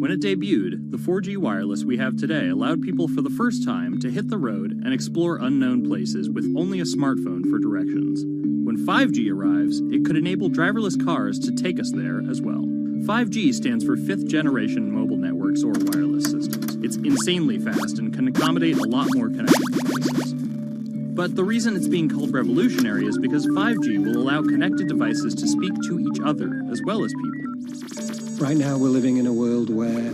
When it debuted, the 4G wireless we have today allowed people for the first time to hit the road and explore unknown places with only a smartphone for directions. When 5G arrives, it could enable driverless cars to take us there as well. 5G stands for 5th generation mobile networks or wireless systems. It's insanely fast and can accommodate a lot more connected devices. But the reason it's being called revolutionary is because 5G will allow connected devices to speak to each other as well as people. Right now we're living in a world where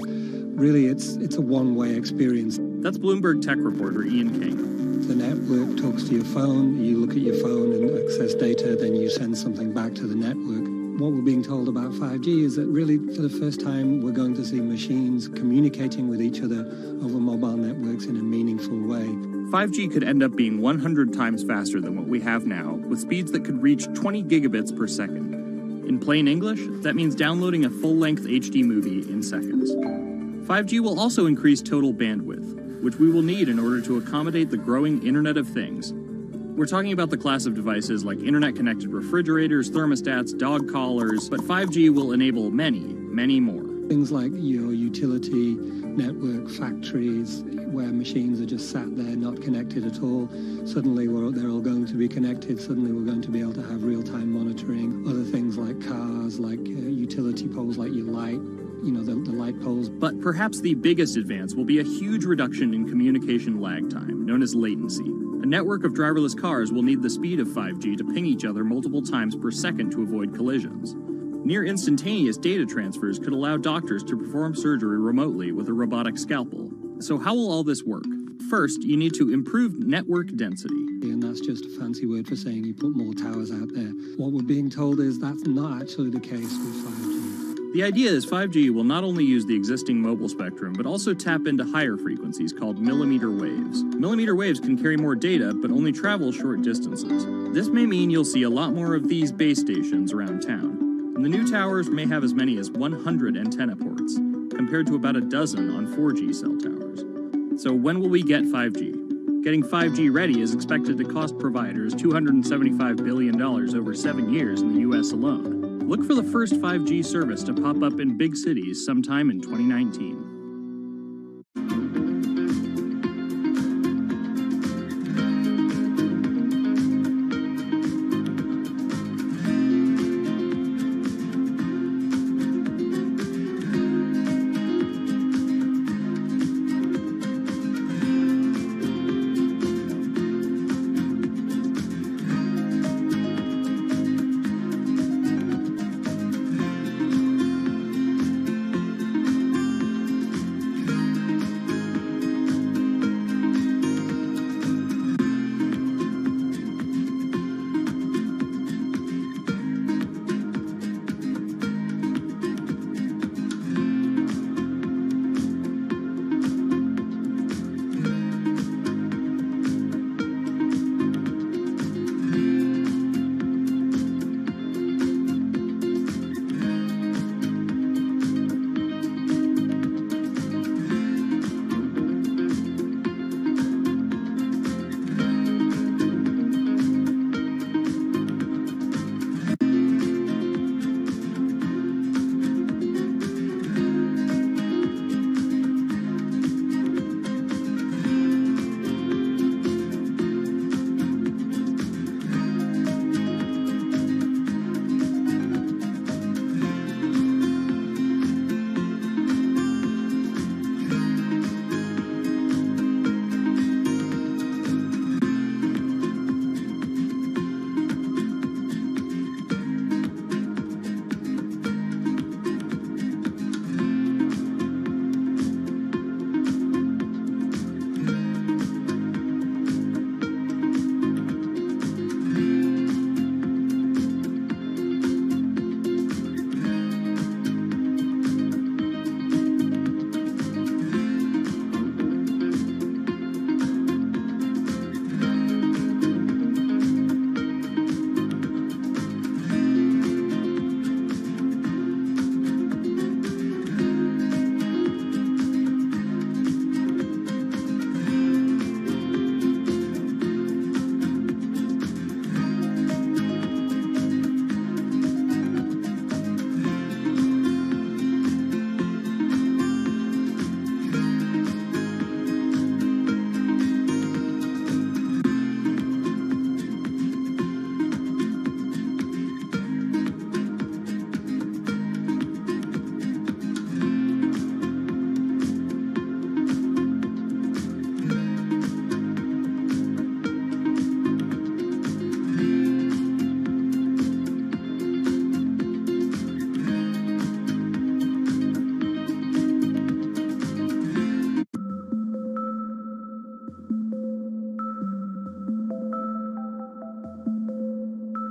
really it's a one-way experience. That's Bloomberg tech reporter Ian King. The network talks to your phone, you look at your phone and access data, then you send something back to the network. What we're being told about 5G is that really for the first time we're going to see machines communicating with each other over mobile networks in a meaningful way. 5G could end up being 100 times faster than what we have now, with speeds that could reach 20 gigabits per second. In plain English, that means downloading a full-length HD movie in seconds. 5G will also increase total bandwidth, which we will need in order to accommodate the growing Internet of Things. We're talking about the class of devices like internet-connected refrigerators, thermostats, dog collars, but 5G will enable many, many more. Things like your utility network, factories, where machines are just sat there not connected at all. Suddenly they're all going to be connected. Suddenly we're going to be able to have real-time monitoring. Other things like cars, like utility poles, like your light, the light poles. But perhaps the biggest advance will be a huge reduction in communication lag time, known as latency. A network of driverless cars will need the speed of 5G to ping each other multiple times per second to avoid collisions. Near instantaneous data transfers could allow doctors to perform surgery remotely with a robotic scalpel. So how will all this work? First, you need to improve network density. And that's just a fancy word for saying you put more towers out there. What we're being told is that's not actually the case with 5G. The idea is 5G will not only use the existing mobile spectrum, but also tap into higher frequencies called millimeter waves. Millimeter waves can carry more data, but only travel short distances. This may mean you'll see a lot more of these base stations around town. And the new towers may have as many as 100 antenna ports, compared to about a dozen on 4G cell towers. So when will we get 5G? Getting 5G ready is expected to cost providers $275 billion over 7 years in the US alone. Look for the first 5G service to pop up in big cities sometime in 2019.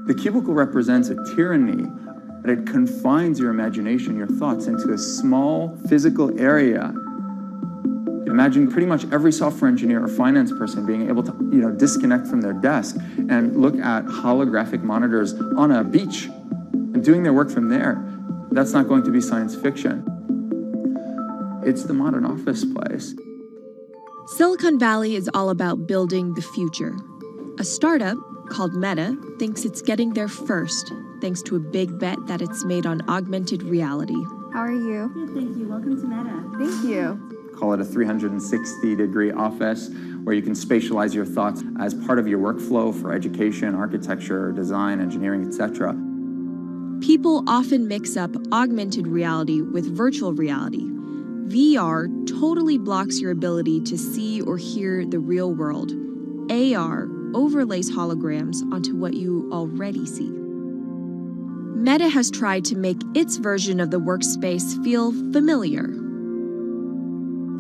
The cubicle represents a tyranny, but it confines your imagination, your thoughts, into a small physical area. Imagine pretty much every software engineer or finance person being able to, disconnect from their desk and look at holographic monitors on a beach and doing their work from there. That's not going to be science fiction. It's the modern office place. Silicon Valley is all about building the future. A startup called Meta thinks it's getting there first, thanks to a big bet that it's made on augmented reality. How are you? Good, thank you. Welcome to Meta. Thank you. Call it a 360-degree office where you can spatialize your thoughts as part of your workflow for education, architecture, design, engineering, etc. People often mix up augmented reality with virtual reality. VR totally blocks your ability to see or hear the real world. AR overlays holograms onto what you already see. Meta has tried to make its version of the workspace feel familiar.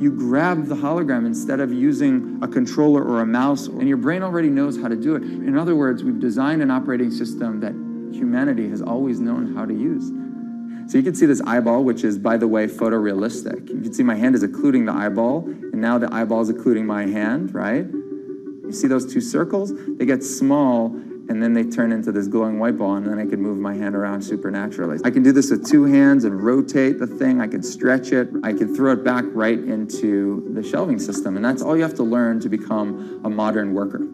You grab the hologram instead of using a controller or a mouse, and your brain already knows how to do it. In other words, we've designed an operating system that humanity has always known how to use. So you can see this eyeball, which is, by the way, photorealistic. You can see my hand is occluding the eyeball, and now the eyeball is occluding my hand, right? You see those two circles? They get small, and then they turn into this glowing white ball, and then I can move my hand around supernaturally. I can do this with two hands and rotate the thing. I can stretch it. I can throw it back right into the shelving system, and that's all you have to learn to become a modern worker.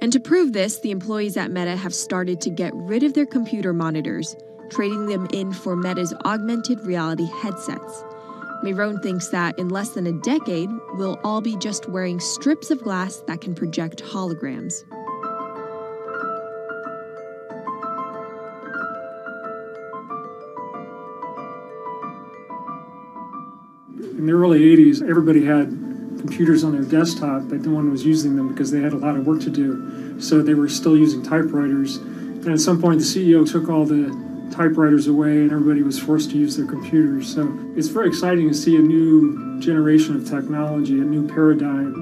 And to prove this, the employees at Meta have started to get rid of their computer monitors, trading them in for Meta's augmented reality headsets. Myron thinks that in less than a decade, we'll all be just wearing strips of glass that can project holograms. In the early 80s, everybody had computers on their desktop, but no one was using them because they had a lot of work to do. So they were still using typewriters. And at some point, the CEO took all the typewriters away and everybody was forced to use their computers. So it's very exciting to see a new generation of technology, a new paradigm.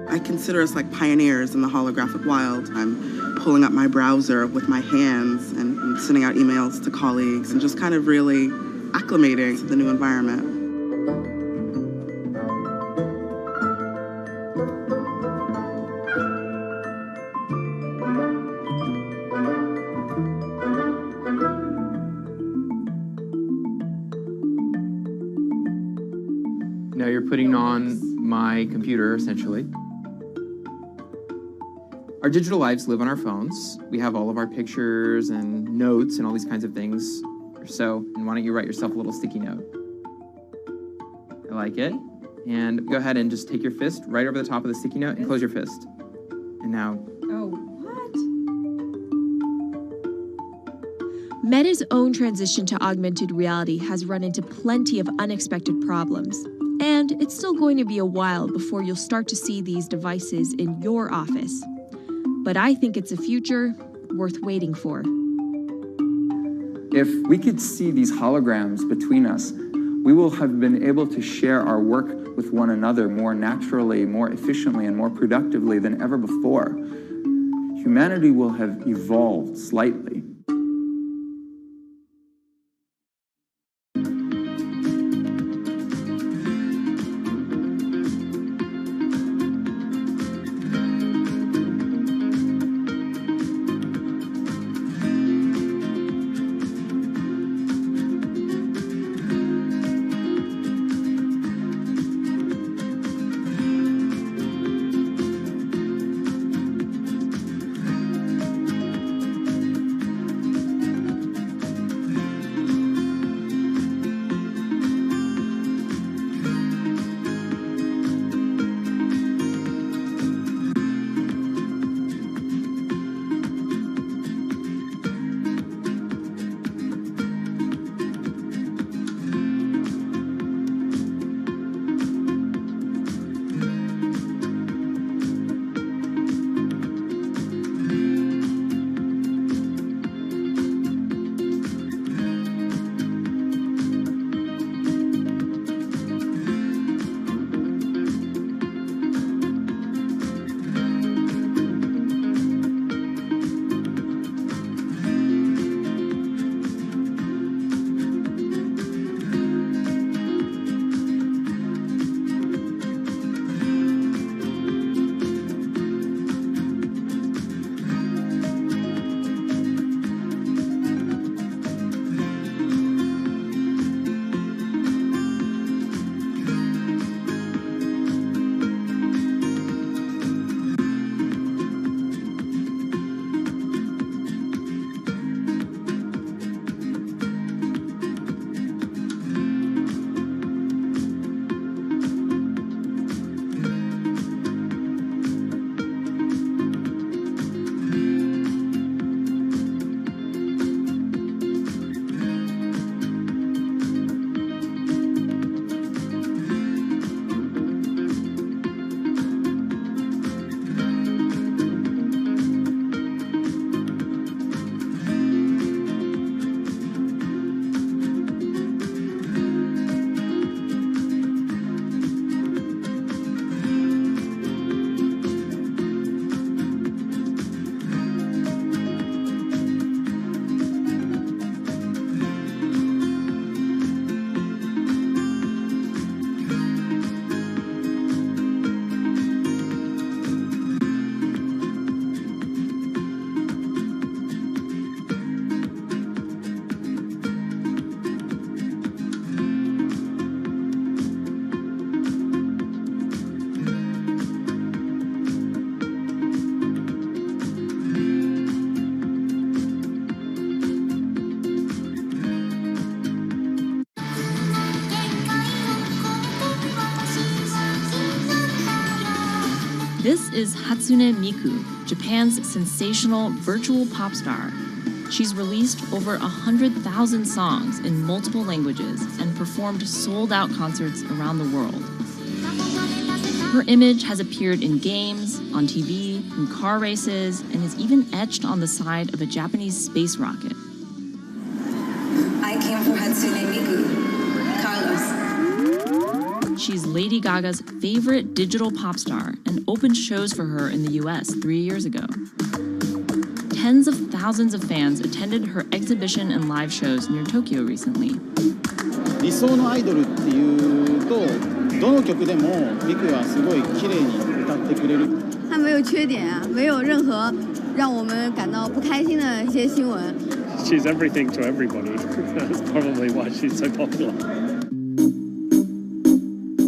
I consider us like pioneers in the holographic wild. I'm pulling up my browser with my hands and sending out emails to colleagues and just kind of really acclimating to the new environment. Now you're putting on my computer, essentially. Our digital lives live on our phones. We have all of our pictures and notes and all these kinds of things. So, and why don't you write yourself a little sticky note? I like it. And go ahead and just take your fist right over the top of the sticky note and close your fist. And now... Oh, what? Meta's own transition to augmented reality has run into plenty of unexpected problems. And it's still going to be a while before you'll start to see these devices in your office. But I think it's a future worth waiting for. If we could see these holograms between us, we will have been able to share our work with one another more naturally, more efficiently, and more productively than ever before. Humanity will have evolved slightly. This is Hatsune Miku, Japan's sensational virtual pop star. She's released over 100,000 songs in multiple languages and performed sold-out concerts around the world. Her image has appeared in games, on TV, in car races, and is even etched on the side of a Japanese space rocket. I came for Hatsune Miku. Carlos. She's Lady Gaga's favorite digital pop star and opened shows for her in the US 3 years ago. Tens of thousands of fans attended her exhibition and live shows near Tokyo recently. 理想のアイドルっていうとどの曲でもミクはすごい綺麗に歌ってくれる。他没有缺点啊，没有任何让我们感到不开心的一些新闻。She's everything to everybody. That's probably why she's so popular.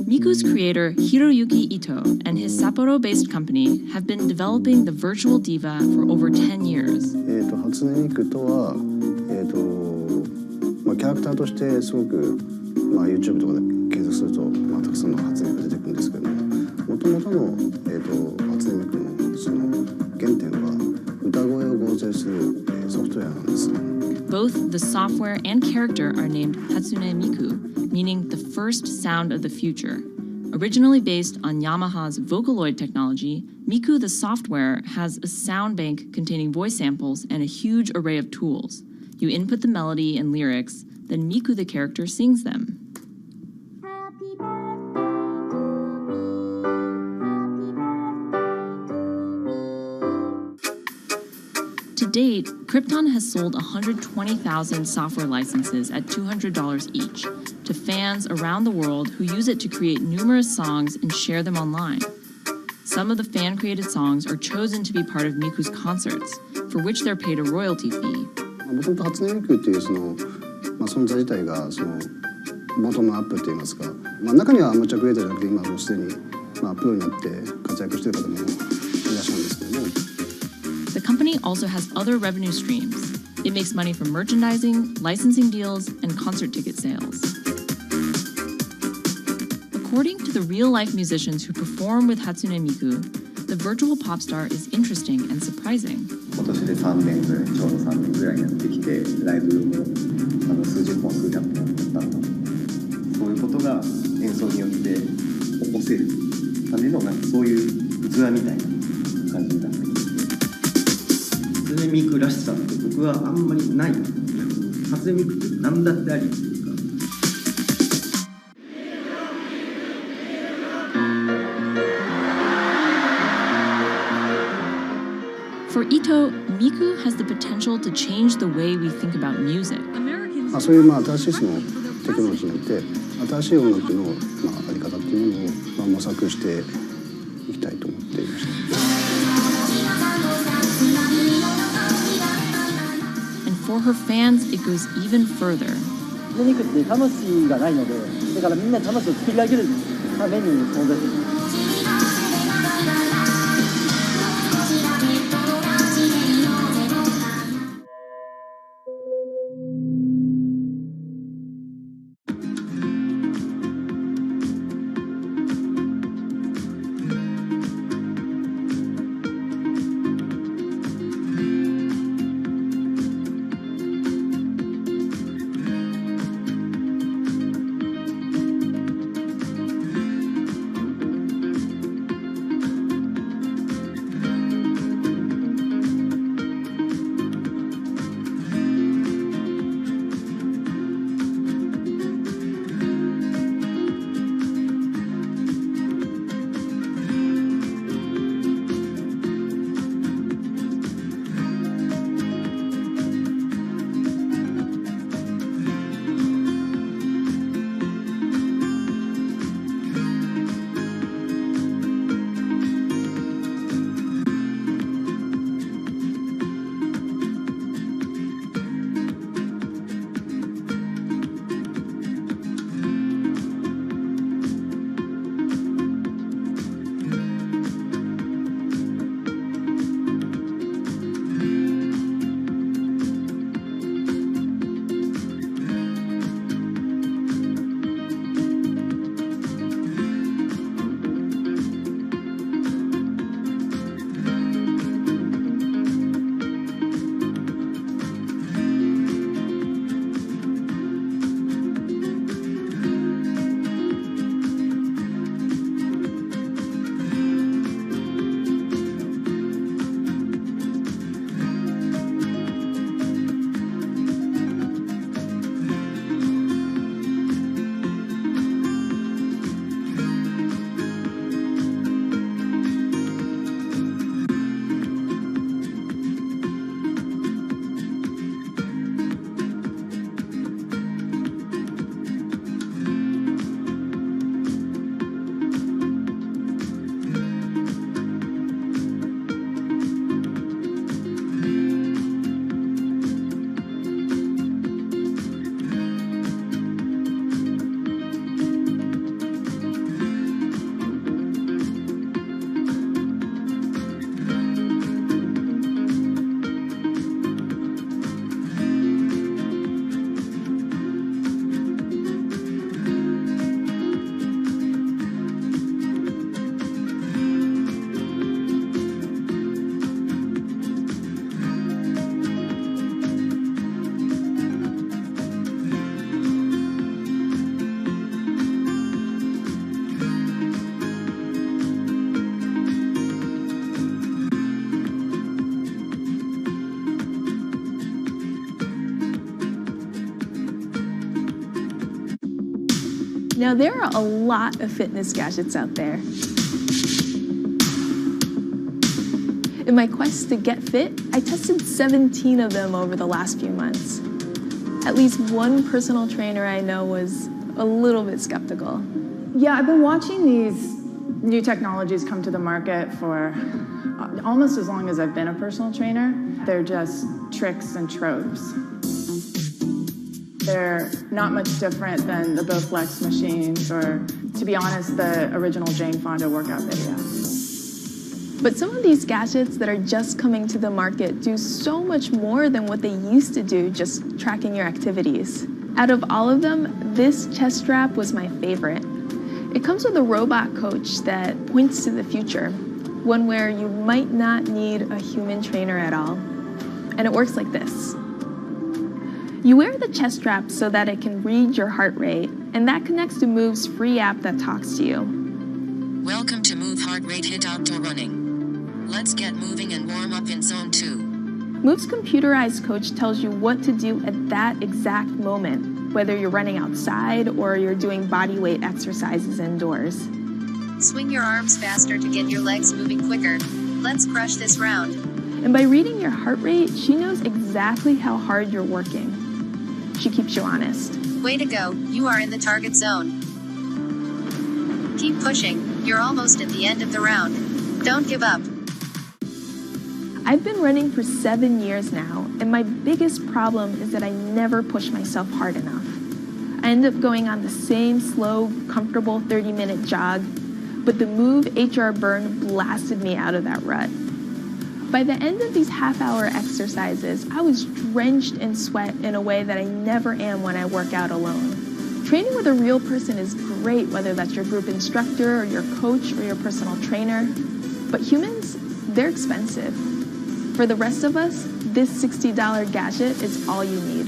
Miku's creator Hiroyuki Ito and his Sapporo-based company have been developing the virtual diva for over 10 years. 初音ミクとはキャラクターとしてすごくYouTube とかで検索するとたくさんの初音ミクが出てくるんですけども、元々の初音ミクのその原点は歌声を合成するソフトウェアなんです。 Both the software and character are named Hatsune Miku, meaning the first sound of the future. Originally based on Yamaha's Vocaloid technology, Miku the software has a sound bank containing voice samples and a huge array of tools. You input the melody and lyrics, then Miku the character sings them. To date, Krypton has sold 120,000 software licenses at $200 each to fans around the world who use it to create numerous songs and share them online. Some of the fan-created songs are chosen to be part of Miku's concerts, for which they're paid a royalty fee. もともと初音ミクっていう存在自体がボトムアップって言いますか、中にはアマチュアクリエイターじゃなくて今もうすでにプロになって活躍している方もいらっしゃるんですけども。The company also has other revenue streams. It makes money from merchandising, licensing deals, and concert ticket sales. According to the real-life musicians who perform with Hatsune Miku, the virtual pop star is interesting and surprising. 今年で3年ぐらい、ちょうど3年ぐらいやってきて、ライブも数十本、数百本だったの。そういうことが演奏によって起こせるためのそういう器みたいな感じになってきて。初音ミクらしさって僕はあんまりない。初音ミクって何だってありっていうか。For Ito, Miku has the potential to change the way we think about music. そういう新しいテクノロジーによって新しい音楽のあり方っていうものを模索していきたいと思っていました。And for her fans, it goes even further. ミクって魂がないので、だからみんな魂を作り上げるために存在する。Now, there are a lot of fitness gadgets out there. In my quest to get fit, I tested 17 of them over the last few months. At least one personal trainer I know was a little bit skeptical. Yeah, I've been watching these new technologies come to the market for almost as long as I've been a personal trainer. They're just tricks and tropes. They're not much different than the Bowflex machines or, to be honest, the original Jane Fonda workout video. But some of these gadgets that are just coming to the market do so much more than what they used to do, just tracking your activities. Out of all of them, this chest strap was my favorite. It comes with a robot coach that points to the future, one where you might not need a human trainer at all. And it works like this. You wear the chest strap so that it can read your heart rate, and that connects to Move's free app that talks to you. Welcome to Move Heart Rate Hit Outdoor Running. Let's get moving and warm up in Zone 2. Move's computerized coach tells you what to do at that exact moment, whether you're running outside or you're doing body weight exercises indoors. Swing your arms faster to get your legs moving quicker. Let's crush this round. And by reading your heart rate, she knows exactly how hard you're working. She keeps you honest. Way to go, you are in the target zone. Keep pushing, you're almost at the end of the round. Don't give up. I've been running for 7 years now, and my biggest problem is that I never push myself hard enough. I end up going on the same slow, comfortable 30-minute jog, but the Move HR Burn blasted me out of that rut. By the end of these half-hour exercises, I was drenched in sweat in a way that I never am when I work out alone. Training with a real person is great, whether that's your group instructor or your coach or your personal trainer, but humans, they're expensive. For the rest of us, this $60 gadget is all you need.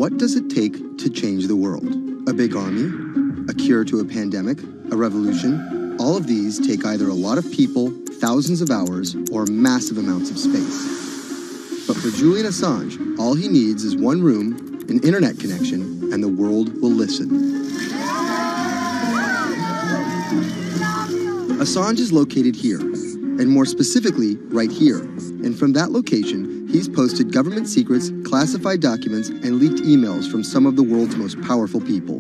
what does it take to change the world? A big army? A cure to a pandemic? A revolution? All of these take either a lot of people, thousands of hours, or massive amounts of space. But for Julian Assange, all he needs is one room, an internet connection, and the world will listen. Assange is located here, and more specifically, right here. And from that location, he's posted government secrets, classified documents, and leaked emails from some of the world's most powerful people.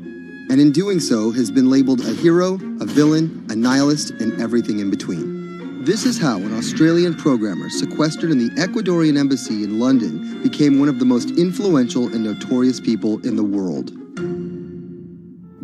And in doing so, has been labeled a hero, a villain, a nihilist, and everything in between. This is how an Australian programmer sequestered in the Ecuadorian embassy in London became one of the most influential and notorious people in the world.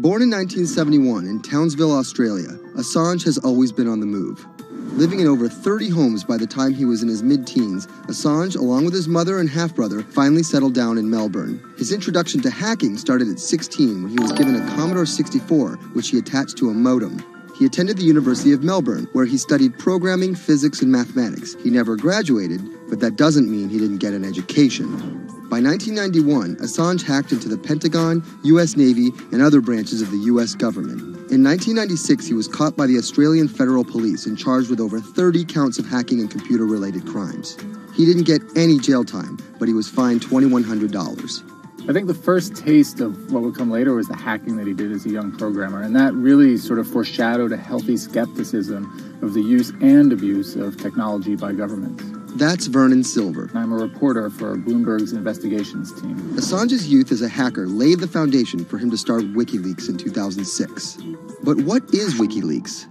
Born in 1971 in Townsville, Australia, Assange has always been on the move. Living in over 30 homes by the time he was in his mid-teens, Assange, along with his mother and half-brother, finally settled down in Melbourne. His introduction to hacking started at 16 when he was given a Commodore 64, which he attached to a modem. He attended the University of Melbourne, where he studied programming, physics, and mathematics. He never graduated, but that doesn't mean he didn't get an education. By 1991, Assange hacked into the Pentagon, U.S. Navy, and other branches of the U.S. government. In 1996, he was caught by the Australian Federal Police and charged with over 30 counts of hacking and computer-related crimes. He didn't get any jail time, but he was fined $2,100. I think the first taste of what would come later was the hacking that he did as a young programmer, and that really sort of foreshadowed a healthy skepticism of the use and abuse of technology by governments. That's Vernon Silver. I'm a reporter for Bloomberg's investigations team. Assange's youth as a hacker laid the foundation for him to start WikiLeaks in 2006. But what is WikiLeaks?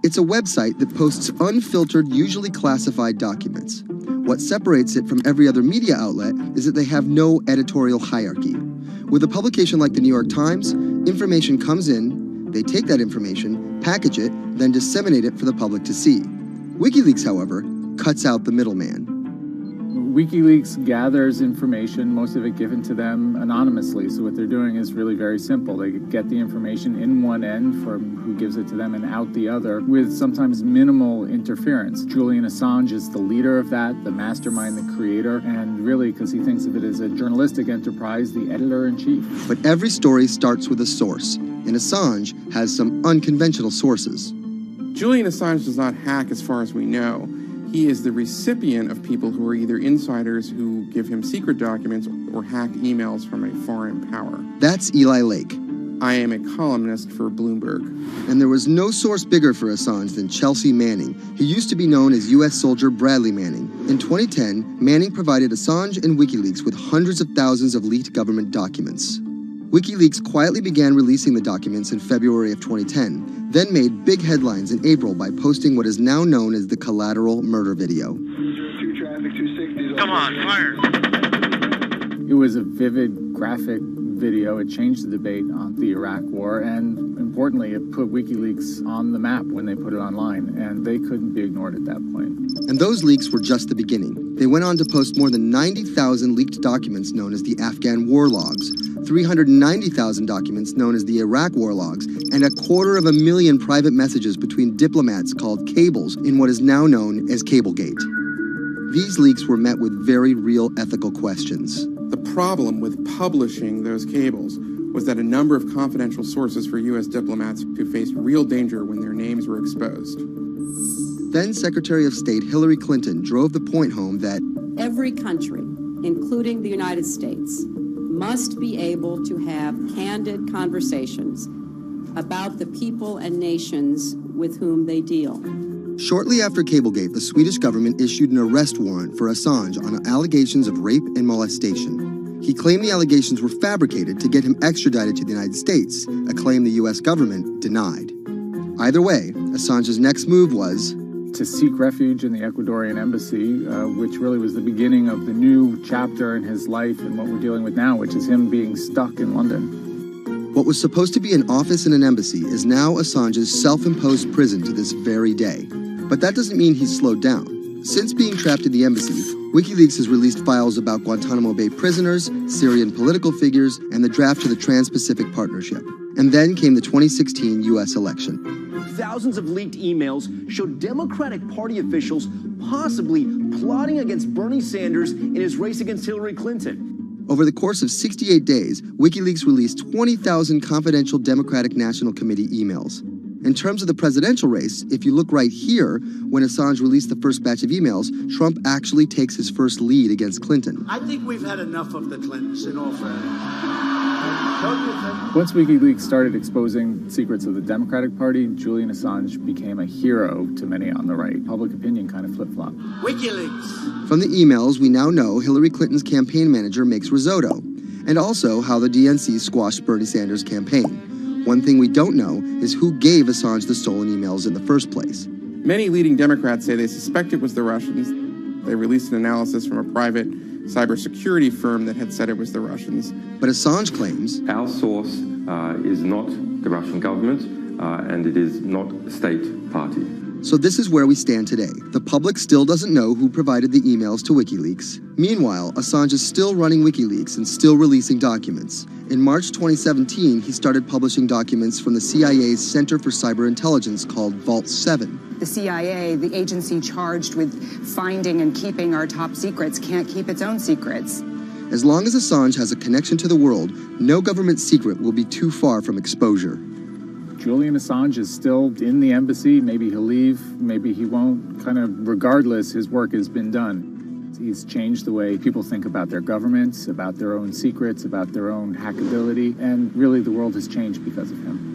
It's a website that posts unfiltered, usually classified documents. What separates it from every other media outlet is that they have no editorial hierarchy. With a publication like the New York Times, information comes in, they take that information, package it, then disseminate it for the public to see. WikiLeaks, however, cuts out the middleman. WikiLeaks gathers information, most of it given to them anonymously. So what they're doing is really very simple. They get the information in one end from who gives it to them and out the other with sometimes minimal interference. Julian Assange is the leader of that, the mastermind, the creator, and really, because he thinks of it as a journalistic enterprise, the editor-in-chief. But every story starts with a source, and Assange has some unconventional sources. Julian Assange does not hack as far as we know. He is the recipient of people who are either insiders who give him secret documents or hack emails from a foreign power. That's Eli Lake. I am a columnist for Bloomberg. And there was no source bigger for Assange than Chelsea Manning. He used to be known as U.S. soldier Bradley Manning. In 2010, Manning provided Assange and WikiLeaks with hundreds of thousands of leaked government documents. WikiLeaks quietly began releasing the documents in February of 2010, then made big headlines in April by posting what is now known as the collateral murder video. Come on, fire! It was a vivid, graphic video. It changed the debate on the Iraq War, and importantly, it put WikiLeaks on the map when they put it online, and they couldn't be ignored at that point. And those leaks were just the beginning. They went on to post more than 90,000 leaked documents known as the Afghan war logs, 390,000 documents known as the Iraq war logs, and 250,000 private messages between diplomats called cables in what is now known as Cablegate. These leaks were met with very real ethical questions. The problem with publishing those cables was that a number of confidential sources for U.S. diplomats who faced real danger when their names were exposed. Then Secretary of State Hillary Clinton drove the point home that every country, including the United States, must be able to have candid conversations about the people and nations with whom they deal. Shortly after Cablegate, the Swedish government issued an arrest warrant for Assange on allegations of rape and molestation. He claimed the allegations were fabricated to get him extradited to the United States, a claim the U.S. government denied. Either way, Assange's next move was to seek refuge in the Ecuadorian embassy, which really was the beginning of the new chapter in his life and what we're dealing with now, which is him being stuck in London. What was supposed to be an office in an embassy is now Assange's self-imposed prison to this very day. But that doesn't mean he's slowed down. Since being trapped in the embassy, WikiLeaks has released files about Guantanamo Bay prisoners, Syrian political figures, and the draft to the Trans-Pacific Partnership. And then came the 2016 U.S. election. Thousands of leaked emails showed Democratic Party officials possibly plotting against Bernie Sanders in his race against Hillary Clinton. Over the course of 68 days, WikiLeaks released 20,000 confidential Democratic National Committee emails. In terms of the presidential race, if you look right here, when Assange released the first batch of emails, Trump actually takes his first lead against Clinton. I think we've had enough of the Clintons, in all fairness. Once WikiLeaks started exposing secrets of the Democratic Party, Julian Assange became a hero to many on the right. Public opinion kind of flip-flopped. WikiLeaks! From the emails, we now know Hillary Clinton's campaign manager makes risotto, and also how the DNC squashed Bernie Sanders' campaign. One thing we don't know is who gave Assange the stolen emails in the first place. Many leading Democrats say they suspect it was the Russians. They released an analysis from a private cybersecurity firm that had said it was the Russians. But Assange claims our source is not the Russian government, and it is not a state party. So this is where we stand today. The public still doesn't know who provided the emails to WikiLeaks. Meanwhile, Assange is still running WikiLeaks and still releasing documents. In March 2017, he started publishing documents from the CIA's Center for Cyber Intelligence called Vault 7. The CIA, the agency charged with finding and keeping our top secrets, can't keep its own secrets. As long as Assange has a connection to the world, no government secret will be too far from exposure. Julian Assange is still in the embassy. Maybe he'll leave, maybe he won't. Kind of regardless, his work has been done. He's changed the way people think about their governments, about their own secrets, about their own hackability, and really the world has changed because of him.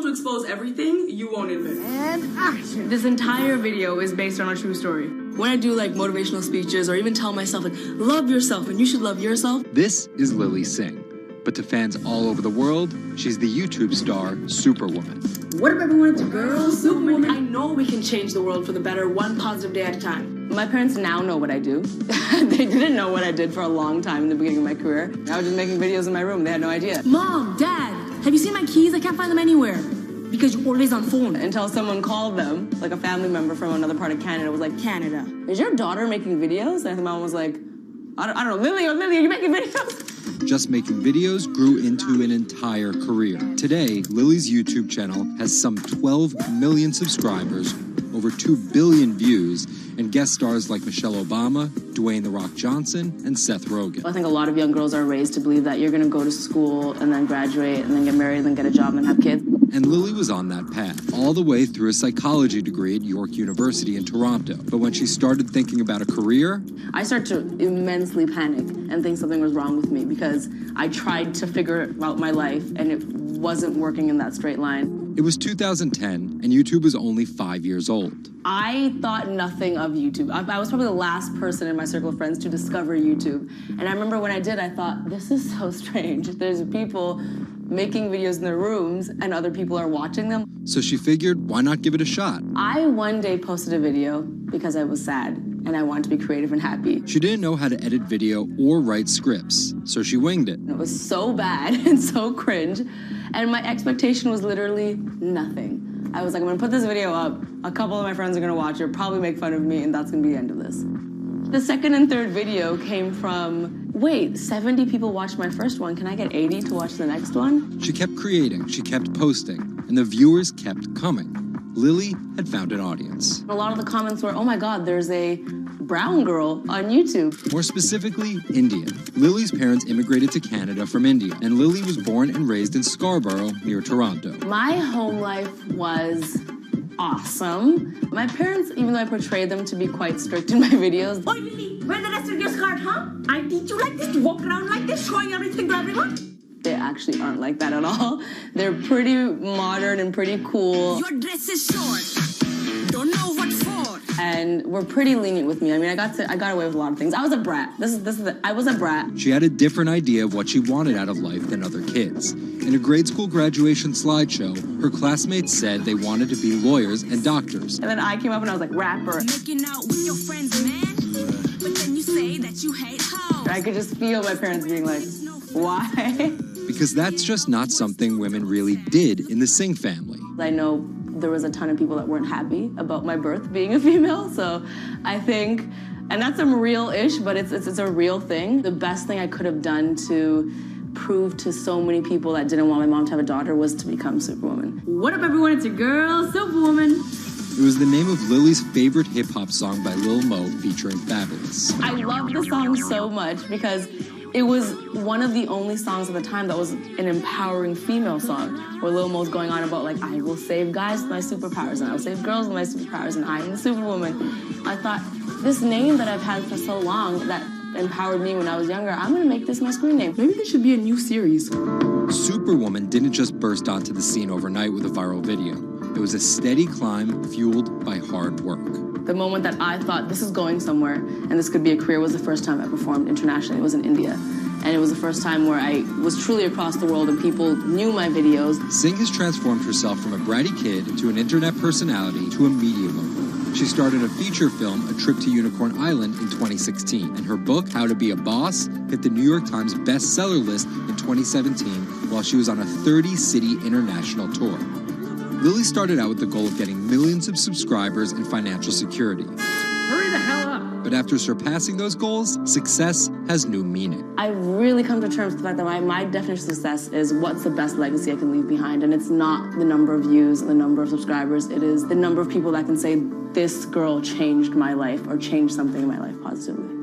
Expose everything you won't admit. And action! This entire video is based on a true story. When I do like motivational speeches or even tell myself like, love yourself and you should love yourself. This is Lily Singh, But to fans all over the world, she's the YouTube star Superwoman. What if everyone's a girl, Superwoman? I know we can change the world for the better, one positive day at a time. My parents now know what I do. They didn't know what I did for a long time in the beginning of my career. I was just making videos in my room. They had no idea. Mom, Dad, have you seen my keys? I can't find them anywhere. Because you're always on phone. Until someone called them, like a family member from another part of Canada, was like, Canada. Is your daughter making videos? And I think my mom was like, I don't know, Lily, are you making videos? Just making videos grew into an entire career. Today, Lily's YouTube channel has some 12 million subscribers, over 2 billion views, and guest stars like Michelle Obama, Dwayne "The Rock" Johnson, and Seth Rogen. I think a lot of young girls are raised to believe that you're going to go to school and then graduate and then get married and then get a job and then have kids. And Lily was on that path, all the way through a psychology degree at York University in Toronto. But when she started thinking about a career, I started to immensely panic and think something was wrong with me because I tried to figure out my life and it wasn't working in that straight line. It was 2010, and YouTube was only 5 years old. I thought nothing of YouTube. I was probably the last person in my circle of friends to discover YouTube. And I remember when I did, I thought, this is so strange. There's people making videos in their rooms and other people are watching them. So she figured, why not give it a shot? I one day posted a video because I was sad and I wanted to be creative and happy. She didn't know how to edit video or write scripts, so she winged it. It was so bad and so cringe, and my expectation was literally nothing. I was like, I'm gonna put this video up, a couple of my friends are gonna watch it, probably make fun of me, and that's gonna be the end of this. The second and third video came from, wait, 70 people watched my first one, can I get 80 to watch the next one? She kept creating, she kept posting, and the viewers kept coming. Lily had found an audience. A lot of the comments were, oh my God, there's a brown girl on YouTube. More specifically, Indian. Lily's parents immigrated to Canada from India, and Lily was born and raised in Scarborough, near Toronto. My home life was awesome. My parents, even though I portrayed them to be quite strict in my videos. Oi, Lily, where's the rest of your skirt, huh? I teach you like this to walk around like this, showing everything to everyone? They actually aren't like that at all. They're pretty modern and pretty cool. Your dress is short. Don't know what for. And were pretty lenient with me. I mean, I got away with a lot of things. I was a brat. I was a brat. She had a different idea of what she wanted out of life than other kids. In a grade school graduation slideshow, her classmates said they wanted to be lawyers and doctors. And then I came up and I was like, rapper. Making out with your friends, man. But then you say that you hate hoes. I could just feel my parents being like, why? Because that's just not something women really did in the Singh family. I know there was a ton of people that weren't happy about my birth being a female, so I think, and that's some real-ish, but it's a real thing. The best thing I could have done to prove to so many people that didn't want my mom to have a daughter was to become Superwoman. What up, everyone? It's your girl, Superwoman. It was the name of Lily's favorite hip-hop song by Lil Mo featuring Fabulous. I love the song so much because it was one of the only songs at the time that was an empowering female song, where Lil Mo's going on about, like, I will save guys with my superpowers, and I will save girls with my superpowers, and I am the Superwoman. I thought, this name that I've had for so long that empowered me when I was younger, I'm gonna make this my screen name. Maybe this should be a new series. Superwoman didn't just burst onto the scene overnight with a viral video. It was a steady climb fueled by hard work. The moment that I thought this is going somewhere and this could be a career was the first time I performed internationally. It was in India. And it was the first time where I was truly across the world and people knew my videos. Singh has transformed herself from a bratty kid to an internet personality to a media mogul. She started a feature film, A Trip to Unicorn Island, in 2016. And her book, How to Be a Boss, hit the New York Times bestseller list in 2017 while she was on a 30-city international tour. Lily started out with the goal of getting millions of subscribers and financial security. Hurry the hell up! But after surpassing those goals, success has new meaning. I've really come to terms with the fact that my definition of success is what's the best legacy I can leave behind. And it's not the number of views and the number of subscribers. It is the number of people that can say, this girl changed my life or changed something in my life positively.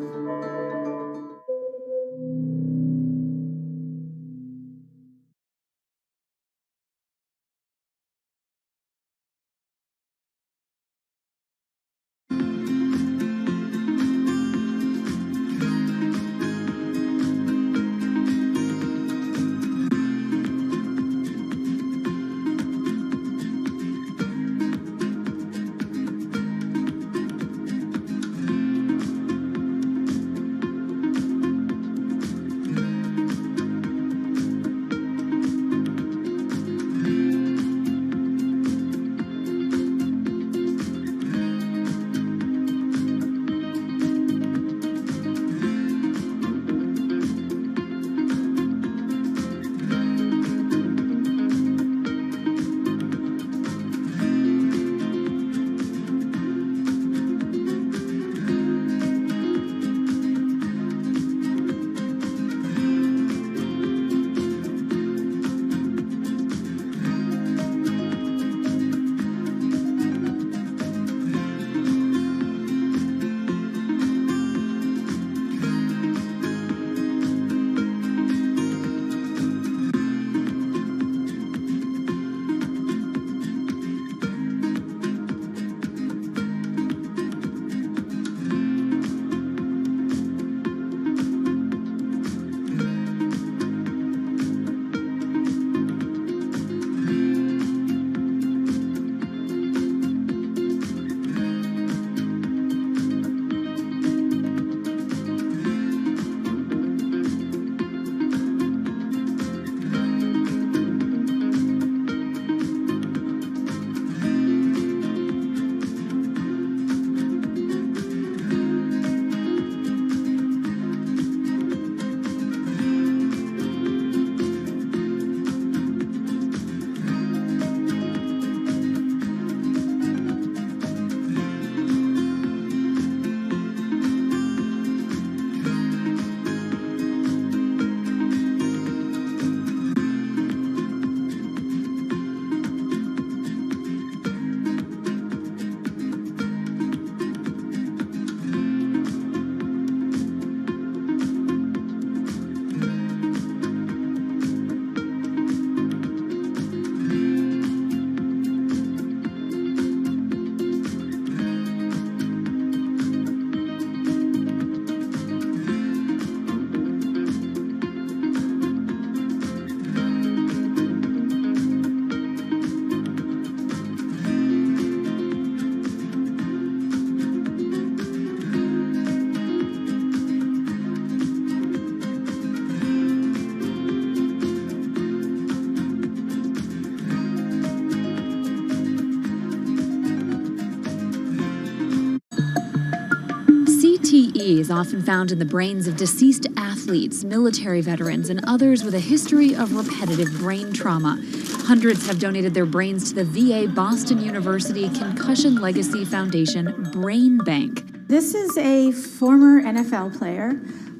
is often found in the brains of deceased athletes, military veterans, and others with a history of repetitive brain trauma. Hundreds have donated their brains to the VA Boston University Concussion Legacy Foundation Brain Bank. This is a former NFL player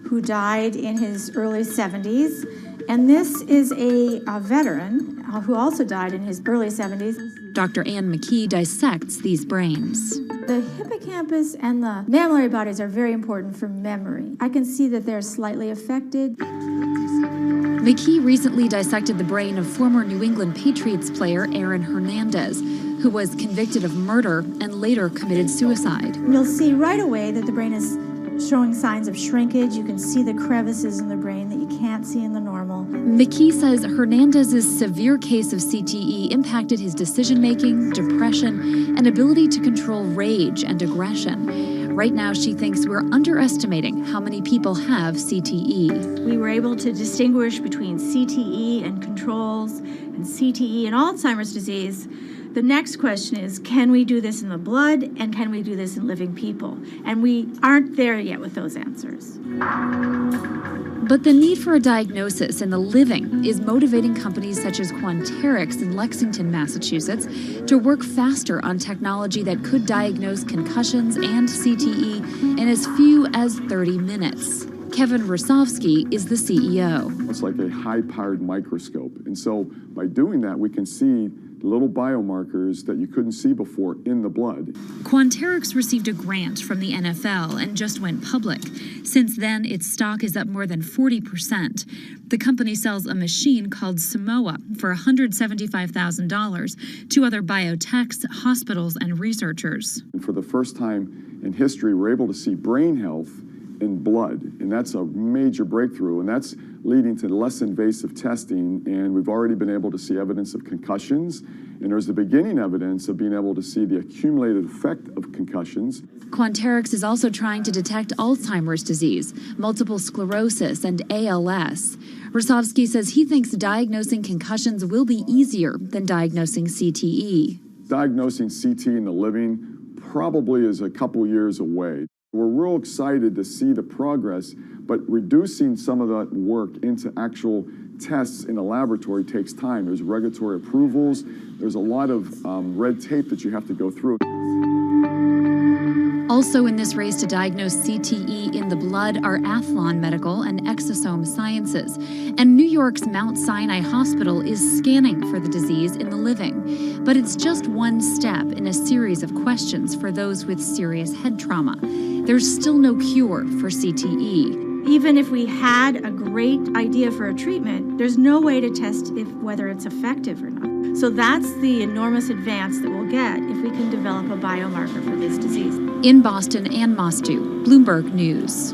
who died in his early 70s, and this is a veteran who also died in his early 70s. Dr. Ann McKee dissects these brains. The hippocampus and the mammillary bodies are very important for memory. I can see that they're slightly affected. McKee recently dissected the brain of former New England Patriots player Aaron Hernandez, who was convicted of murder and later committed suicide. You'll see right away that the brain is showing signs of shrinkage. You can see the crevices in the brain that you can't see in the normal. McKee says Hernandez's severe case of CTE impacted his decision-making, depression, and ability to control rage and aggression. Right now, she thinks we're underestimating how many people have CTE. We were able to distinguish between CTE and controls and CTE and Alzheimer's disease. The next question is, can we do this in the blood, and can we do this in living people? And we aren't there yet with those answers. But the need for a diagnosis in the living is motivating companies such as Quanterix in Lexington, Massachusetts, to work faster on technology that could diagnose concussions and CTE in as few as 30 minutes. Kevin Rosovsky is the CEO. It's like a high-powered microscope. And so by doing that, we can see little biomarkers that you couldn't see before in the blood. Quanterix received a grant from the NFL and just went public. Since then, its stock is up more than 40%. The company sells a machine called Simoa for $175,000 to other biotechs, hospitals, and researchers. And for the first time in history, we're able to see brain health in blood, and that's a major breakthrough, and that's leading to less invasive testing, and we've already been able to see evidence of concussions, and there's the beginning evidence of being able to see the accumulated effect of concussions. Quanterix is also trying to detect Alzheimer's disease, multiple sclerosis, and ALS. Rosovsky says he thinks diagnosing concussions will be easier than diagnosing CTE. Diagnosing CT in the living probably is a couple years away. We're real excited to see the progress, but reducing some of that work into actual tests in a laboratory takes time. There's regulatory approvals. There's a lot of red tape that you have to go through. Also in this race to diagnose CTE in the blood are Athlon Medical and Exosome Sciences. And New York's Mount Sinai Hospital is scanning for the disease in the living. But it's just one step in a series of questions for those with serious head trauma. There's still no cure for CTE. Even if we had a great idea for a treatment, there's no way to test whether it's effective or not. So that's the enormous advance that we'll get if we can develop a biomarker for this disease. In Boston, Ann Mostu, Bloomberg News.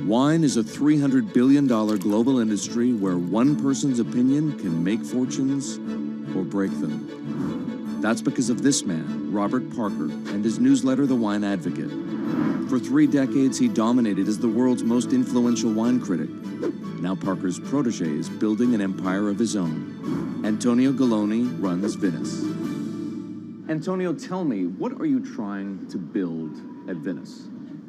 Wine is a $300 billion global industry where one person's opinion can make fortunes or break them. That's because of this man, Robert Parker, and his newsletter, The Wine Advocate. For 3 decades, he dominated as the world's most influential wine critic. Now Parker's protege is building an empire of his own. Antonio Galloni runs Venice. Antonio, tell me, what are you trying to build at Venice?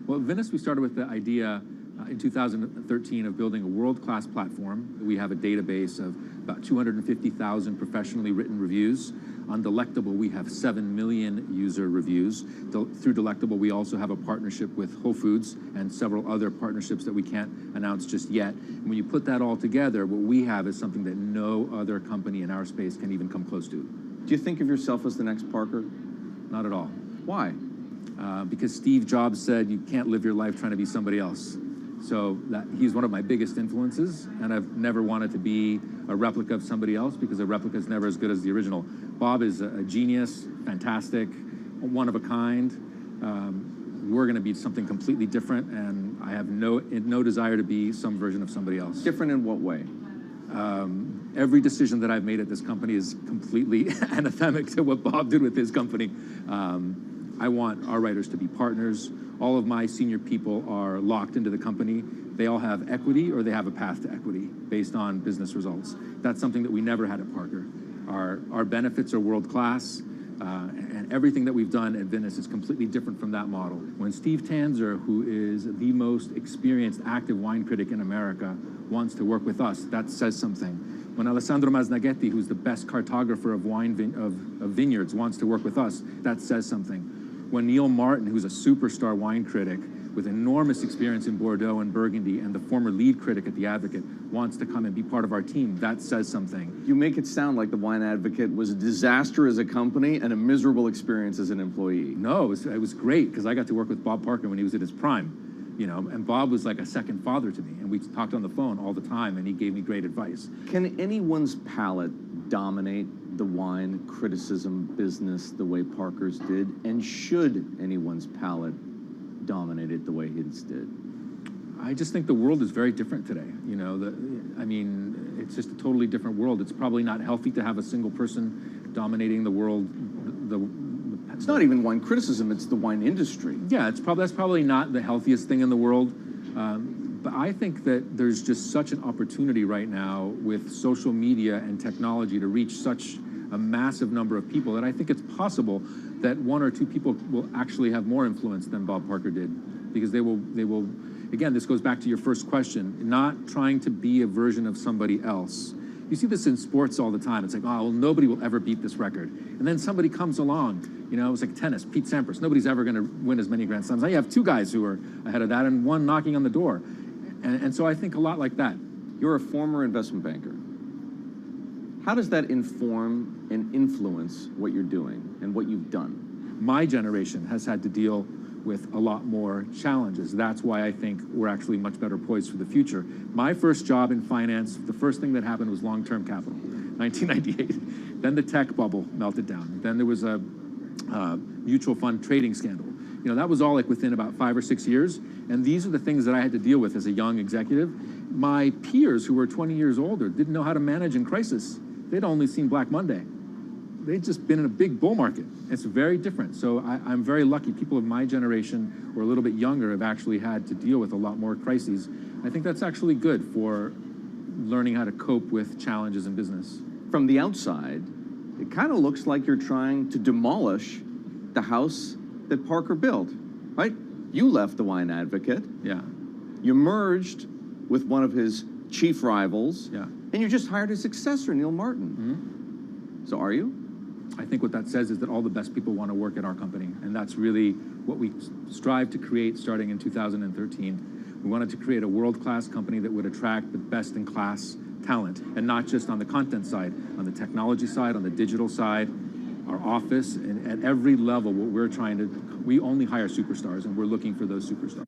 Well, at Venice, we started with the idea in 2013 of building a world-class platform. We have a database of about 250,000 professionally written reviews. On Delectable, we have 7 million user reviews. Through Delectable, we also have a partnership with Whole Foods and several other partnerships that we can't announce just yet. And when you put that all together, what we have is something that no other company in our space can even come close to. Do you think of yourself as the next Parker? Not at all. Why? Because Steve Jobs said you can't live your life trying to be somebody else. So he's one of my biggest influences, and I've never wanted to be a replica of somebody else because a replica is never as good as the original. Bob is a genius, fantastic, one of a kind. We're going to be something completely different, and I have no desire to be some version of somebody else. Different in what way? Every decision that I've made at this company is completely anathemic to what Bob did with his company. I want our writers to be partners. All of my senior people are locked into the company. They all have equity or they have a path to equity based on business results. That's something that we never had at Parker. Our benefits are world-class, and everything that we've done at Venice is completely different from that model. When Steve Tanzer, who is the most experienced active wine critic in America, wants to work with us, that says something. When Alessandro Masnaghetti, who's the best cartographer of vineyards, wants to work with us, that says something. When Neil Martin, who's a superstar wine critic with enormous experience in Bordeaux and Burgundy and the former lead critic at The Advocate, wants to come and be part of our team, that says something. You make it sound like The Wine Advocate was a disaster as a company and a miserable experience as an employee. No, it was great because I got to work with Bob Parker when he was at his prime, you know, and Bob was like a second father to me, and we talked on the phone all the time, and he gave me great advice. Can anyone's palate dominate the wine criticism business the way Parker's did? And should anyone's palate dominate it the way his did? I just think the world is very different today. You know, it's just a totally different world. It's probably not healthy to have a single person dominating the world. It's not even wine criticism, it's the wine industry. Yeah, that's probably not the healthiest thing in the world. But I think that there's just such an opportunity right now with social media and technology to reach such a massive number of people that I think it's possible that 1 or 2 people will actually have more influence than Bob Parker did, because they will, again, this goes back to your first question, not trying to be a version of somebody else. You see this in sports all the time. It's like, oh, well, nobody will ever beat this record. And then somebody comes along, you know, it's like tennis, Pete Sampras. Nobody's ever going to win as many Grand Slams. Now you have 2 guys who are ahead of that and 1 knocking on the door. And so I think a lot like that. You're a former investment banker. How does that inform and influence what you're doing and what you've done? My generation has had to deal with a lot more challenges. That's why I think we're actually much better poised for the future. My first job in finance, the first thing that happened was long-term capital, 1998. Then the tech bubble melted down. Then there was a mutual fund trading scandal. You know, that was all like within about 5 or 6 years. And these are the things that I had to deal with as a young executive. My peers who were 20 years older didn't know how to manage in crisis. They'd only seen Black Monday. They'd just been in a big bull market. It's very different. So I'm very lucky. People of my generation or a little bit younger have actually had to deal with a lot more crises. I think that's actually good for learning how to cope with challenges in business. From the outside, it kind of looks like you're trying to demolish the house that Parker built, right? You left The Wine Advocate. Yeah. You merged with one of his chief rivals. Yeah. And you just hired his successor, Neil Martin. Mm-hmm. So are you? I think what that says is that all the best people want to work at our company. And that's really what we strive to create starting in 2013. We wanted to create a world-class company that would attract the best-in-class talent, and not just on the content side, on the technology side, on the digital side, our office, and at every level, what we're trying to, we only hire superstars, and we're looking for those superstars.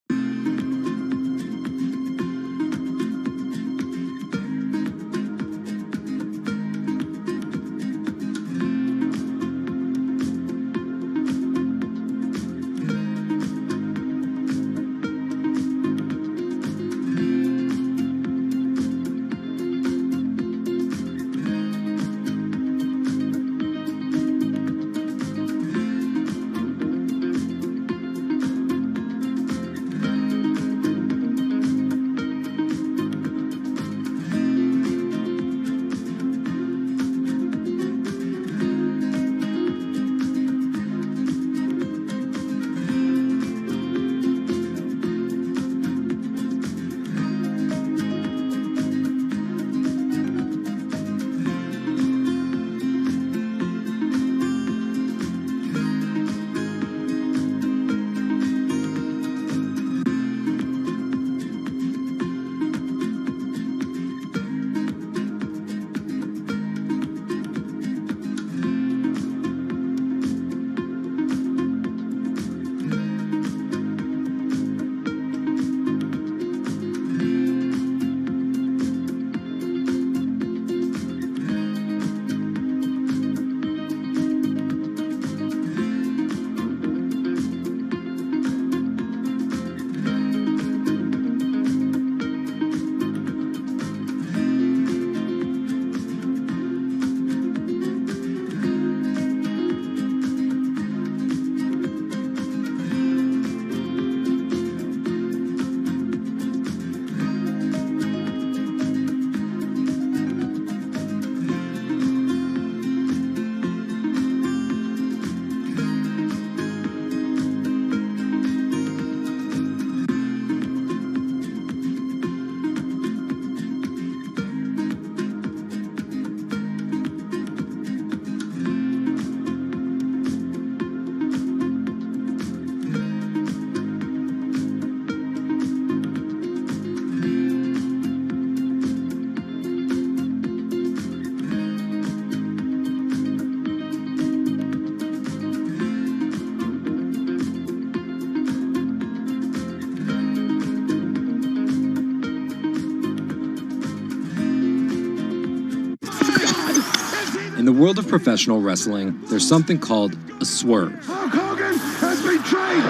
the world of professional wrestling, there's something called a swerve. Hulk Hogan has betrayed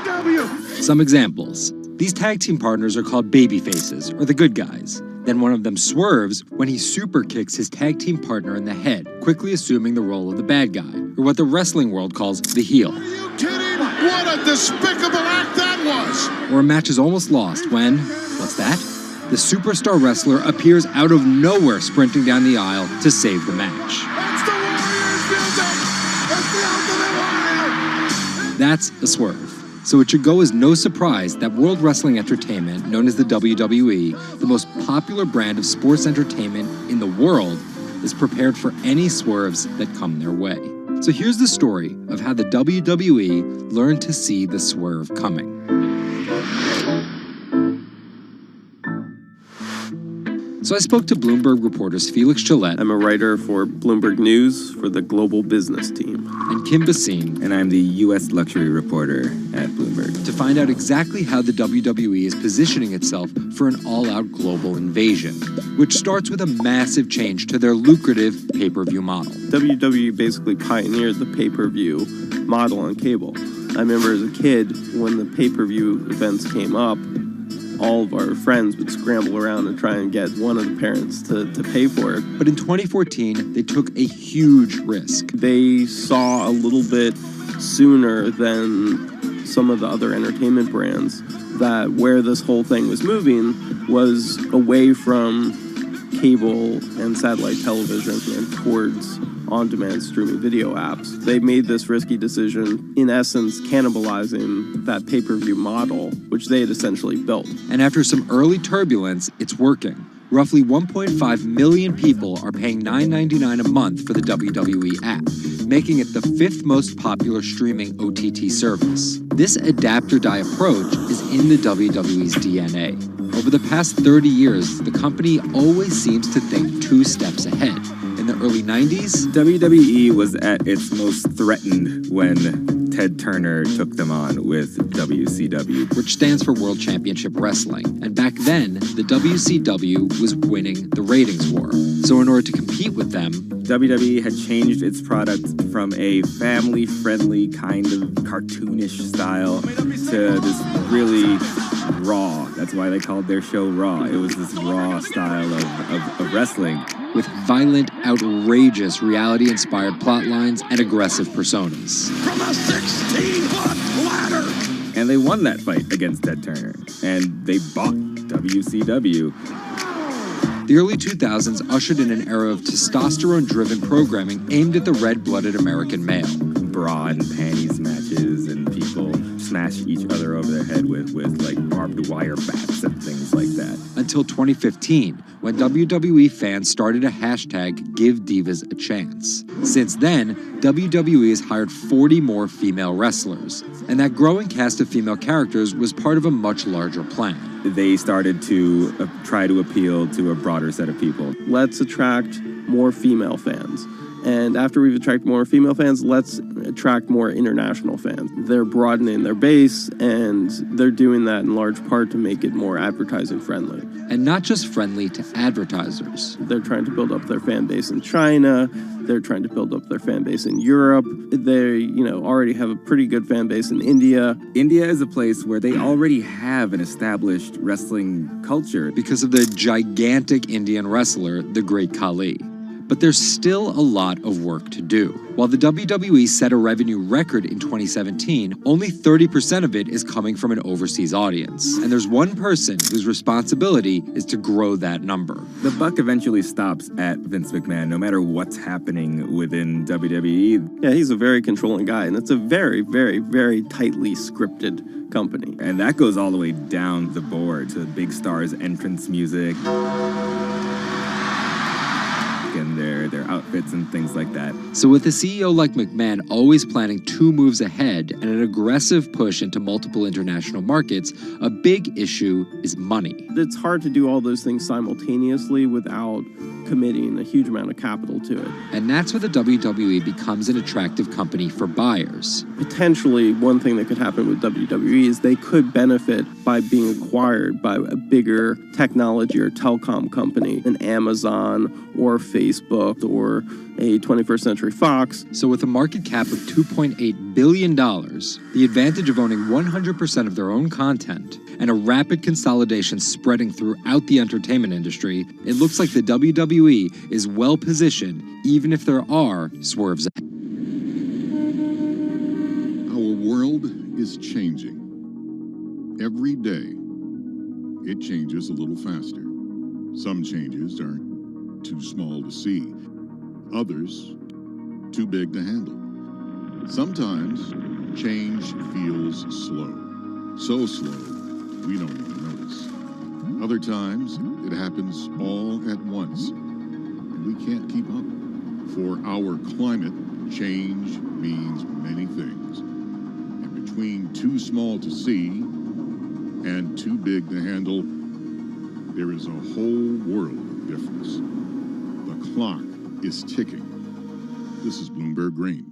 WCW! Some examples. These tag team partners are called babyfaces, or the good guys. Then one of them swerves when he super kicks his tag team partner in the head, quickly assuming the role of the bad guy, or what the wrestling world calls the heel. Are you kidding? What a despicable act that was! Or a match is almost lost when, what's that? The superstar wrestler appears out of nowhere sprinting down the aisle to save the match. That's the Warriors music! That's the Ultimate Warrior! That's a swerve. So it should go as no surprise that World Wrestling Entertainment, known as the WWE, the most popular brand of sports entertainment in the world, is prepared for any swerves that come their way. So here's the story of how the WWE learned to see the swerve coming. So I spoke to Bloomberg reporters Felix Gillette. I'm a writer for Bloomberg News for the global business team. And Kim Basine. And I'm the U.S. luxury reporter at Bloomberg. To find out exactly how the WWE is positioning itself for an all-out global invasion, which starts with a massive change to their lucrative pay-per-view model. WWE basically pioneered the pay-per-view model on cable. I remember as a kid, when the pay-per-view events came up, all of our friends would scramble around and try and get one of the parents to pay for it. But in 2014, they took a huge risk. They saw a little bit sooner than some of the other entertainment brands that where this whole thing was moving was away from cable and satellite television and towards on-demand streaming video apps. They made this risky decision, in essence, cannibalizing that pay-per-view model, which they had essentially built. And after some early turbulence, it's working. Roughly 1.5 million people are paying $9.99 a month for the WWE app, making it the 5th most popular streaming OTT service. This adapt-or-die approach is in the WWE's DNA. Over the past 30 years, the company always seems to think 2 steps ahead. In the early 90s, WWE was at its most threatened when Ted Turner took them on with WCW, which stands for World Championship Wrestling. And back then, the WCW was winning the ratings war. So in order to compete with them, WWE had changed its product from a family-friendly kind of cartoonish style to this really raw. That's why they called their show Raw. It was this raw style of wrestling. With violent, outrageous, reality-inspired plot lines and aggressive personas. From a 16-foot ladder! And they won that fight against Ted Turner. And they bought WCW. The early 2000s ushered in an era of testosterone-driven programming aimed at the red-blooded American male. Bra and panties matches, and people smash each other over their head with like barbed wire bats and things like that. Until 2015, when WWE fans started a hashtag Give Divas a Chance. Since then, WWE has hired 40 more female wrestlers, and that growing cast of female characters was part of a much larger plan. They started to try to appeal to a broader set of people. Let's attract more female fans. And after we've attracted more female fans, let's attract more international fans. They're broadening their base, and they're doing that in large part to make it more advertising friendly. And not just friendly to advertisers. They're trying to build up their fan base in China. They're trying to build up their fan base in Europe. They, already have a pretty good fan base in India. India is a place where they already have an established wrestling culture. Because of the gigantic Indian wrestler, the Great Khali. But there's still a lot of work to do. While the WWE set a revenue record in 2017, only 30% of it is coming from an overseas audience. And there's one person whose responsibility is to grow that number. The buck eventually stops at Vince McMahon, no matter what's happening within WWE. Yeah, he's a very controlling guy, and it's a very, very, very tightly scripted company. And that goes all the way down the board to big stars' entrance music. And their outfits and things like that. So with a CEO like McMahon always planning 2 moves ahead and an aggressive push into multiple international markets, a big issue is money. It's hard to do all those things simultaneously without committing a huge amount of capital to it. And that's where the WWE becomes an attractive company for buyers. Potentially, one thing that could happen with WWE is they could benefit by being acquired by a bigger technology or telecom company, an Amazon or Facebook or a 21st Century Fox. So with a market cap of $2.8 billion, the advantage of owning 100% of their own content, and a rapid consolidation spreading throughout the entertainment industry, it looks like the WWE is well positioned, even if there are swerves. Our world is changing. Every day, it changes a little faster. Some changes are too small to see. Others, too big to handle. Sometimes, change feels slow. So slow, we don't even notice. Other times, it happens all at once, and we can't keep up. For our climate, change means many things. And between too small to see and too big to handle, there is a whole world of difference. The clock is ticking. This is Bloomberg Green.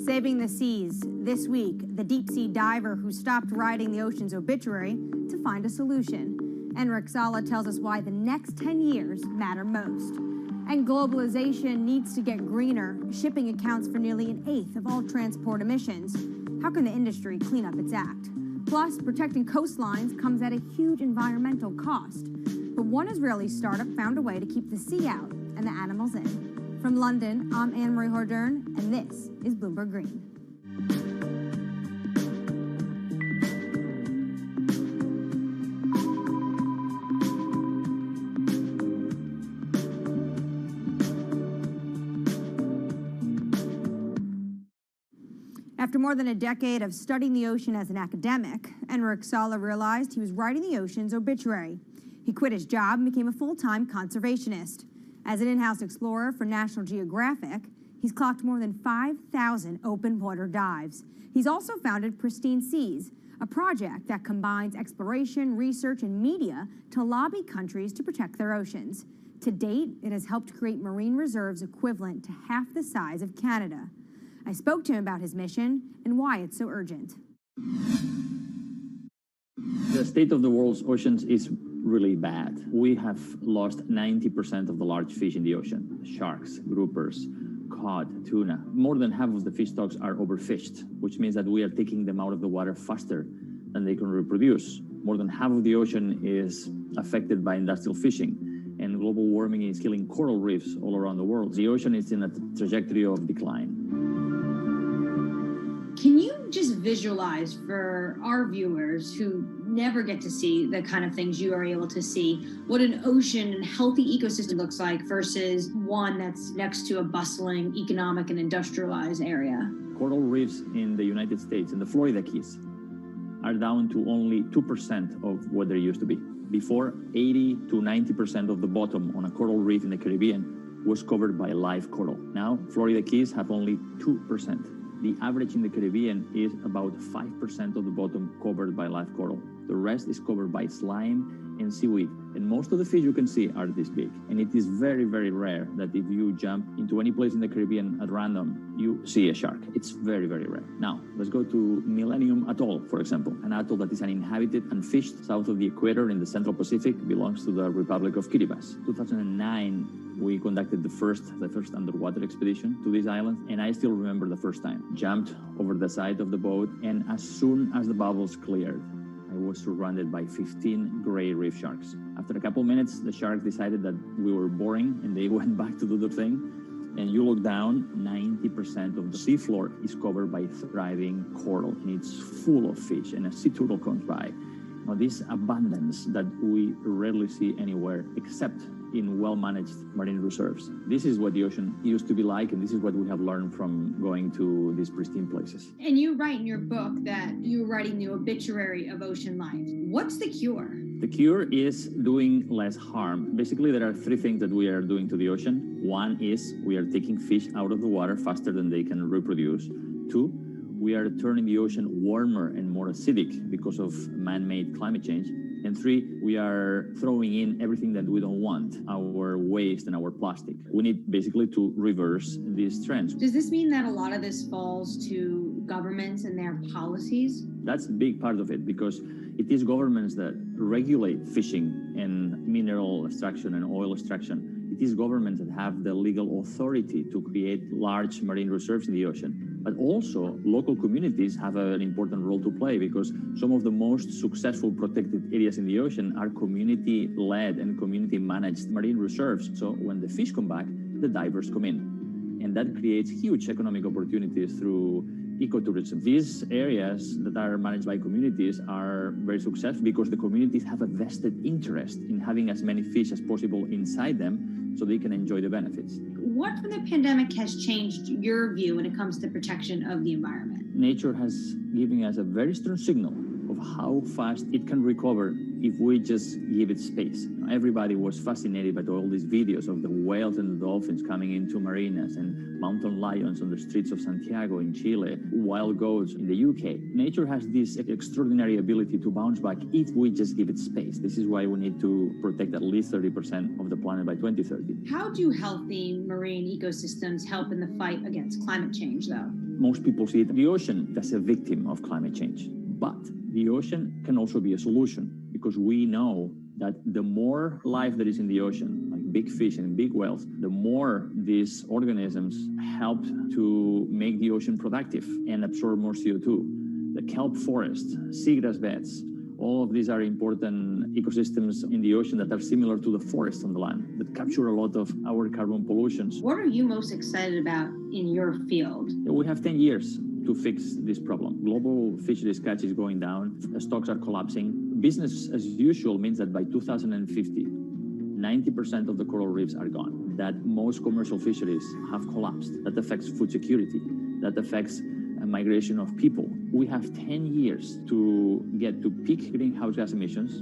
Saving the seas. This week, the deep-sea diver who stopped writing the ocean's obituary to find a solution. Enric Sala tells us why the next 10 years matter most. And globalization needs to get greener. Shipping accounts for nearly an eighth of all transport emissions. How can the industry clean up its act? Plus, protecting coastlines comes at a huge environmental cost. But one Israeli startup found a way to keep the sea out and the animals in. From London, I'm Anne-Marie Hordern, and this is Bloomberg Green. After more than a decade of studying the ocean as an academic, Enric Sala realized he was writing the ocean's obituary. He quit his job and became a full-time conservationist. As an in-house explorer for National Geographic, he's clocked more than 5,000 open water dives. He's also founded Pristine Seas, a project that combines exploration, research, and media to lobby countries to protect their oceans. To date, it has helped create marine reserves equivalent to half the size of Canada. I spoke to him about his mission and why it's so urgent. The state of the world's oceans is really bad. We have lost 90% of the large fish in the ocean. Sharks, groupers, cod, tuna. More than half of the fish stocks are overfished, which means that we are taking them out of the water faster than they can reproduce. More than half of the ocean is affected by industrial fishing, and global warming is killing coral reefs all around the world. The ocean is in a trajectory of decline. Can you just visualize for our viewers who never get to see the kind of things you are able to see, what an ocean and healthy ecosystem looks like versus one that's next to a bustling economic and industrialized area? Coral reefs in the United States, in the Florida Keys, are down to only 2% of what they used to be. Before, 80 to 90% of the bottom on a coral reef in the Caribbean was covered by live coral. Now, Florida Keys have only 2%. The average in the Caribbean is about 5% of the bottom covered by live coral. The rest is covered by slime and seaweed. And most of the fish you can see are this big. And it is very, very rare that if you jump into any place in the Caribbean at random, you see a shark. It's very, very rare. Now, let's go to Millennium Atoll, for example. An atoll that is uninhabited and fished south of the equator in the Central Pacific, belongs to the Republic of Kiribati. 2009, we conducted the first underwater expedition to this island, and I still remember the first time. Jumped over the side of the boat, and as soon as the bubbles cleared, I was surrounded by 15 gray reef sharks. After a couple minutes, the sharks decided that we were boring, and they went back to do their thing. And you look down, 90% of the seafloor is covered by thriving coral, and it's full of fish, and a sea turtle comes by. Now, this abundance that we rarely see anywhere except in well-managed marine reserves. This is what the ocean used to be like, and this is what we have learned from going to these pristine places. And you write in your book that you're writing the obituary of ocean life. What's the cure? The cure is doing less harm. Basically, there are three things that we are doing to the ocean. One is we are taking fish out of the water faster than they can reproduce. Two, we are turning the ocean warmer and more acidic because of man-made climate change. And three, we are throwing in everything that we don't want, our waste and our plastic. We need basically to reverse these trends. Does this mean that a lot of this falls to governments and their policies? That's a big part of it, because it is governments that regulate fishing and mineral extraction and oil extraction. It is governments that have the legal authority to create large marine reserves in the ocean. But also, local communities have an important role to play because some of the most successful protected areas in the ocean are community-led and community-managed marine reserves. So when the fish come back, the divers come in. And that creates huge economic opportunities through ecotourism. These areas that are managed by communities are very successful because the communities have a vested interest in having as many fish as possible inside them so they can enjoy the benefits. What from the pandemic has changed your view when it comes to protection of the environment? Nature has given us a very strong signal of how fast it can recover if we just give it space. Everybody was fascinated by all these videos of the whales and the dolphins coming into marinas and mountain lions on the streets of Santiago in Chile, wild goats in the UK. Nature has this extraordinary ability to bounce back if we just give it space. This is why we need to protect at least 30% of the planet by 2030. How do healthy marine ecosystems help in the fight against climate change, though? Most people see the ocean as a victim of climate change, but the ocean can also be a solution because we know that the more life there is in the ocean, like big fish and big whales, the more these organisms help to make the ocean productive and absorb more CO2. The kelp forest, seagrass beds, all of these are important ecosystems in the ocean that are similar to the forests on the land that capture a lot of our carbon pollutions. What are you most excited about in your field? We have 10 years to fix this problem. Global fisheries catch is going down, stocks are collapsing. Business as usual means that by 2050, 90% of the coral reefs are gone, that most commercial fisheries have collapsed. That affects food security, that affects migration of people. We have 10 years to get to peak greenhouse gas emissions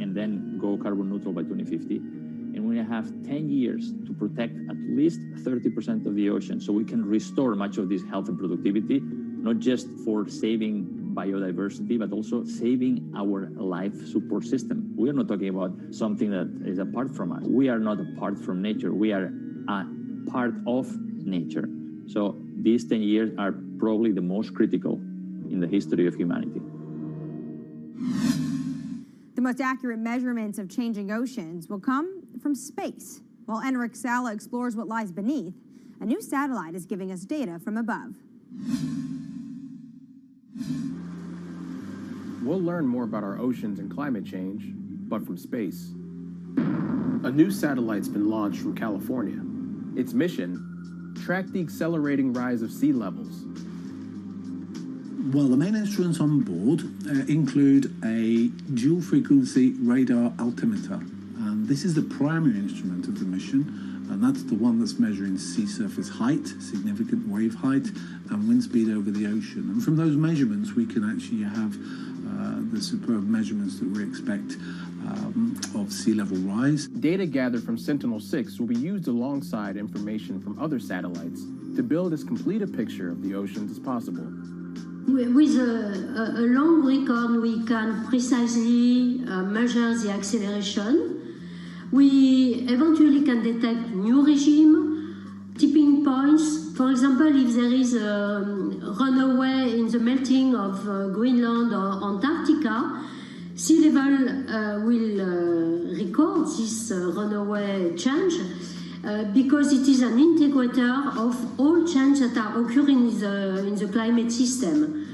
and then go carbon neutral by 2050. And we have 10 years to protect at least 30% of the ocean so we can restore much of this health and productivity, not just for saving biodiversity, but also saving our life support system. We are not talking about something that is apart from us. We are not apart from nature. We are a part of nature. So these 10 years are probably the most critical in the history of humanity. The most accurate measurements of changing oceans will come from space. While Enric Sala explores what lies beneath, a new satellite is giving us data from above. We'll learn more about our oceans and climate change, but from space. A new satellite's been launched from California. Its mission: track the accelerating rise of sea levels. Well, the main instruments on board include a dual-frequency radar altimeter. And this is the primary instrument of the mission, and that's the one that's measuring sea surface height, significant wave height, and wind speed over the ocean. And from those measurements, we can actually have the superb measurements that we expect of sea level rise. Data gathered from Sentinel-6 will be used alongside information from other satellites to build as complete a picture of the oceans as possible. With a long record, we can precisely measure the acceleration. We eventually can detect new regime, tipping points. For example, if there is a runaway in the melting of Greenland or Antarctica, sea level will record this runaway change because it is an integrator of all changes that are occurring in the climate system.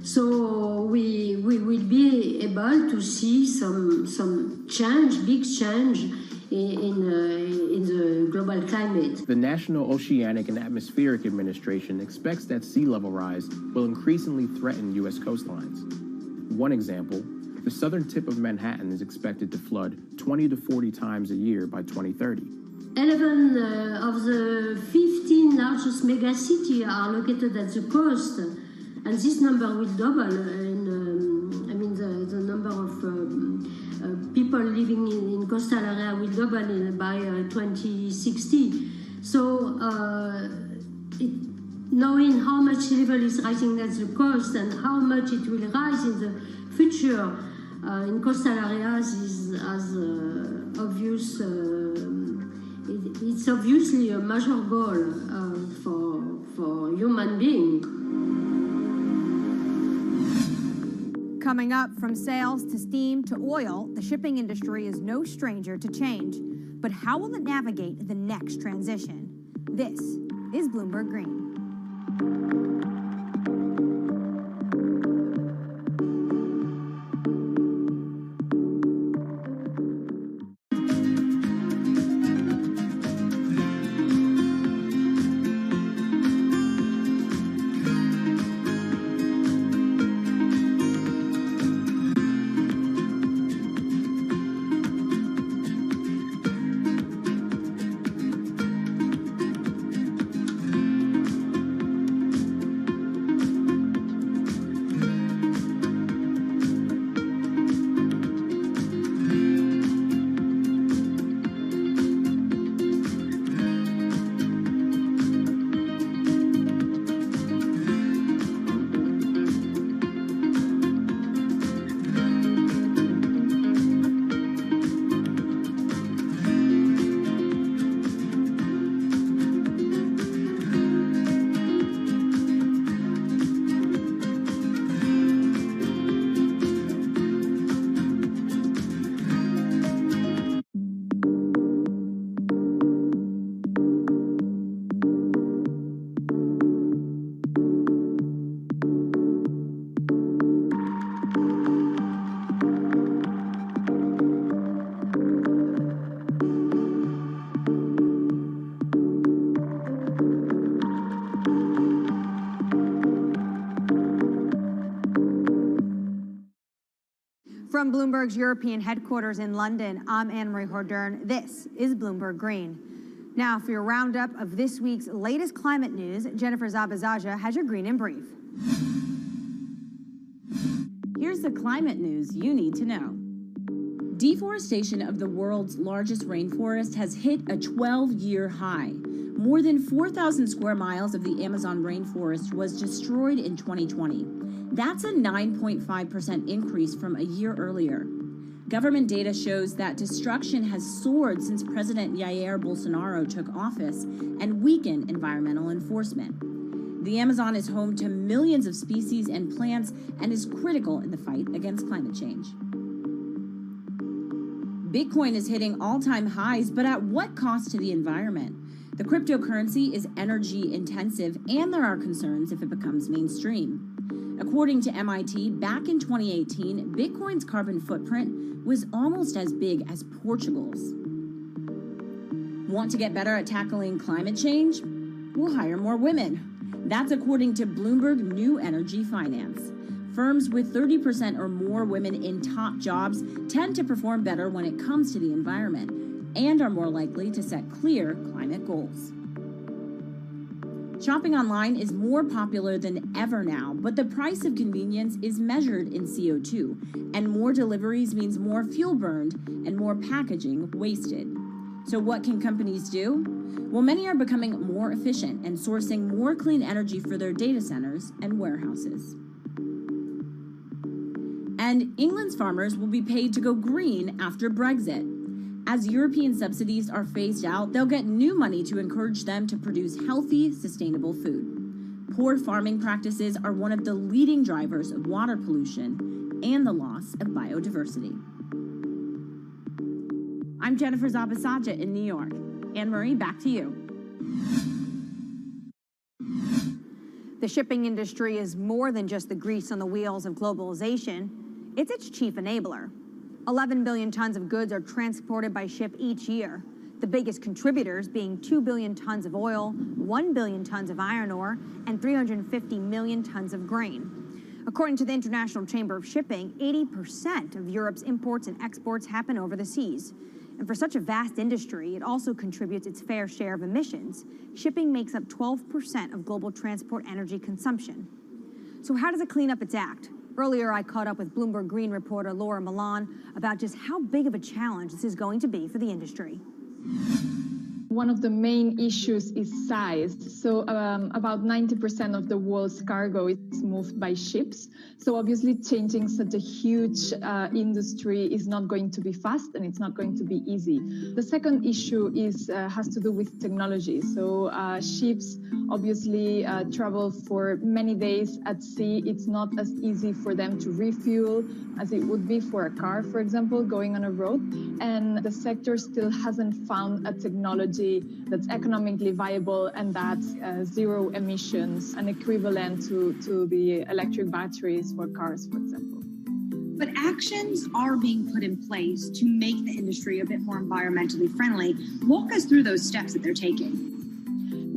So we will be able to see some change, big change in the global climate. The National Oceanic and Atmospheric Administration expects that sea level rise will increasingly threaten U.S. coastlines. One example, the southern tip of Manhattan is expected to flood 20 to 40 times a year by 2030. 11 of the 15 largest megacities are located at the coast, and this number will double. The number of people living in coastal area will double by 2060. So, knowing how much sea level is rising at the coast and how much it will rise in the future in coastal areas is as obvious. It's obviously a major goal for human beings. Coming up, from sails to steam to oil, the shipping industry is no stranger to change. But how will it navigate the next transition? This is Bloomberg Green. From Bloomberg's European headquarters in London, I'm Anne-Marie Hordern. This is Bloomberg Green. Now, for your roundup of this week's latest climate news, Jennifer Zabazaja has your Green in Brief. Here's the climate news you need to know. Deforestation of the world's largest rainforest has hit a 12-year high. More than 4,000 square miles of the Amazon rainforest was destroyed in 2020. That's a 9.5% increase from a year earlier. Government data shows that destruction has soared since President Jair Bolsonaro took office and weakened environmental enforcement. The Amazon is home to millions of species and plants and is critical in the fight against climate change. Bitcoin is hitting all-time highs, but at what cost to the environment? The cryptocurrency is energy intensive, and there are concerns if it becomes mainstream. According to MIT, back in 2018, Bitcoin's carbon footprint was almost as big as Portugal's. Want to get better at tackling climate change? We'll hire more women. That's according to Bloomberg New Energy Finance. Firms with 30% or more women in top jobs tend to perform better when it comes to the environment and are more likely to set clear climate goals. Shopping online is more popular than ever now, but the price of convenience is measured in CO2, and more deliveries means more fuel burned and more packaging wasted. So what can companies do? Well, many are becoming more efficient and sourcing more clean energy for their data centers and warehouses. And England's farmers will be paid to go green after Brexit. As European subsidies are phased out, they'll get new money to encourage them to produce healthy, sustainable food. Poor farming practices are one of the leading drivers of water pollution and the loss of biodiversity. I'm Jennifer Zabazaja in New York. Anne-Marie, back to you. The shipping industry is more than just the grease on the wheels of globalization. It's its chief enabler. 11 billion tons of goods are transported by ship each year, the biggest contributors being 2 billion tons of oil, 1 billion tons of iron ore, and 350 million tons of grain. According to the International Chamber of Shipping, 80% of Europe's imports and exports happen over the seas. And for such a vast industry, it also contributes its fair share of emissions. Shipping makes up 12% of global transport energy consumption. So how does it clean up its act? Earlier, I caught up with Bloomberg Green reporter Laura Milan about just how big of a challenge this is going to be for the industry. One of the main issues is size. So about 90% of the world's cargo is moved by ships. So obviously changing such a huge industry is not going to be fast and it's not going to be easy. The second issue has to do with technology. So ships obviously travel for many days at sea. It's not as easy for them to refuel as it would be for a car, for example, going on a road. And the sector still hasn't found a technology that's economically viable and that's zero emissions, an equivalent to the electric batteries for cars, for example. But actions are being put in place to make the industry a bit more environmentally friendly. Walk us through those steps that they're taking.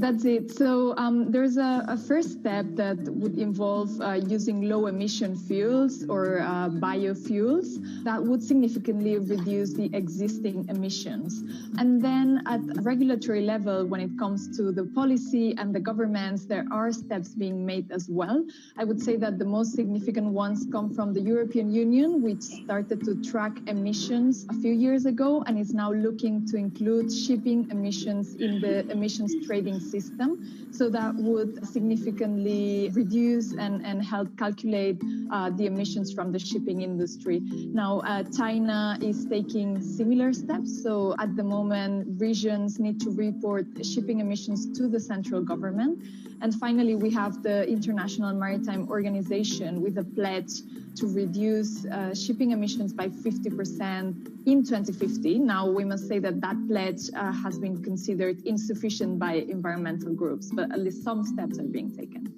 That's it. So there's a first step that would involve using low emission fuels or biofuels that would significantly reduce the existing emissions. And then at regulatory level, when it comes to the policy and the governments, there are steps being made as well. I would say that the most significant ones come from the European Union, which started to track emissions a few years ago and is now looking to include shipping emissions in the emissions trading system. So that would significantly reduce and help calculate the emissions from the shipping industry. Now, China is taking similar steps. So at the moment, regions need to report shipping emissions to the central government. And finally, we have the International Maritime Organization with a pledge to reduce shipping emissions by 50% in 2050. Now, we must say that that pledge has been considered insufficient by environmental groups, but at least some steps are being taken.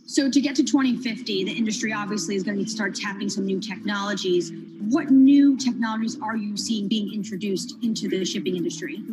So to get to 2050, the industry obviously is going to need to start tapping some new technologies. What new technologies are you seeing being introduced into the shipping industry?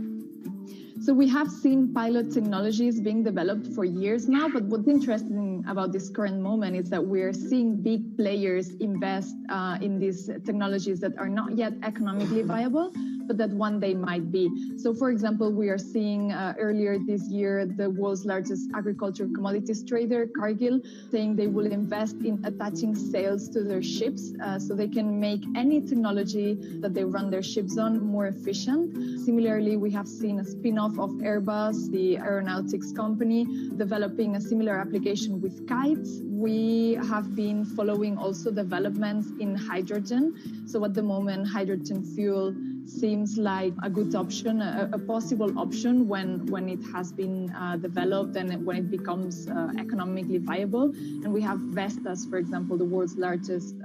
So we have seen pilot technologies being developed for years now, but what's interesting about this current moment is that we're seeing big players invest in these technologies that are not yet economically viable, but that one day might be. So for example, we are seeing earlier this year, the world's largest agricultural commodities trader, Cargill, saying they will invest in attaching sails to their ships so they can make any technology that they run their ships on more efficient. Similarly, we have seen a spin-off of Airbus, the aeronautics company, developing a similar application with kites. We have been following also developments in hydrogen. So at the moment, hydrogen fuel seems like a good option, a possible option when it has been developed and when it becomes economically viable. And we have Vestas, for example, the world's largest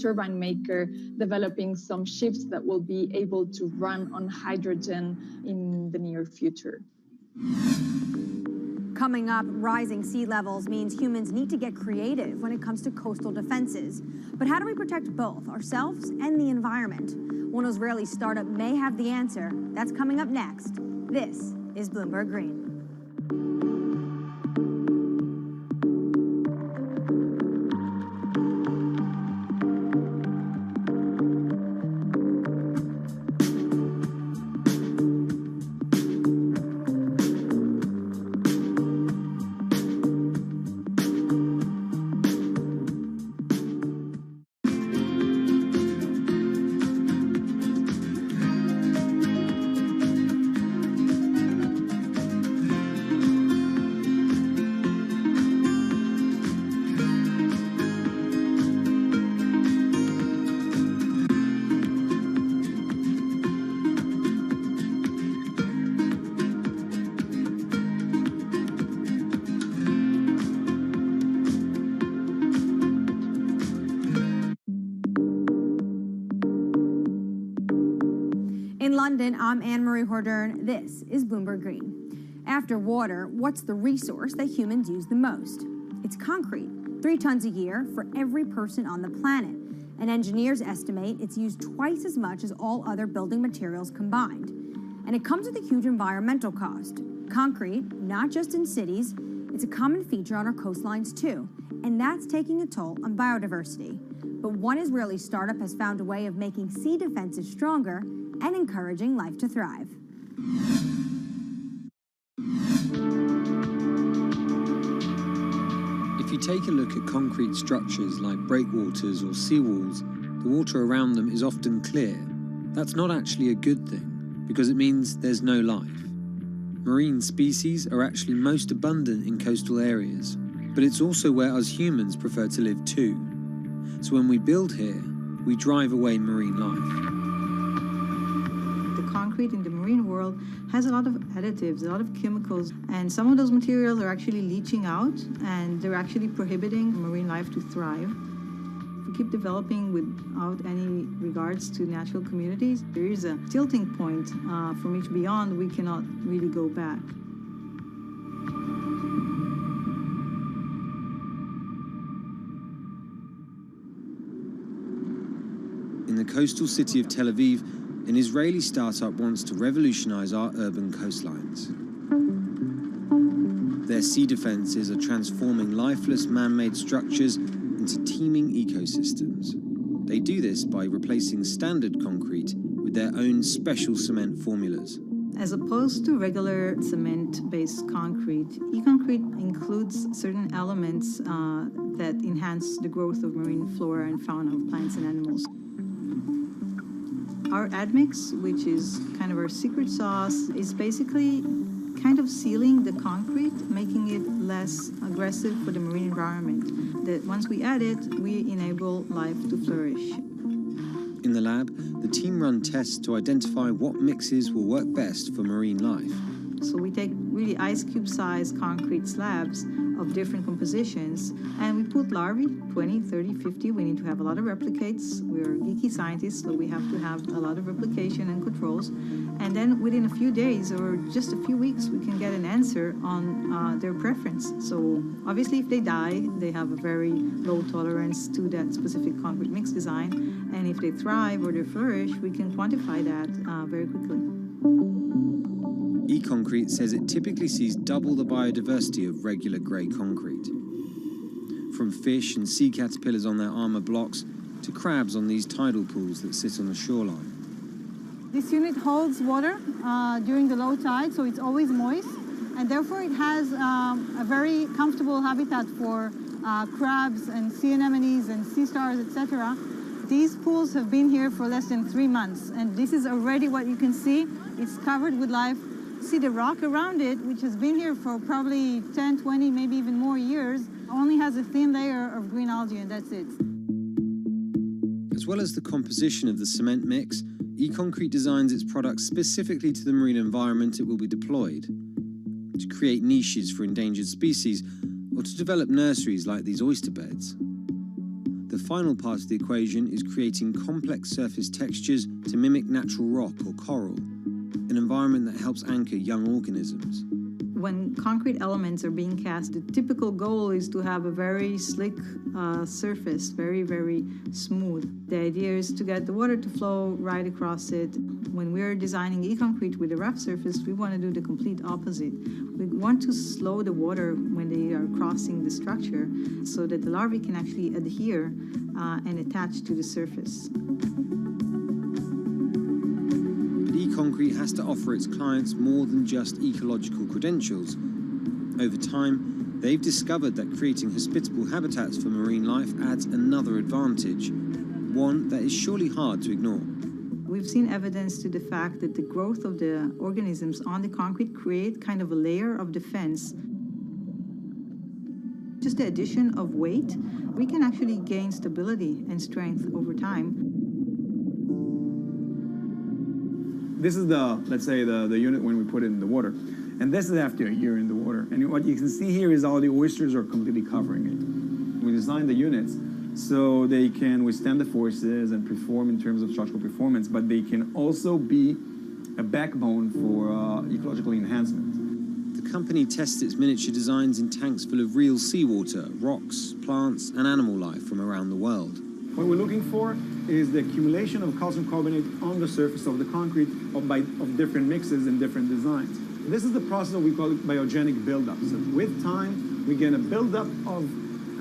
turbine maker, developing some ships that will be able to run on hydrogen in the near future. Coming up, rising sea levels means humans need to get creative when it comes to coastal defenses. But how do we protect both ourselves and the environment? One Israeli startup may have the answer. That's coming up next. This is Bloomberg Green. In London, I'm Anne-Marie Hordern. This is Bloomberg Green. After water, what's the resource that humans use the most? It's concrete, 3 tons a year for every person on the planet. And engineers estimate it's used twice as much as all other building materials combined. And it comes with a huge environmental cost. Concrete, not just in cities, it's a common feature on our coastlines too. And that's taking a toll on biodiversity. But one Israeli startup has found a way of making sea defenses stronger and encouraging life to thrive. If you take a look at concrete structures like breakwaters or seawalls, the water around them is often clear. That's not actually a good thing, because it means there's no life. Marine species are actually most abundant in coastal areas, but it's also where us humans prefer to live too. So when we build here, we drive away marine life. The concrete in the marine world has a lot of additives, a lot of chemicals, and some of those materials are actually leaching out, and they're actually prohibiting marine life to thrive. If we keep developing without any regards to natural communities, there is a tilting point from which beyond we cannot really go back. In the coastal city of Tel Aviv, an Israeli startup wants to revolutionize our urban coastlines. Their sea defenses are transforming lifeless man-made structures into teeming ecosystems. They do this by replacing standard concrete with their own special cement formulas. As opposed to regular cement-based concrete, e-concrete includes certain elements that enhance the growth of marine flora and fauna of plants and animals. Our admix, which is kind of our secret sauce, is basically kind of sealing the concrete, making it less aggressive for the marine environment. That once we add it, we enable life to flourish. In the lab, the team run tests to identify what mixes will work best for marine life. So we take really ice cube-sized concrete slabs of different compositions, and we put larvae, 20, 30, 50. We need to have a lot of replicates. We're geeky scientists, so we have to have a lot of replication and controls. And then within a few days or just a few weeks, we can get an answer on their preference. So obviously, if they die, they have a very low tolerance to that specific concrete mix design. And if they thrive or they flourish, we can quantify that very quickly. E-concrete says it typically sees double the biodiversity of regular grey concrete. From fish and sea caterpillars on their armour blocks to crabs on these tidal pools that sit on the shoreline. This unit holds water during the low tide, so it's always moist, and therefore it has a very comfortable habitat for crabs and sea anemones and sea stars, etc. These pools have been here for less than 3 months, and this is already what you can see. It's covered with life. See the rock around it, which has been here for probably 10, 20, maybe even more years, only has a thin layer of green algae, and that's it. As well as the composition of the cement mix, e-concrete designs its products specifically to the marine environment it will be deployed, to create niches for endangered species, or to develop nurseries like these oyster beds. The final part of the equation is creating complex surface textures to mimic natural rock or coral, an environment that helps anchor young organisms. When concrete elements are being cast, the typical goal is to have a very slick surface, very, very smooth. The idea is to get the water to flow right across it. When we're designing e-concrete with a rough surface, we want to do the complete opposite. We want to slow the water when they are crossing the structure so that the larvae can actually adhere and attach to the surface. E-concrete has to offer its clients more than just ecological credentials. Over time, they've discovered that creating hospitable habitats for marine life adds another advantage, one that is surely hard to ignore. We've seen evidence to the fact that the growth of the organisms on the concrete create kind of a layer of defense. Just the addition of weight, we can actually gain stability and strength over time. This is let's say the unit when we put it in the water. And this is after a year in the water. And what you can see here is all the oysters are completely covering it. We designed the units so they can withstand the forces and perform in terms of structural performance, but they can also be a backbone for ecological enhancement. The company tests its miniature designs in tanks full of real seawater, rocks, plants, and animal life from around the world. What we're looking for is the accumulation of calcium carbonate on the surface of the concrete of different mixes and different designs. This is the process that we call biogenic buildup. So with time, we get a buildup of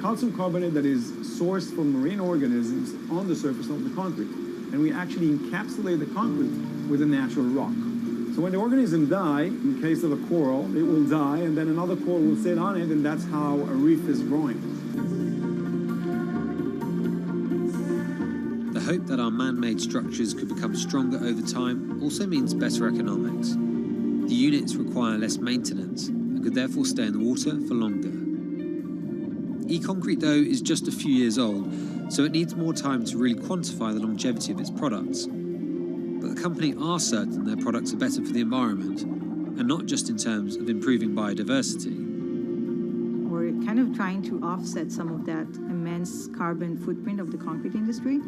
calcium carbonate that is sourced from marine organisms on the surface of the concrete. And we actually encapsulate the concrete with a natural rock. So when the organism dies, in case of a coral, it will die, and then another coral will sit on it, and that's how a reef is growing. The hope that our man-made structures could become stronger over time also means better economics. The units require less maintenance and could therefore stay in the water for longer. E-concrete, though, is just a few years old, so it needs more time to really quantify the longevity of its products. But the company are certain their products are better for the environment, and not just in terms of improving biodiversity. We're kind of trying to offset some of that immense carbon footprint of the concrete industry.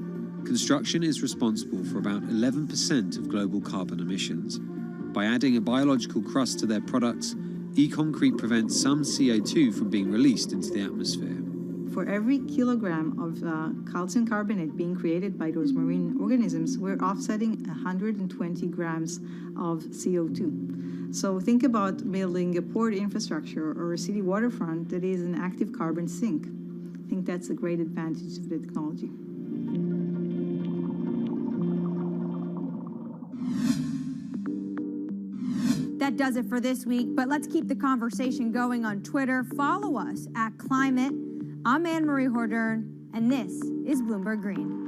Construction is responsible for about 11% of global carbon emissions. By adding a biological crust to their products, e-concrete prevents some CO2 from being released into the atmosphere. For every kilogram of calcium carbonate being created by those marine organisms, we're offsetting 120 grams of CO2. So think about building a port infrastructure or a city waterfront that is an active carbon sink. I think that's a great advantage of the technology. That does it for this week, but let's keep the conversation going on Twitter. Follow us at Climate. I'm Anne-Marie Hordern, and this is Bloomberg Green.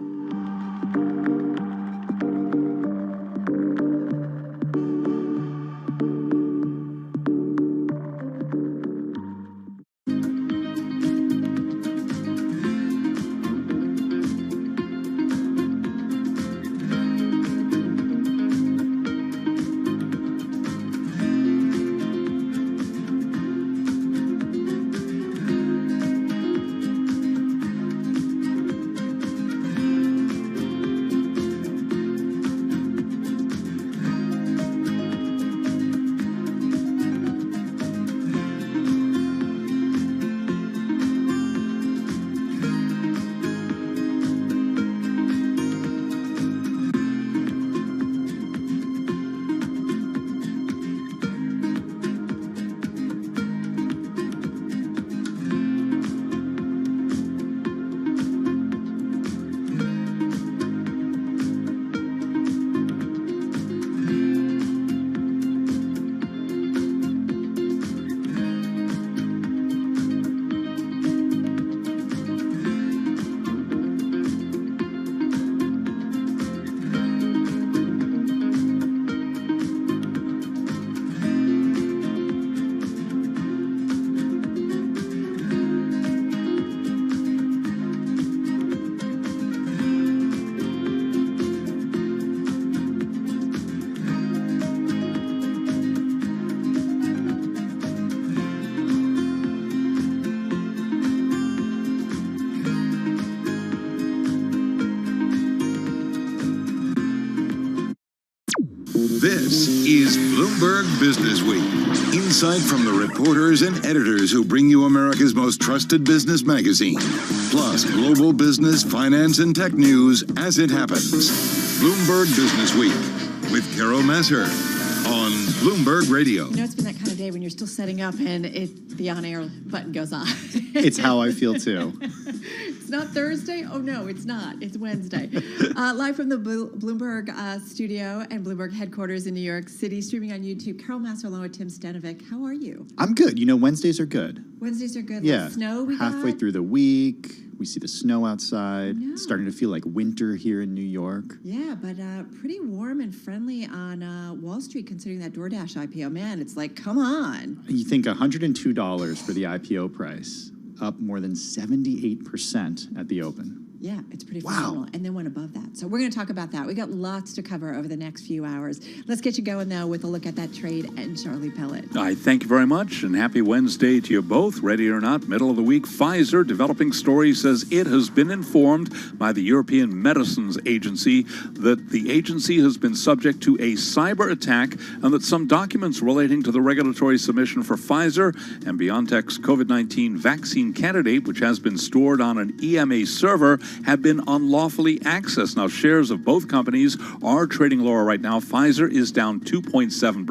This is Bloomberg Business Week. Insight from the reporters and editors who bring you America's most trusted business magazine. Plus, global business, finance, and tech news as it happens. Bloomberg Business Week with Carol Masser on Bloomberg Radio. You know, it's been that kind of day when you're still setting up and the on-air button goes on. It's how I feel, too. It's not Thursday? Oh, no, it's not. It's Wednesday. Live from the Bloomberg studio and Bloomberg headquarters in New York City, streaming on YouTube. Carol Masser along with Tim Stanovic. How are you? I'm good. You know, Wednesdays are good. Wednesdays are good. Yeah. Snow we Halfway got. through the week, we see the snow outside. It's starting to feel like winter here in New York. Yeah, but pretty warm and friendly on Wall Street considering that DoorDash IPO. Man, it's like, come on. You think $102 for the IPO price, up more than 78% at the open. Yeah, it's pretty phenomenal. And then went above that. So we're going to talk about that. We got lots to cover over the next few hours. Let's get you going, though, with a look at that trade and Charlie Pellet. I thank you very much, and happy Wednesday to you both. Ready or not, middle of the week, Pfizer, developing story, says it has been informed by the European Medicines Agency that the agency has been subject to a cyber attack and that some documents relating to the regulatory submission for Pfizer and BioNTech's COVID-19 vaccine candidate, which has been stored on an EMA server, have been unlawfully accessed. Now, shares of both companies are trading lower right now. Pfizer is down 2.7%.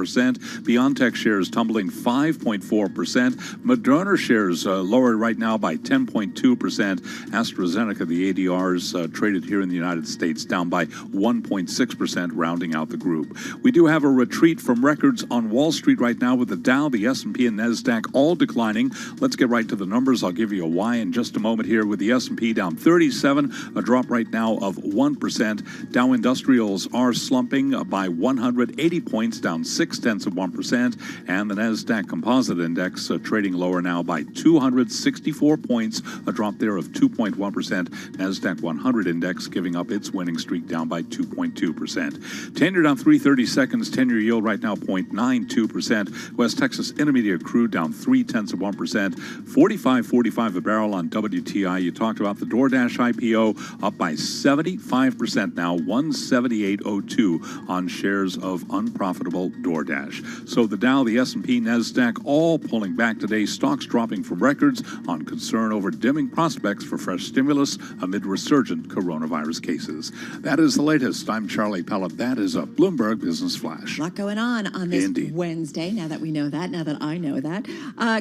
BioNTech shares tumbling 5.4%. Moderna shares lower right now by 10.2%. AstraZeneca, the ADRs traded here in the United States, down by 1.6%, rounding out the group. We do have a retreat from records on Wall Street right now with the Dow, the S&P, and NASDAQ all declining. Let's get right to the numbers. I'll give you a why in just a moment here with the S&P down 37 137, a drop right now of 1%. Dow Industrials are slumping by 180 points, down 0.6%. And the NASDAQ Composite Index trading lower now by 264 points, a drop there of 2.1%. NASDAQ 100 Index giving up its winning streak, down by 2.2%. 10-year down 3/30 seconds, 10-year yield right now 0.92%. West Texas Intermediate crude down 0.3%. 45.45 a barrel on WTI. You talked about the DoorDash IPO, up by 75% now, 178.02 on shares of unprofitable DoorDash. So the Dow, the S&P, NASDAQ all pulling back today. Stocks dropping from records on concern over dimming prospects for fresh stimulus amid resurgent coronavirus cases. That is the latest. I'm Charlie Pellet. That is a Bloomberg Business Flash. A lot going on this Indeed. Wednesday, now that we know that, now that I know that.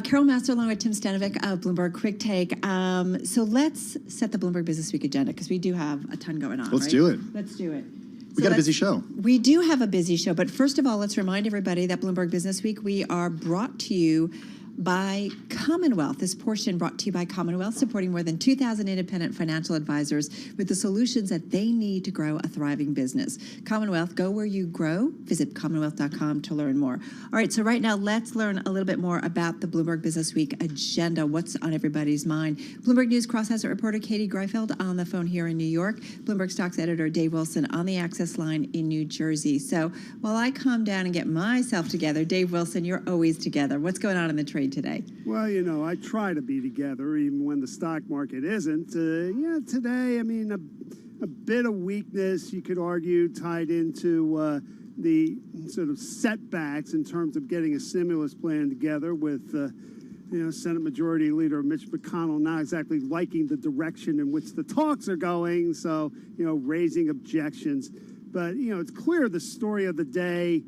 Carol Master along with Tim Stanovic of Bloomberg Quick Take. So let's set the Bloomberg Business Week agenda because we do have a ton going on. Let's right? do it. Let's do it. We got a busy show. We do have a busy show, but first of all, let's remind everybody that Bloomberg Business Week, we are brought to you by Commonwealth. This portion brought to you by Commonwealth, supporting more than 2,000 independent financial advisors with the solutions that they need to grow a thriving business. Commonwealth, go where you grow. Visit commonwealth.com to learn more. All right, so right now, let's learn a little bit more about the Bloomberg Business Week agenda. What's on everybody's mind? Bloomberg News cross-asset reporter Katie Greifeld on the phone here in New York. Bloomberg Stocks editor Dave Wilson on the Access line in New Jersey. So while I calm down and get myself together, Dave Wilson, you're always together. What's going on in the trade today? Well, you know, I try to be together even when the stock market isn't. Today, I mean, a bit of weakness, you could argue, tied into the sort of setbacks in terms of getting a stimulus plan together with, Senate Majority Leader Mitch McConnell not exactly liking the direction in which the talks are going, so, raising objections. But, it's clear the story of the day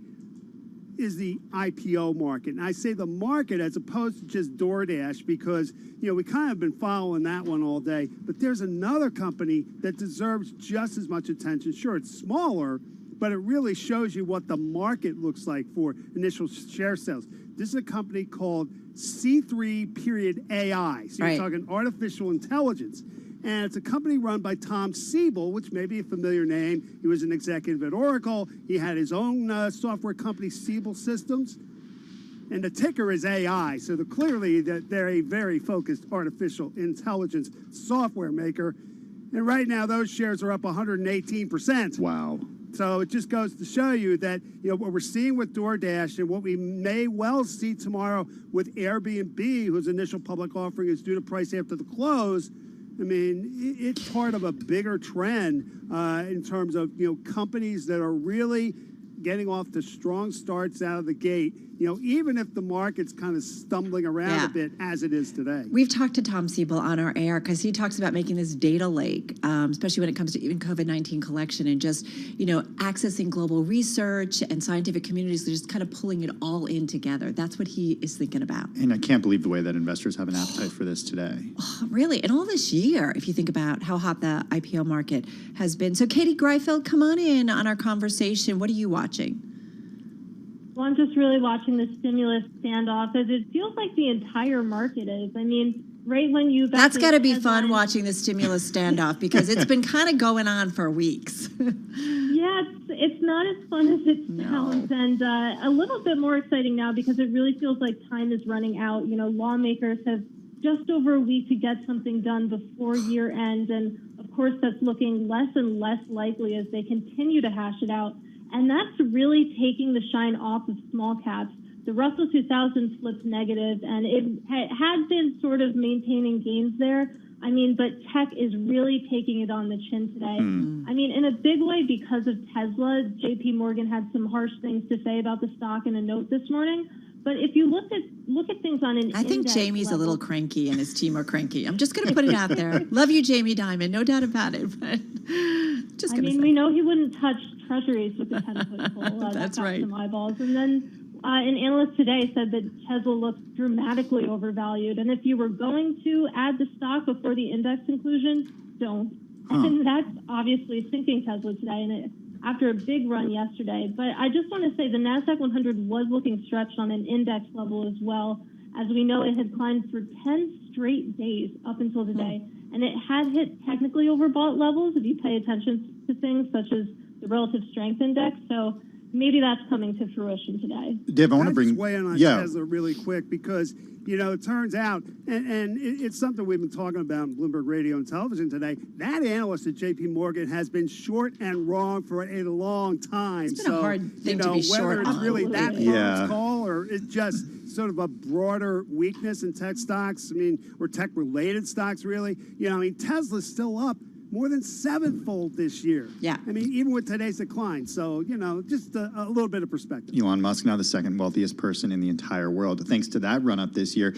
is the IPO market. And I say the market as opposed to just DoorDash because, we kind of been following that one all day. But there's another company that deserves just as much attention. Sure, it's smaller, but it really shows you what the market looks like for initial share sales. This is a company called C3.AI. So you're talking artificial intelligence. And it's a company run by Tom Siebel, which may be a familiar name. He was an executive at Oracle. He had his own software company, Siebel Systems. And the ticker is AI. So clearly they're a very focused artificial intelligence software maker. And right now, those shares are up 118%. Wow. So it just goes to show you that, what we're seeing with DoorDash and what we may well see tomorrow with Airbnb, whose initial public offering is due to price after the close. I mean, it's part of a bigger trend in terms of, companies that are really getting off to strong starts out of the gate, even if the market's kind of stumbling around a bit as it is today. We've talked to Tom Siebel on our air because he talks about making this data lake, especially when it comes to even COVID-19 collection and just, accessing global research and scientific communities, just kind of pulling it all in together. That's what he is thinking about. And I can't believe the way that investors have an appetite for this today. Oh, really? And all this year, if you think about how hot the IPO market has been. So Katie Greifeld, come on in on our conversation. What are you watching? Well, I'm just really watching the stimulus standoff as it feels like the entire market is. I mean, right when you... That's got to be fun watching the stimulus standoff because it's been kind of going on for weeks. Yeah, it's not as fun as it sounds, and a little bit more exciting now because it really feels like time is running out. Lawmakers have just over a week to get something done before year end, and of course that's looking less and less likely as they continue to hash it out. And that's really taking the shine off of small caps. The Russell 2000 flipped negative, and it had been sort of maintaining gains there. I mean, but tech is really taking it on the chin today. I mean, in a big way because of Tesla. JP Morgan had some harsh things to say about the stock in a note this morning. But if you look at things on an I think Jamie's a little cranky and his team are cranky. I'm just going to put it out there. Love you, Jamie Dimon. No doubt about it. But just I mean, we know he wouldn't touch treasuries with a 10-foot pole. That's right. Some eyeballs. And then an analyst today said that Tesla looks dramatically overvalued. And if you were going to add the stock before the index inclusion, don't. And that's obviously sinking Tesla today. And after a big run yesterday. But I just want to say the NASDAQ 100 was looking stretched on an index level as well. As we know, it had climbed for 10 straight days up until today. and it had hit technically overbought levels if you pay attention to things such as the relative strength index. So maybe that's coming to fruition today. Dave, I want to bring... weigh in on Tesla really quick because, you know, it turns out, and it's something we've been talking about on Bloomberg Radio and Television today, that analyst at J.P. Morgan has been short and wrong for a long time. It's been a hard thing to be short whether it's on. really that firm's call or it's just sort of a broader weakness in tech stocks, or tech-related stocks, really. Tesla's still up more than sevenfold this year. Yeah. Even with today's decline. So, just a little bit of perspective. Elon Musk, now the second wealthiest person in the entire world, thanks to that run-up this year.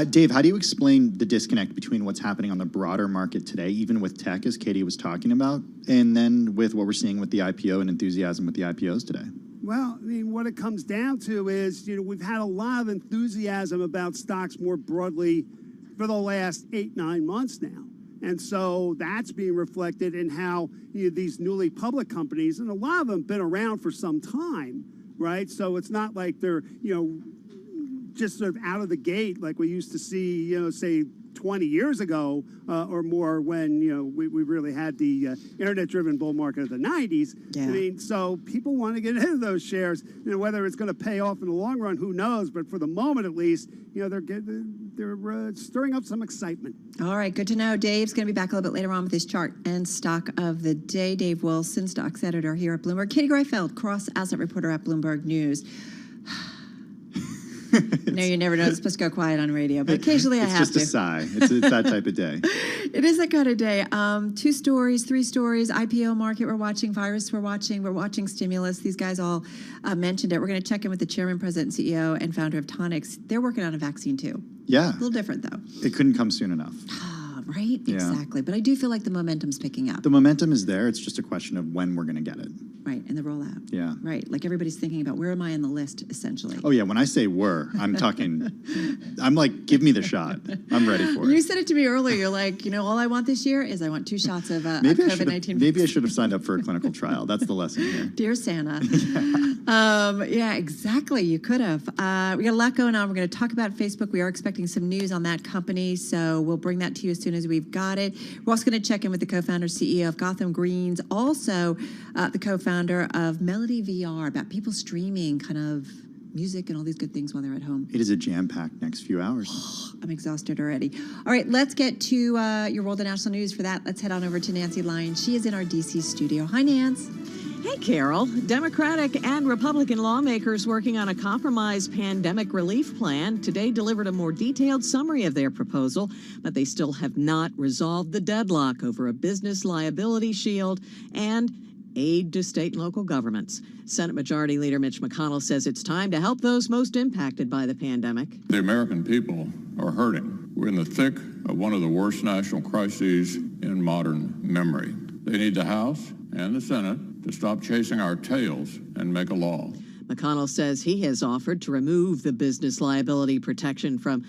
Dave, how do you explain the disconnect between what's happening on the broader market today, even with tech, as Katie was talking about, and then with what we're seeing with the IPO and enthusiasm with the IPOs today? Well, what it comes down to is, we've had a lot of enthusiasm about stocks more broadly for the last 8-9 months now. And so that's being reflected in how these newly public companies, and a lot of them have been around for some time, right? So it's not like they're, just sort of out of the gate like we used to see, say 20 years ago or more when, we really had the internet-driven bull market of the 90s. Yeah. So people want to get into those shares. Whether it's going to pay off in the long run, who knows? But for the moment, at least, they're stirring up some excitement. All right, good to know. Dave's going to be back a little bit later on with his chart and stock of the day. Dave Wilson, stocks editor here at Bloomberg. Katie Greifeld, cross-asset reporter at Bloomberg News. No, you never know. It's supposed to go quiet on radio, but occasionally I have to. It's just a sigh. It's that type of day. It is that kind of day. 2 stories, 3 stories, IPO market we're watching, virus we're watching stimulus. These guys all mentioned it. We're going to check in with the chairman, president, CEO, and founder of Tonix. They're working on a vaccine too. Yeah. A little different though. It couldn't come soon enough. Right? Yeah. Exactly. But I do feel like the momentum's picking up. The momentum is there. It's just a question of when we're going to get it. Right, and the rollout. Yeah. Right, like everybody's thinking about where am I on the list, essentially. Oh, yeah, when I say we're, I'm talking, I'm like, give me the shot. I'm ready for it. You said it to me earlier. You're like, all I want this year is I want 2 shots of COVID-19. Maybe I should have signed up for a clinical trial. That's the lesson here. Dear Santa. Yeah, exactly. You could have. We got a lot going on. We're going to talk about Facebook. We are expecting some news on that company, so we'll bring that to you as soon as we've got it. We're also going to check in with the co-founder, CEO of Gotham Greens, also the co-founder of Melody VR, about people streaming kind of music and all these good things while they're at home. It is a jam-packed next few hours. I'm exhausted already. All right, let's get to your world and national news. For that, let's head on over to Nancy Lyons. She is in our D.C. studio. Hi, Nance. Hey, Carol. Democratic and Republican lawmakers working on a compromise pandemic relief plan today delivered a more detailed summary of their proposal, but they still have not resolved the deadlock over a business liability shield and aid to state and local governments. Senate Majority Leader Mitch McConnell says it's time to help those most impacted by the pandemic. The American people are hurting. We're in the thick of one of the worst national crises in modern memory. They need the House and the Senate to stop chasing our tails and make a law. McConnell says he has offered to remove the business liability protection from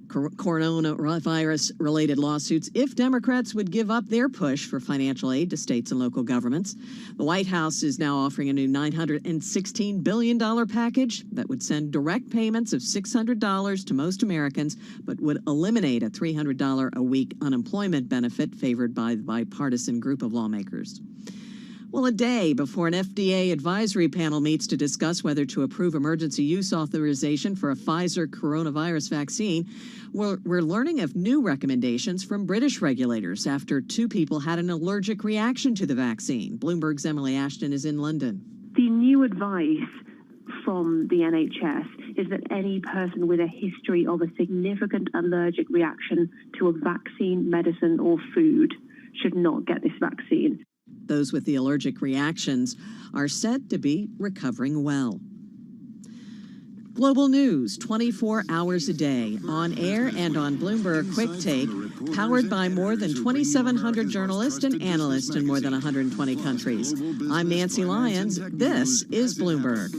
coronavirus-related lawsuits if Democrats would give up their push for financial aid to states and local governments. The White House is now offering a new $916 billion package that would send direct payments of $600 to most Americans, but would eliminate a $300 a week unemployment benefit favored by the bipartisan group of lawmakers. Well, a day before an FDA advisory panel meets to discuss whether to approve emergency use authorization for a Pfizer coronavirus vaccine, we're learning of new recommendations from British regulators after 2 people had an allergic reaction to the vaccine. Bloomberg's Emily Ashton is in London. The new advice from the NHS is that any person with a history of a significant allergic reaction to a vaccine, medicine, or food should not get this vaccine. Those with the allergic reactions are said to be recovering well. Global news 24 hours a day, on air and on Bloomberg Quick Take, powered by more than 2,700 journalists and analysts in more than 120 countries. I'm Nancy Lyons. This is Bloomberg.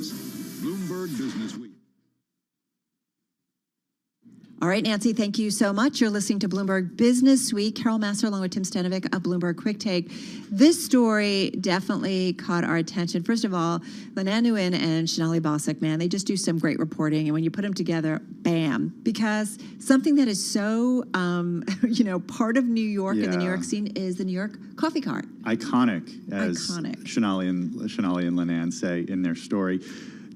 Bloomberg Business Week. All right, Nancy, thank you so much. You're listening to Bloomberg Business Week. Carol Massar along with Tim Stanovic of Bloomberg Quick Take. This story definitely caught our attention. First of all, Linan Nguyen and Sonali Basak, man, they just do some great reporting. And when you put them together, bam. Because something that is so, part of New York and the New York scene is the New York coffee cart. Iconic, as Sonali and Linan say in their story.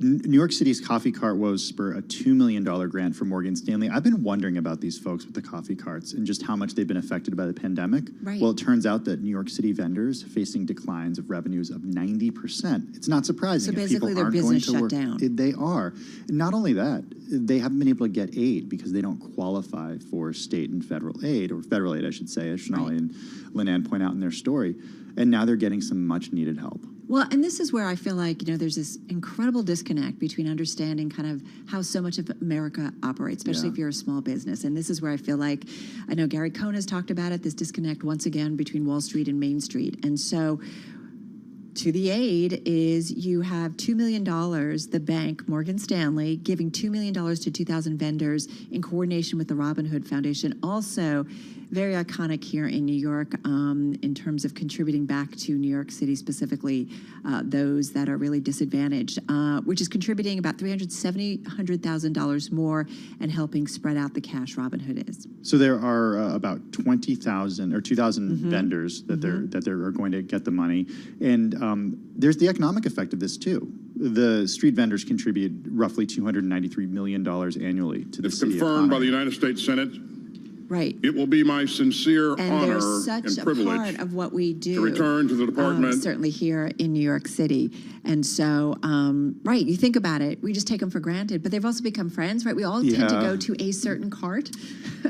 New York City's coffee cart woes spur a $2 million grant for Morgan Stanley. I've been wondering about these folks with the coffee carts and just how much they've been affected by the pandemic. Right. Well, it turns out that New York City vendors facing declines of revenues of 90%. It's not surprising. So if basically people their aren't business going to shut work. down. They are. Not only that, they haven't been able to get aid because they don't qualify for state and federal aid, or federal aid, I should say, as Sonali and Linan point out in their story. And now they're getting some much needed help. Well, and this is where I feel like, there's this incredible disconnect between understanding kind of how so much of America operates, especially if you're a small business. And this is where I feel like, I know Gary Cohn has talked about it, this disconnect once again between Wall Street and Main Street. And so to the aid is you have $2 million, the bank, Morgan Stanley, giving $2 million to 2,000 vendors in coordination with the Robin Hood Foundation. Also, very iconic here in New York in terms of contributing back to New York City, specifically those that are really disadvantaged, which is contributing about $100,000 more and helping spread out the cash Robin Hood is. So there are about 20,000 or 2,000 vendors that are going to get the money, and there's the economic effect of this too. The street vendors contribute roughly $293 million annually to the city economy. If confirmed by the United United States Senate, right, it will be my sincere honor such and a privilege part of what we do to return to the department. Certainly here in New York City. And so, right, you think about it, we just take them for granted, but they've also become friends, right? We all tend to go to a certain cart.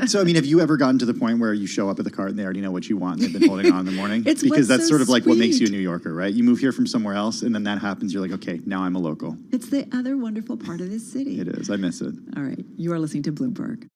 So, have you ever gotten to the point where you show up at the cart and they already know what you want and they've been holding on in the morning? It's because that's so sort of like what makes you a sweet. New Yorker, right? You move here from somewhere else and then that happens, you're like, okay, now I'm a local. It's the other wonderful part of this city. It is. I miss it. All right, you are listening to Bloomberg.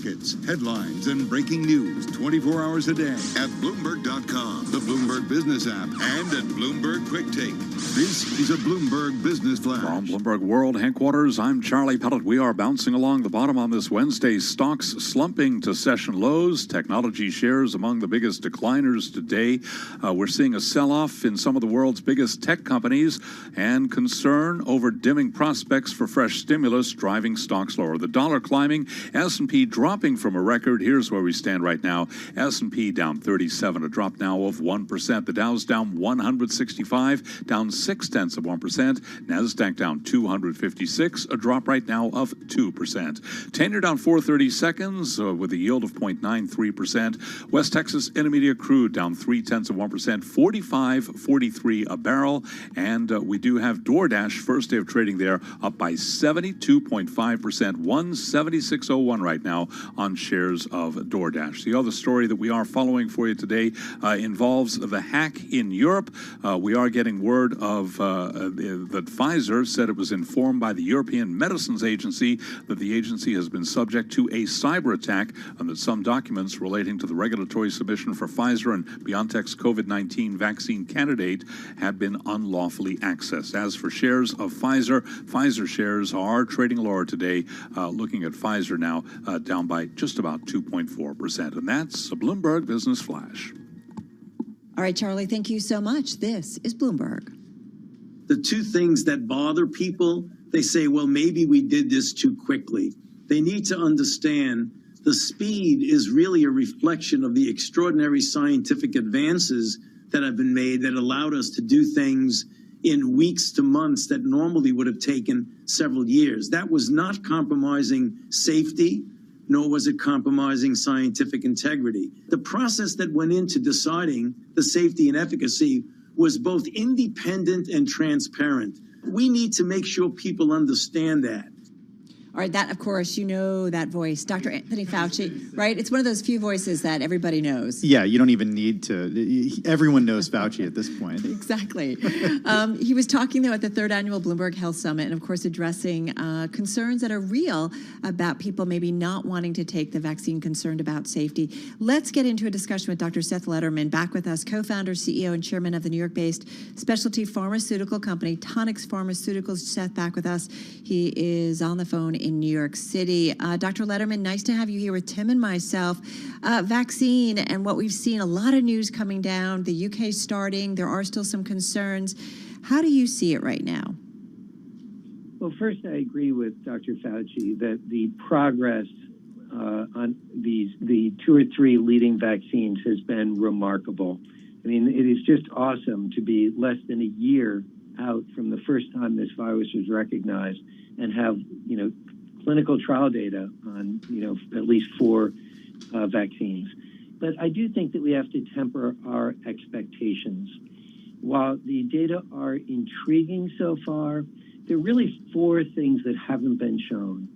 markets, headlines, and breaking news 24 hours a day at Bloomberg.com, the Bloomberg Business app, and at Bloomberg Quick Take. This is a Bloomberg Business Flash. From Bloomberg World Headquarters, I'm Charlie Pellet. We are bouncing along the bottom on this Wednesday. Stocks slumping to session lows. Technology shares among the biggest decliners today. We're seeing a sell-off in some of the world's biggest tech companies and concern over dimming prospects for fresh stimulus driving stocks lower. The dollar climbing, S&P dropping from a record. Here's where we stand right now. S&P down 37, a drop now of 1%. The Dow's down 165, down 0.6%. NASDAQ down 256, a drop right now of 2%. 10-year down 4/32 with a yield of 0.93%. West Texas Intermediate crude down 0.3%, 45.43 a barrel. And we do have DoorDash, first day of trading there, up by 72.5%, 176.01 right now on shares of DoorDash. The other story that we are following for you today involves the hack in Europe. We are getting word of that Pfizer said it was informed by the European Medicines Agency that the agency has been subject to a cyber attack and that some documents relating to the regulatory submission for Pfizer and BioNTech's COVID-19 vaccine candidate had been unlawfully accessed. As for shares of Pfizer, Pfizer shares are trading lower today, looking at Pfizer now down by just about 2.4%. And that's a Bloomberg Business Flash. All right, Charlie, thank you so much. This is Bloomberg. The two things that bother people, they say, well, maybe we did this too quickly. They need to understand the speed is really a reflection of the extraordinary scientific advances that have been made that allowed us to do things in weeks to months that normally would have taken several years. That was not compromising safety, nor was it compromising scientific integrity. The process that went into deciding the safety and efficacy was both independent and transparent. We need to make sure people understand that. All right, that, of course, you know that voice, Dr. Anthony Fauci, right? It's one of those few voices that everybody knows. Yeah, you don't even need to. Everyone knows Fauci at this point. Exactly. He was talking, though, at the third annual Bloomberg Health Summit and, of course, addressing concerns that are real about people maybe not wanting to take the vaccine, concerned about safety. Let's get into a discussion with Dr. Seth Lederman, back with us, co-founder, CEO, and chairman of the New York-based specialty pharmaceutical company, Tonix Pharmaceuticals. Seth, back with us. He is on the phone in New York City. Dr. Lederman, nice to have you here with Tim and myself. Vaccine and what we've seen, a lot of news coming down. The UK starting. There are still some concerns. How do you see it right now? Well, first, I agree with Dr. Fauci that the progress on the 2 or 3 leading vaccines has been remarkable. I mean, it is just awesome to be less than a year out from the first time this virus was recognized and have, clinical trial data on, at least 4 vaccines. But I do think that we have to temper our expectations. While the data are intriguing so far, there are really 4 things that haven't been shown.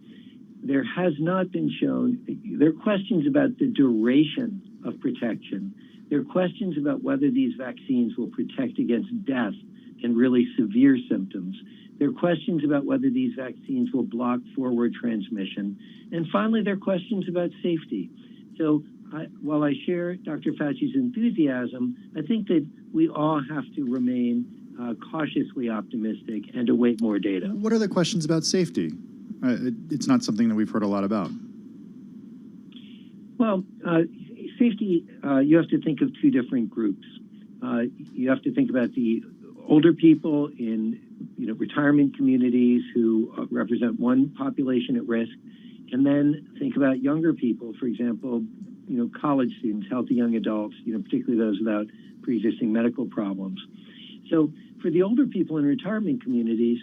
There has not been shown, there are questions about the duration of protection. There are questions about whether these vaccines will protect against death and really severe symptoms. There are questions about whether these vaccines will block forward transmission. And finally, there are questions about safety. So while I share Dr. Fauci's enthusiasm, I think that we all have to remain cautiously optimistic and await more data. What are the questions about safety? It's not something that we've heard a lot about. Well, safety, you have to think of 2 different groups. You have to think about the older people in retirement communities who represent one population at risk, and then think about younger people, for example, college students, healthy young adults, particularly those without pre-existing medical problems. So for the older people in retirement communities,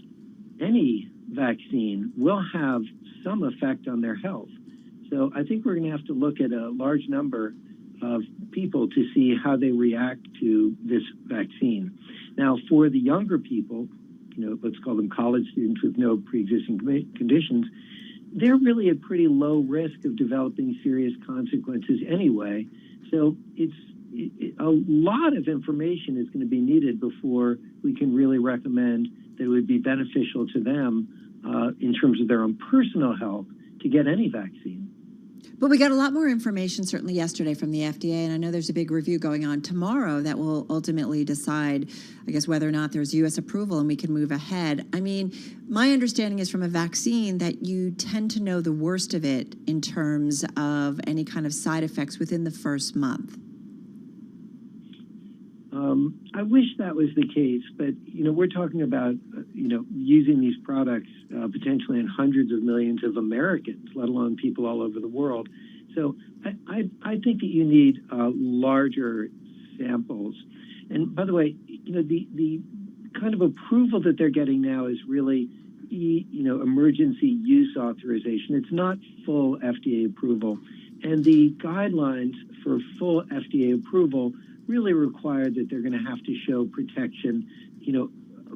any vaccine will have some effect on their health. So I think we're going to have to look at a large number of people to see how they react to this vaccine. Now, for the younger people, let's call them college students with no pre-existing conditions, they're really at pretty low risk of developing serious consequences anyway. So a lot of information is going to be needed before we can really recommend that it would be beneficial to them in terms of their own personal health to get any vaccine. But we got a lot more information certainly yesterday from the FDA, and I know there's a big review going on tomorrow that will ultimately decide, I guess, whether or not there's U.S. approval and we can move ahead. I mean, my understanding is from a vaccine that you tend to know the worst of it in terms of any kind of side effects within the first month. I wish that was the case, but we're talking about using these products potentially in hundreds of millions of Americans, let alone people all over the world. So I think that you need larger samples. And by the way, the kind of approval that they're getting now is really emergency use authorization. It's not full FDA approval, and the guidelines for full FDA approval really require that they're going to have to show protection,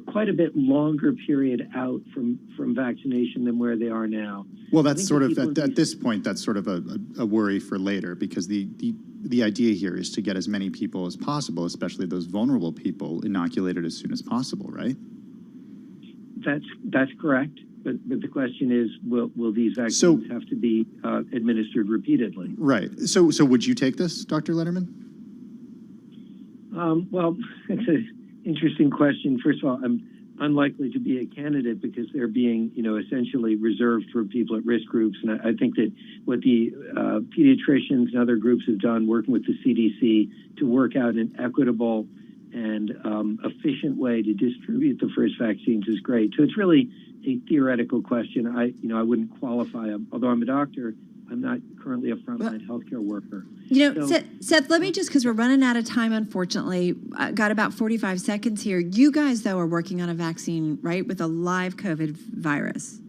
quite a bit longer period out from vaccination than where they are now. Well, that's sort of, at this point, that's sort of a worry for later, because the idea here is to get as many people as possible, especially those vulnerable people, inoculated as soon as possible, right? That's correct. But the question is, will these vaccines have to be administered repeatedly? Right. So would you take this, Dr. Letterman? Well, it's an interesting question. First of all, I'm unlikely to be a candidate because they're being, essentially reserved for people at risk groups. And I think that what the pediatricians and other groups have done, working with the CDC to work out an equitable and efficient way to distribute the first vaccines is great. So it's really a theoretical question. I wouldn't qualify. Although I'm a doctor, I'm not currently a frontline healthcare worker. Seth, let me just, because we're running out of time, unfortunately, got about 45 seconds here. You guys, though, are working on a vaccine, right, with a live COVID virus?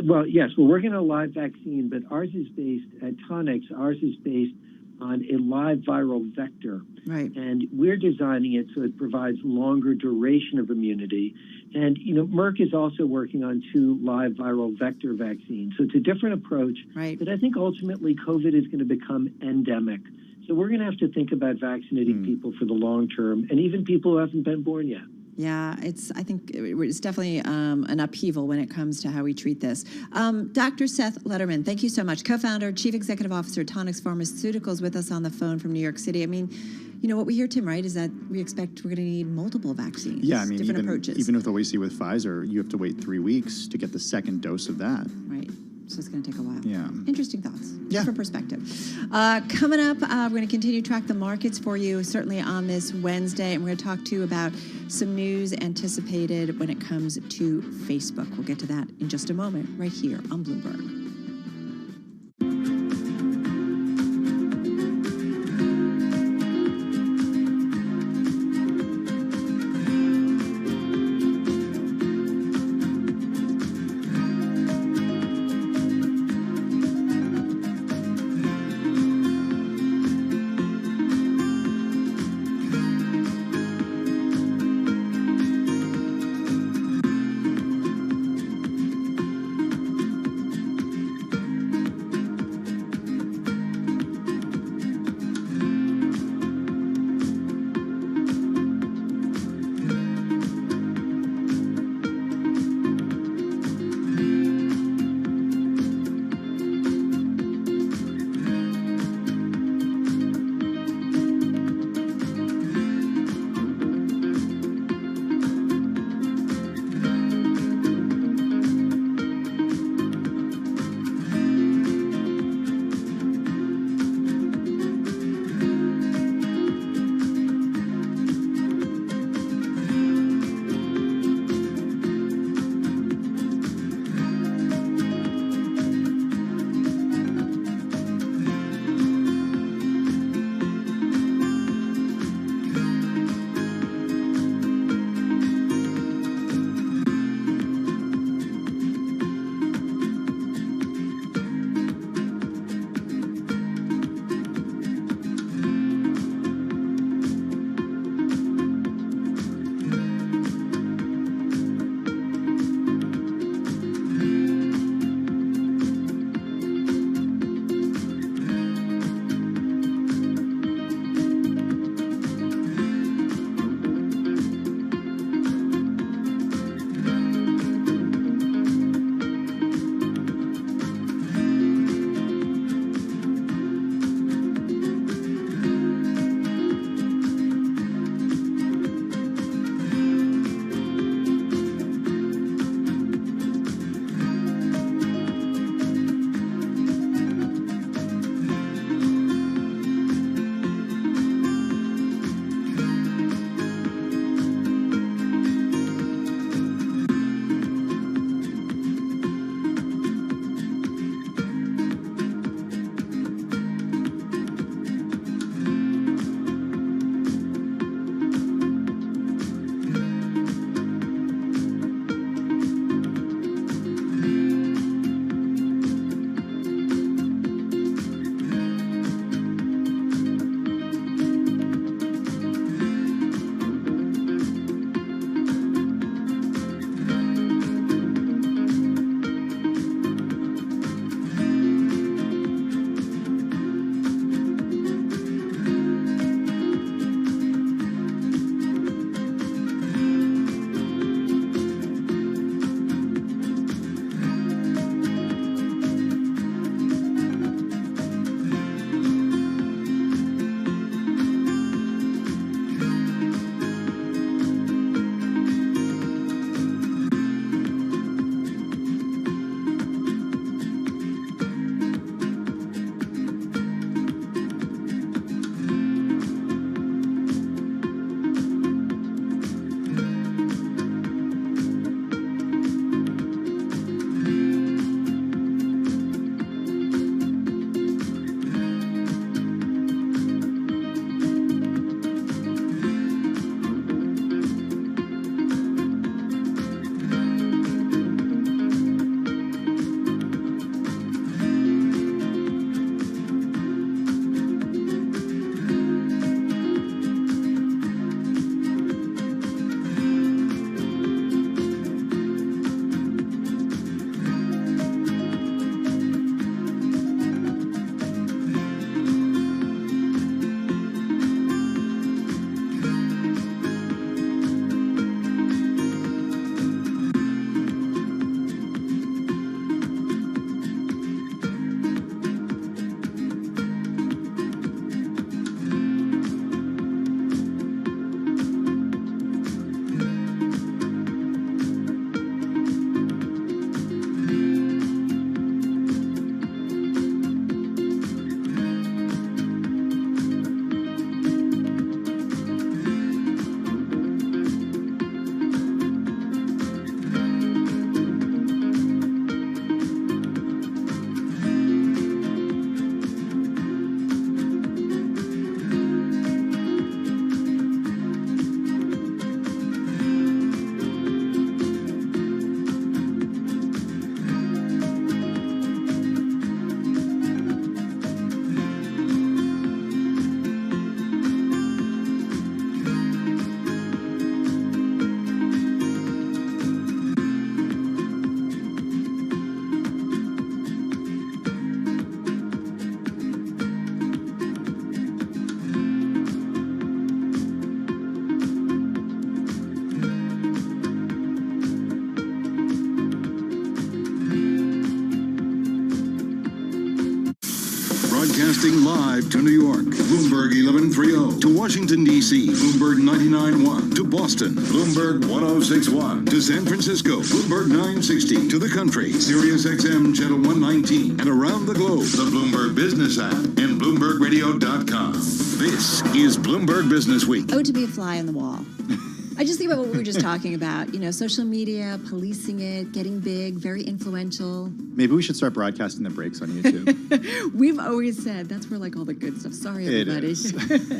Well, yes, we're working on a live vaccine, but ours is based, at Tonix, ours is based on a live viral vector. Right. And we're designing it so it provides longer duration of immunity. And, Merck is also working on 2 live viral vector vaccines. So it's a different approach. Right. But I think ultimately COVID is going to become endemic. So we're going to have to think about vaccinating people for the long term, and even people who haven't been born yet. Yeah, I think it's definitely an upheaval when it comes to how we treat this. Dr. Seth Letterman, thank you so much. Co-founder, Chief Executive Officer, Tonix Pharmaceuticals, with us on the phone from New York City. I mean, what we hear, Tim, right, is that we expect we're going to need multiple vaccines. Yeah, I mean, different approaches. Even with what we see with Pfizer, you have to wait 3 weeks to get the second dose of that. Right. So it's going to take a while. Yeah. Interesting thoughts. Yeah. Different perspective. Coming up, we're going to continue to track the markets for you, certainly on this Wednesday. And we're going to talk to you about some news anticipated when it comes to Facebook. We'll get to that in just a moment, right here on Bloomberg. Broadcasting live to New York, Bloomberg 1130. To Washington, D.C., Bloomberg 99.1. To Boston, Bloomberg 1061. To San Francisco, Bloomberg 960. To the country, Sirius XM Channel 119. And around the globe, the Bloomberg Business app and BloombergRadio.com. This is Bloomberg Business Week. Oh, to be a fly on the wall. I just think about what we were just talking about. You know, social media, policing it, getting big, very influential. Maybe we should start broadcasting the breaks on YouTube. We've always said that's where like all the good stuff. Sorry, everybody.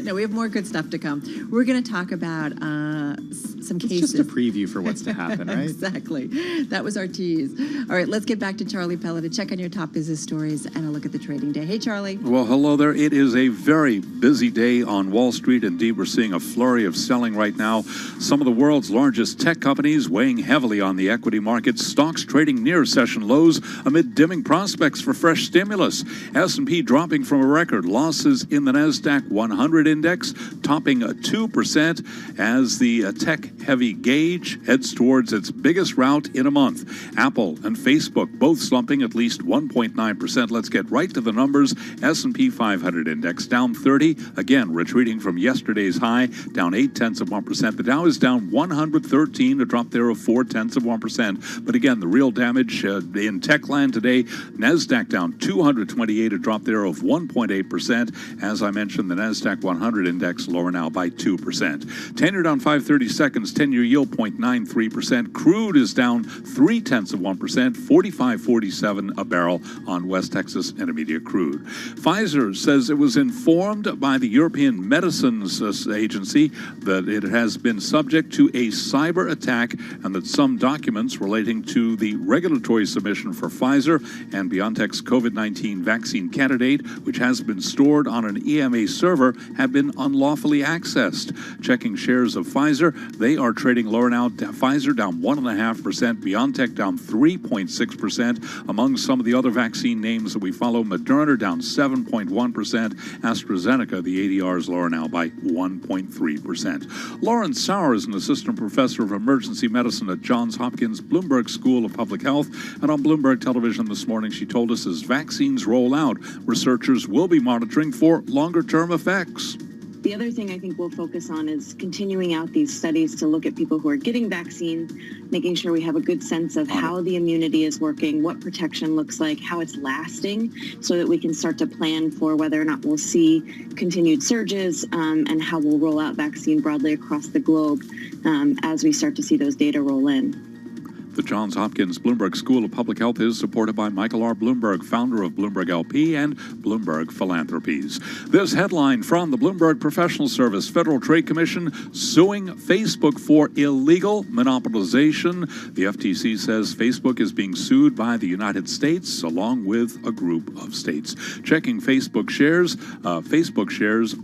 No, we have more good stuff to come. We're going to talk about some cases. It's just a preview for what's to happen, right? Exactly. That was our tease. All right, let's get back to Charlie Pella to check on your top business stories and a look at the trading day. Hey, Charlie. Well, hello there. It is a very busy day on Wall Street. Indeed, we're seeing a flurry of selling right now. Some of the world's largest tech companies weighing heavily on the equity markets. Stocks trading near session lows amid dimming prospects for fresh stimulus. S&P dropping from a record. Losses in the NASDAQ 100 index topping 2% as the tech-heavy gauge heads towards its biggest rout in a month. Apple and Facebook both slumping at least 1.9%. Let's get right to the numbers. S&P 500 index down 30, again retreating from yesterday's high, down 0.8%. The Dow is down 113, a drop there of 0.4%. But again, the real damage in tech land today, NASDAQ down 228, a drop there of 1.8%. As I mentioned, the NASDAQ 100 index lower now by 2%. 10-year down 5/30 seconds, 10-year yield 0.93%. Crude is down 0.3%, 45.47 a barrel on West Texas Intermediate crude. Pfizer says it was informed by the European Medicines Agency that it has been subject to a cyber attack and that some documents relating to the regulatory submission for Pfizer and BioNTech's COVID-19 vaccine candidate, which has been stored on an EMA server, have been unlawfully accessed. Checking shares of Pfizer, they are trading lower now. Pfizer down 1.5%, BioNTech down 3.6%. Among some of the other vaccine names that we follow, Moderna down 7.1%. AstraZeneca, the ADR is lower now by 1.3%. Lauren Sauer is an assistant professor of emergency medicine at Johns Hopkins Bloomberg School of Public Health. And on Bloomberg Television this morning, she told us as vaccines roll out, researchers will be monitoring for longer-term effects. The other thing I think we'll focus on is continuing out these studies to look at people who are getting vaccines, making sure we have a good sense of how the immunity is working, what protection looks like, how it's lasting, so that we can start to plan for whether or not we'll see continued surges and how we'll roll out vaccine broadly across the globe as we start to see those data roll in. The Johns Hopkins Bloomberg School of Public Health is supported by Michael R. Bloomberg, founder of Bloomberg LP and Bloomberg Philanthropies. This headline from the Bloomberg Professional Service: Federal Trade Commission suing Facebook for illegal monopolization. The FTC says Facebook is being sued by the United States along with a group of states. Checking Facebook shares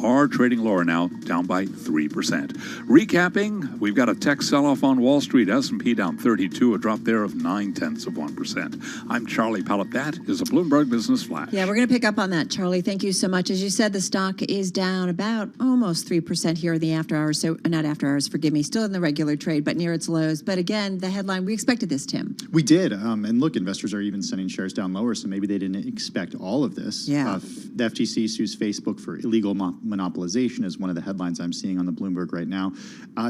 are trading lower now, down by 3%. Recapping, we've got a tech sell-off on Wall Street. S&P down 32, a drop there of 0.9%. I'm Charlie Pellett. That is a Bloomberg Business Flash. Yeah, we're going to pick up on that, Charlie. Thank you so much. As you said, the stock is down about almost 3% here in the after hours. So not after hours, forgive me, still in the regular trade, but near its lows. But again, the headline, we expected this, Tim. We did. And look, investors are even sending shares down lower, so maybe they didn't expect all of this. Yeah. The FTC sues Facebook for illegal monopolization is one of the headlines I'm seeing on the Bloomberg right now.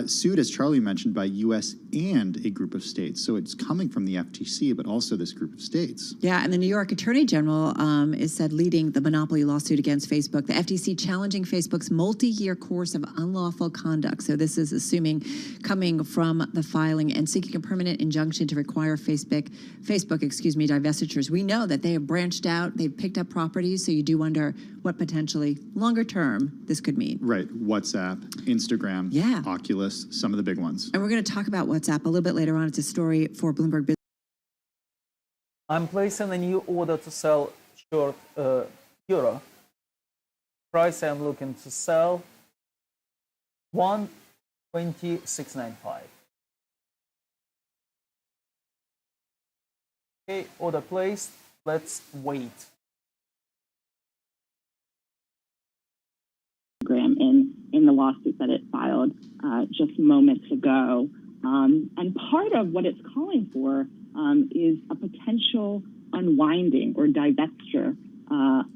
Sued, as Charlie mentioned, by U.S. and a group of states. So it's coming from the FTC, but also this group of states. Yeah, and the New York Attorney General is said leading the monopoly lawsuit against Facebook. The FTC challenging Facebook's multi-year course of unlawful conduct. So this is assuming coming from the filing and seeking a permanent injunction to require Facebook, divestitures. We know that they have branched out, they've picked up properties, so you do wonder what potentially longer term this could mean. Right, WhatsApp, Instagram, yeah, Oculus, some of the big ones. And we're going to talk about WhatsApp a little bit later on. It's a story for Bloomberg Business. I'm placing a new order to sell short euro. Price I'm looking to sell 126.95. Okay, order placed. Let's wait. In the lawsuit that it filed just moments ago. And part of what it's calling for is a potential unwinding or divestiture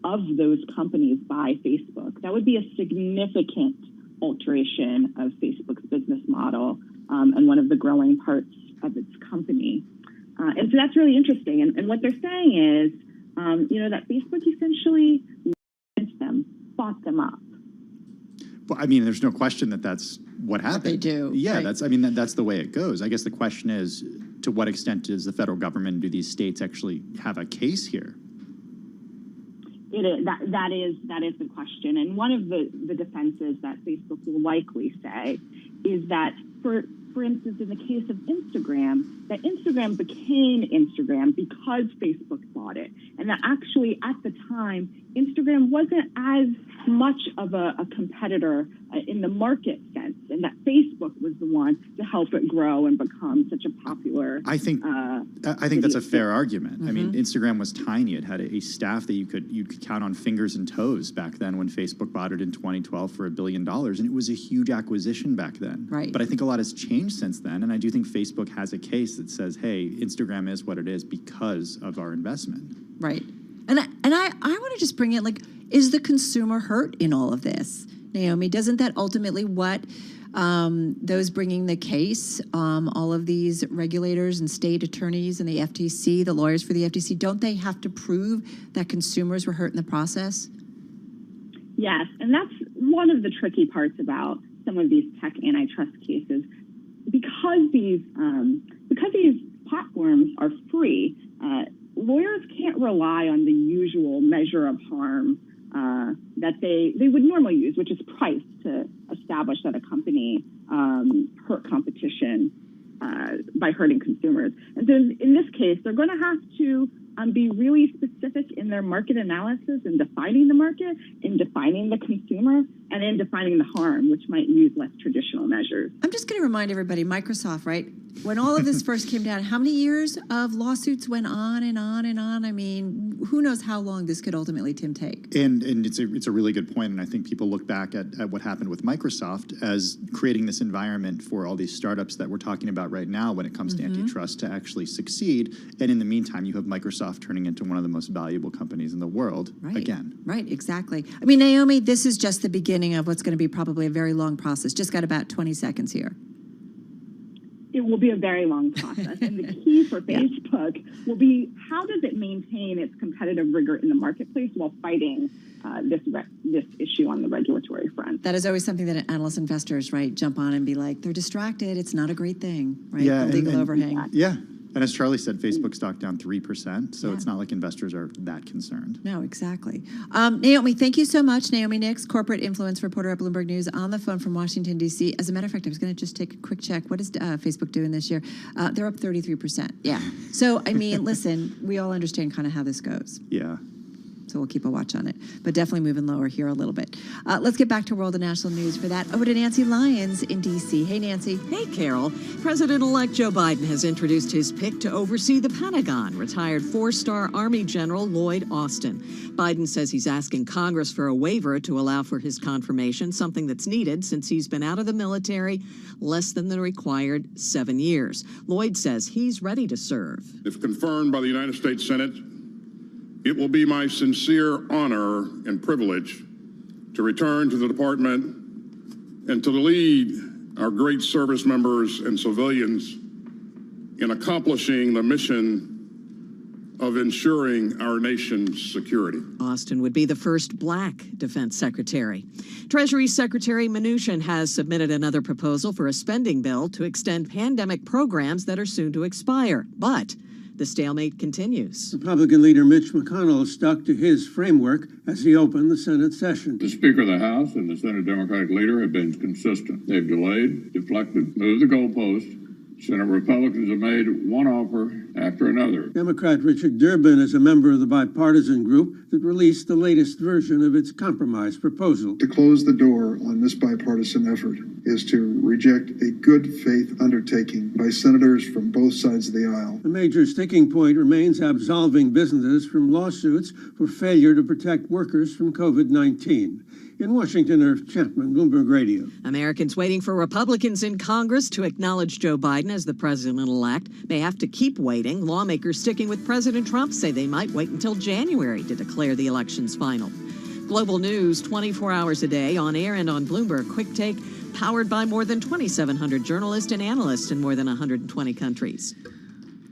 of those companies by Facebook. That would be a significant alteration of Facebook's business model and one of the growing parts of its company. And so that's really interesting. And what they're saying is, that Facebook essentially bought them up. Well, I mean, there's no question that that's what happened. They do. Yeah, right. that's the way it goes. I guess the question is, to what extent does the federal government, do these states actually have a case here? It is, that is the question. And one of the defenses that Facebook will likely say is that, for instance, in the case of Instagram, that Instagram became Instagram because Facebook bought it. And that actually, at the time, Instagram wasn't as much of a competitor in the market sense, and that Facebook was the one to help it grow and become such a popular. I think that's a fair argument. I mean, Instagram was tiny. It had a staff that you could count on fingers and toes back then when Facebook bought it in 2012 for $1 billion, and it was a huge acquisition back then. Right. But I think a lot has changed since then, and I do think Facebook has a case that says, hey, Instagram is what it is because of our investment. Right. And I want to just bring in, like, is the consumer hurt in all of this? Naomi, doesn't that ultimately what those bringing the case, all of these regulators and state attorneys and the FTC, the lawyers for the FTC, don't they have to prove that consumers were hurt in the process? Yes, and that's one of the tricky parts about some of these tech antitrust cases. Because these platforms are free, lawyers can't rely on the usual measure of harm that they would normally use, which is price, to establish that a company hurt competition by hurting consumers. And so in this case, they're going to have to be really specific in their market analysis, in defining the market, in defining the consumer, and in defining the harm, which might use less traditional measures. I'm just going to remind everybody, Microsoft, right? When all of this first came down, how many years of lawsuits went on and on and on? I mean, who knows how long this could ultimately, Tim, take? And it's a really good point, and I think people look back at what happened with Microsoft as creating this environment for all these startups that we're talking about right now when it comes to antitrust to actually succeed. And in the meantime, you have Microsoft turning into one of the most valuable companies in the world again. Right, exactly. I mean, Naomi, this is just the beginning of what's going to be probably a very long process. Just got about 20 seconds here. It will be a very long process. And the key for Facebook will be, how does it maintain its competitive rigor in the marketplace while fighting this issue on the regulatory front? That is always something that analyst investors, right, jump on and be like, they're distracted. It's not a great thing, right? Yeah, the legal overhang. Yeah. And as Charlie said, Facebook stock down 3%, so it's not like investors are that concerned. No, exactly. Naomi, thank you so much. Naomi Nix, corporate influence reporter at Bloomberg News, on the phone from Washington, D.C. As a matter of fact, I was going to just take a quick check. What is Facebook doing this year? They're up 33%. Yeah. So, I mean, listen, we all understand kind of how this goes. Yeah. So we'll keep a watch on it, but definitely moving lower here a little bit. Let's get back to world and national news. For that, over to Nancy Lyons in D.C. Hey, Nancy. Hey, Carol. President-elect Joe Biden has introduced his pick to oversee the Pentagon, retired four-star Army General Lloyd Austin. Biden says he's asking Congress for a waiver to allow for his confirmation, something that's needed since he's been out of the military less than the required 7 years. Lloyd says he's ready to serve. If confirmed by the United States Senate, it will be my sincere honor and privilege to return to the department and to lead our great service members and civilians in accomplishing the mission of ensuring our nation's security. Austin would be the first black defense secretary. Treasury Secretary Mnuchin has submitted another proposal for a spending bill to extend pandemic programs that are soon to expire. But the stalemate continues. Republican leader Mitch McConnell stuck to his framework as he opened the Senate session. The Speaker of the House and the Senate Democratic leader have been consistent. They've delayed, deflected, moved the goalpost. Senate Republicans have made one offer after another. Democrat Richard Durbin is a member of the bipartisan group that released the latest version of its compromise proposal. To close the door on this bipartisan effort is to reject a good faith undertaking by senators from both sides of the aisle. A major sticking point remains absolving businesses from lawsuits for failure to protect workers from COVID-19. In Washington, Irv Chapman, Bloomberg Radio. Americans waiting for Republicans in Congress to acknowledge Joe Biden as the president-elect may have to keep waiting. Lawmakers sticking with President Trump say they might wait until January to declare the elections final. Global news 24 hours a day on air and on Bloomberg Quick Take, powered by more than 2,700 journalists and analysts in more than 120 countries.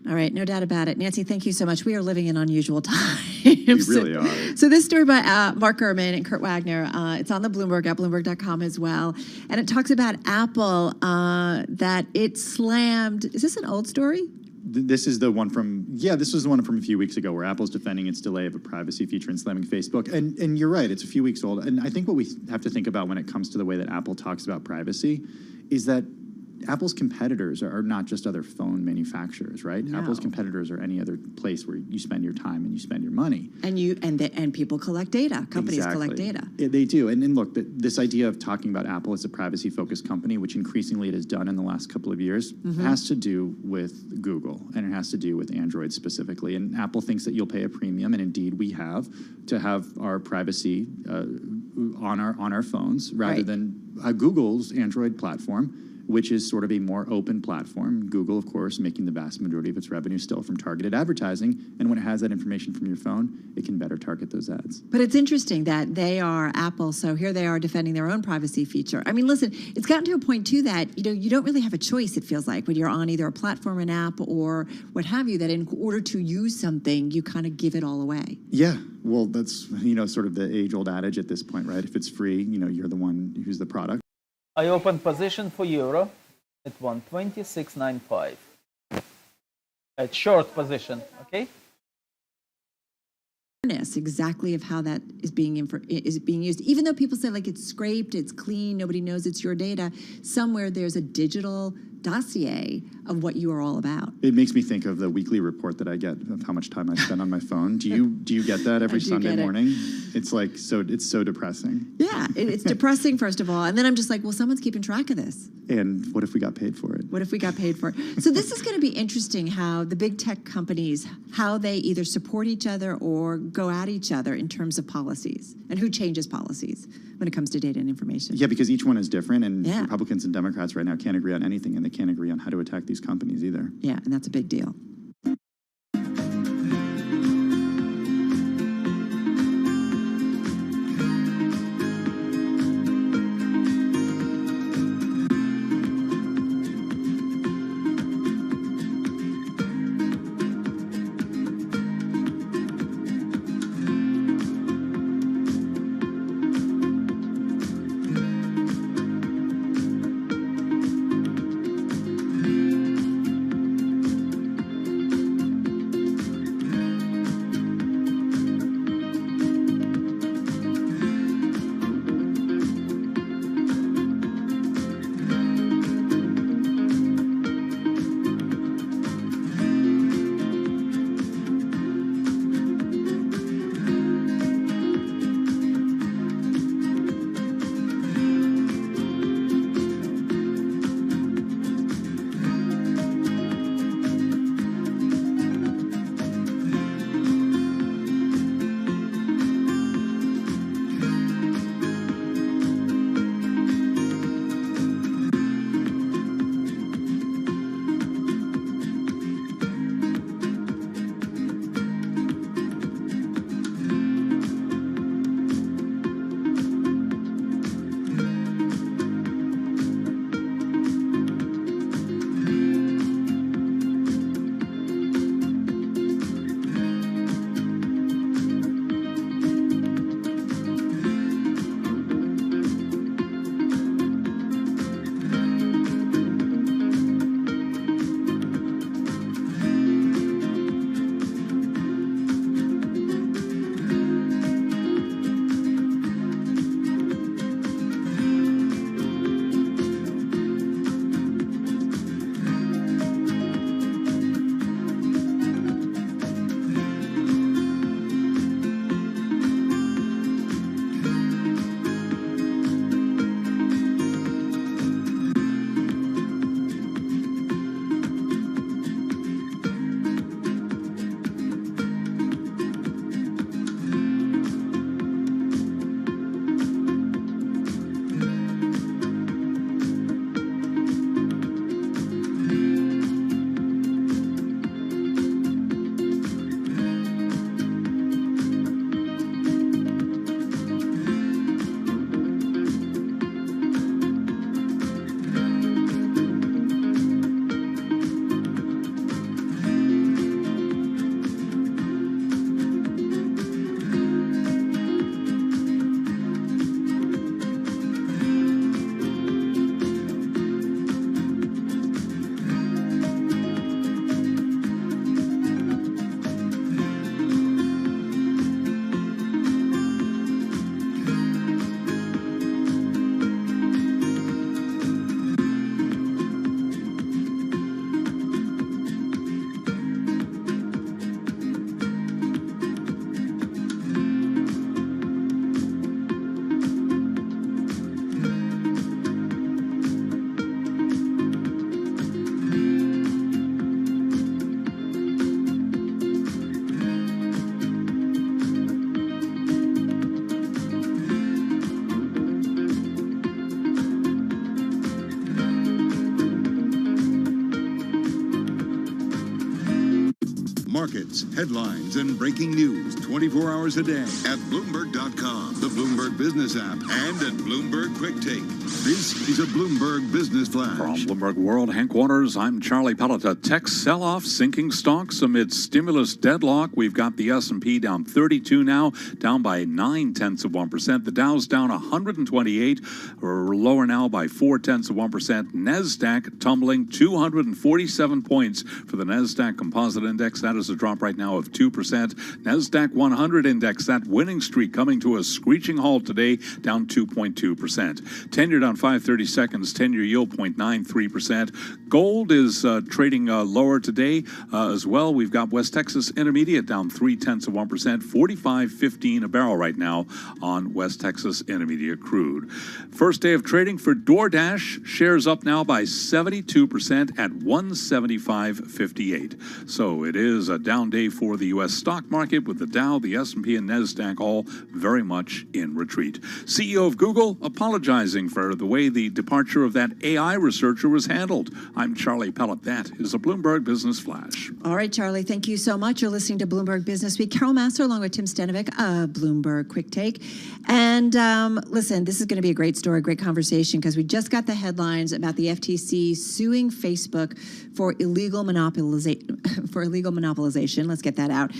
All right, no doubt about it. Nancy, thank you so much. We are living in unusual times. We really are. So this story by Mark Gurman and Kurt Wagner, it's on the Bloomberg at Bloomberg.com as well. And it talks about Apple, that it slammed. Is this an old story? This is the one from, this was the one from a few weeks ago where Apple's defending its delay of a privacy feature and slamming Facebook. And you're right, it's a few weeks old. And I think what we have to think about when it comes to the way that Apple talks about privacy is that Apple's competitors are not just other phone manufacturers, right? No. Apple's competitors are any other place where you spend your time and you spend your money. And people collect data. Companies collect data. They do. And look, this idea of talking about Apple as a privacy-focused company, which increasingly it has done in the last couple of years, has to do with Google, and it has to do with Android specifically. And Apple thinks that you'll pay a premium, and indeed we have, to have our privacy on our phones rather than Google's Android platform, which is sort of a more open platform. Google, of course, making the vast majority of its revenue still from targeted advertising. And when it has that information from your phone, it can better target those ads. But it's interesting that they are Apple, so here they are defending their own privacy feature. I mean, listen, it's gotten to a point, too, that you don't really have a choice, it feels like, when you're on either a platform, an app, or what have you, that in order to use something, you kind of give it all away. Yeah, well, that's, sort of the age-old adage at this point, right? If it's free, you're the one who's the product. I opened position for euro at 126.95 at short position. Okay. Exactly of how that is being used, even though people say like it's scraped, it's clean, nobody knows it's your data. Somewhere there's a digital dossier of what you are all about. It makes me think of the weekly report that I get of how much time I spend on my phone. Do you get that every Sunday morning? It's like it's so depressing. Yeah, it's depressing first of all, and then I'm just like, well, someone's keeping track of this. And what if we got paid for it? What if we got paid for it? So this is going to be interesting how the big tech companies, how they either support each other or go at each other in terms of policies, and who changes policies when it comes to data and information. Yeah, because each one is different, and Republicans and Democrats right now can't agree on anything, and they can't agree on how to attack these companies either. Yeah, and that's a big deal. Markets, headlines, and breaking news 24 hours a day at Bloomberg.com, the Bloomberg Business app, and at Bloomberg Quick Take. This is a Bloomberg Business Flash. From Bloomberg World headquarters, I'm Charlie Pellet. A tech sell-off, sinking stocks amid stimulus deadlock. We've got the S&P down 32 now, down by 0.9%. The Dow's down 128, or lower now by 0.4%. NASDAQ tumbling 247 points for the NASDAQ Composite Index. That is a drop right now of 2%. NASDAQ 100 Index, that winning streak coming to a screeching halt today, down 2.2%. 10-year down 5/30 seconds, 10-year yield 0.93%. Gold is trading lower today as well. We've got West Texas Intermediate down 0.3%, 45.15 a barrel right now on West Texas Intermediate crude. First day of trading for DoorDash, shares up now by 72% at 175.58. So it is a down day for the U.S. stock market with the Dow, the S&P, and NASDAQ all very much in retreat. CEO of Google apologizing for the way the departure of that AI researcher was handled. I'm Charlie Pellet. That is a Bloomberg Business Flash. All right, Charlie, thank you so much. You're listening to Bloomberg Business Week. Carol Master along with Tim Stanovic of Bloomberg Quick Take. And listen, this is going to be a great story, great conversation, because we just got the headlines about the FTC suing Facebook for illegal monopolization. Let's get that out.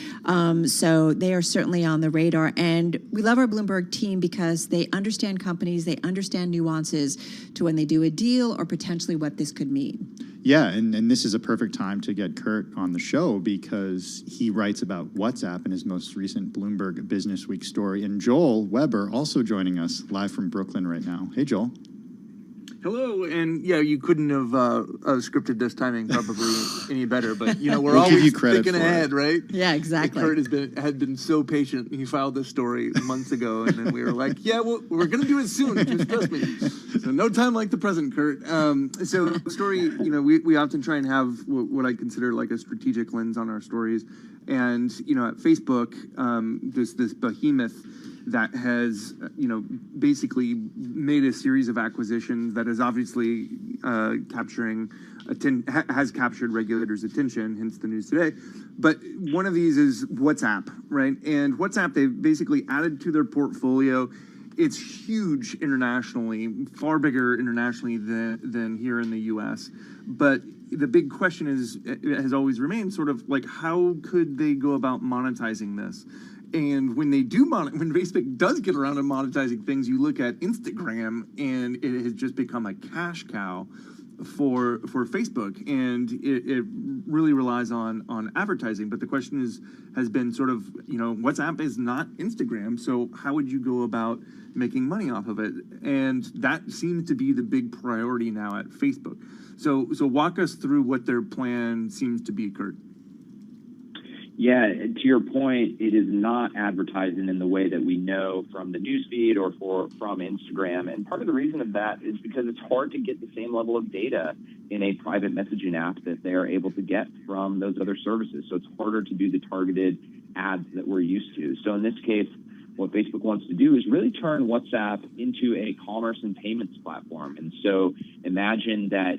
So they are certainly on the radar. And we love our Bloomberg team because they understand companies, they understand nuances to when they do a deal or potentially what this could mean. Yeah, and this is a perfect time to get Kurt on the show because he writes about WhatsApp in his most recent Bloomberg Business Week story. And Joel Weber also joining us live from Brooklyn right now. Hey, Joel. Hello, and yeah, you couldn't have scripted this timing probably any better, but you know we're We'll give always you credit thinking for ahead, it. right? Yeah, exactly. And Kurt had been so patient. He filed this story months ago, and then we were like, yeah, well, we're going to do it soon. Just trust me. So no time like the present, Kurt. So the story, you know, we often try and have what I consider like a strategic lens on our stories, and you know, at Facebook, there's this behemoth that has, you know, basically made a series of acquisitions that is obviously has captured regulators' attention, hence the news today. But one of these is WhatsApp, right? And WhatsApp, they've basically added to their portfolio. It's huge internationally, far bigger internationally than here in the U.S. But the big question has always remained sort of like, how could they go about monetizing this? And when they do when Facebook does get around to monetizing things, you look at Instagram, and it has just become a cash cow for Facebook, and it really relies on advertising. But the question has been sort of, you know, WhatsApp is not Instagram, so how would you go about making money off of it? And that seems to be the big priority now at Facebook. So walk us through what their plan seems to be, Kurt. Yeah, to your point, it is not advertising in the way that we know from the newsfeed or from Instagram. And part of the reason of that is because it's hard to get the same level of data in a private messaging app that they are able to get from those other services. So it's harder to do the targeted ads that we're used to. So in this case, what Facebook wants to do is really turn WhatsApp into a commerce and payments platform. And so imagine that,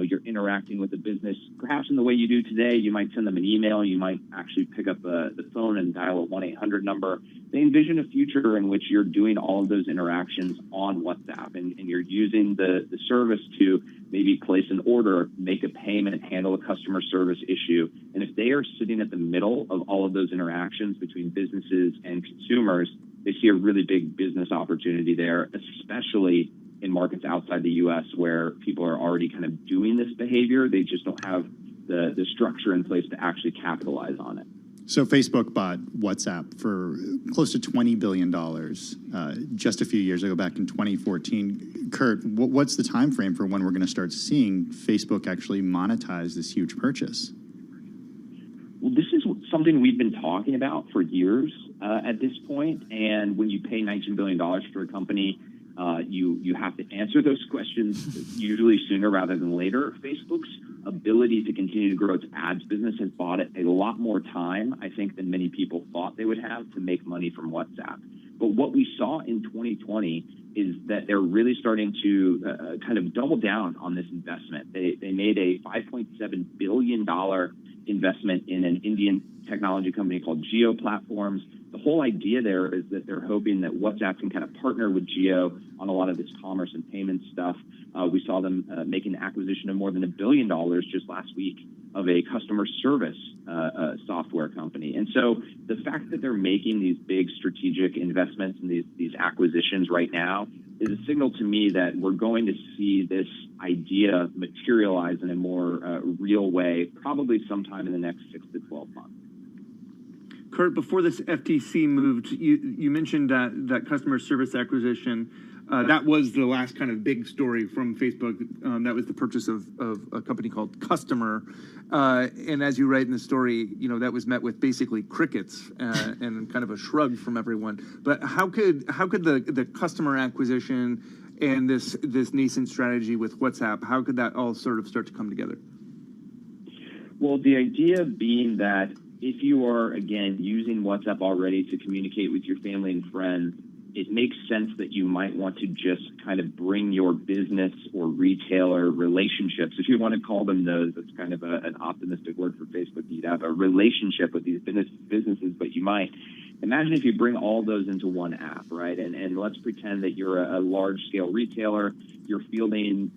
you're interacting with a business, perhaps in the way you do today. You might send them an email. You might actually pick up the phone and dial a 1-800 number. They envision a future in which you're doing all of those interactions on WhatsApp, and you're using the service to maybe place an order, make a payment, handle a customer service issue. And if they are sitting at the middle of all of those interactions between businesses and consumers, they see a really big business opportunity there, especially in markets outside the U.S. where people are already kind of doing this behavior. They just don't have the structure in place to actually capitalize on it. So Facebook bought WhatsApp for close to $20 billion just a few years ago, back in 2014. Kurt, what's the time frame for when we're going to start seeing Facebook actually monetize this huge purchase? Well, this is something we've been talking about for years at this point. And when you pay $19 billion for a company, you have to answer those questions usually sooner rather than later. Facebook's ability to continue to grow its ads business has bought it a lot more time, I think, than many people thought they would have to make money from WhatsApp. But what we saw in 2020 is that they're really starting to kind of double down on this investment. They made a $5.7 billion investment in an Indian technology company called Jio Platforms. The whole idea there is that they're hoping that WhatsApp can kind of partner with Jio on a lot of this commerce and payment stuff. We saw them make an acquisition of more than $1 billion just last week of a customer service software company. And so the fact that they're making these big strategic investments and these acquisitions right now is a signal to me that we're going to see this idea materialize in a more real way, probably sometime in the next 6 to 12 months. Kurt, before this FTC moved, you mentioned that customer service acquisition. That was the last kind of big story from Facebook. That was the purchase of a company called Customer. And as you write in the story, that was met with basically crickets and kind of a shrug from everyone. But how could the customer acquisition and this nascent strategy with WhatsApp, how could that all sort of start to come together? Well, the idea being that if you are, again, using WhatsApp already to communicate with your family and friends, it makes sense that you might want to just kind of bring your business or retailer relationships, if you want to call them those, that's kind of an optimistic word for Facebook. You'd have a relationship with these businesses, but you might imagine if you bring all those into one app, right? And let's pretend that you're a large-scale retailer. You're fielding,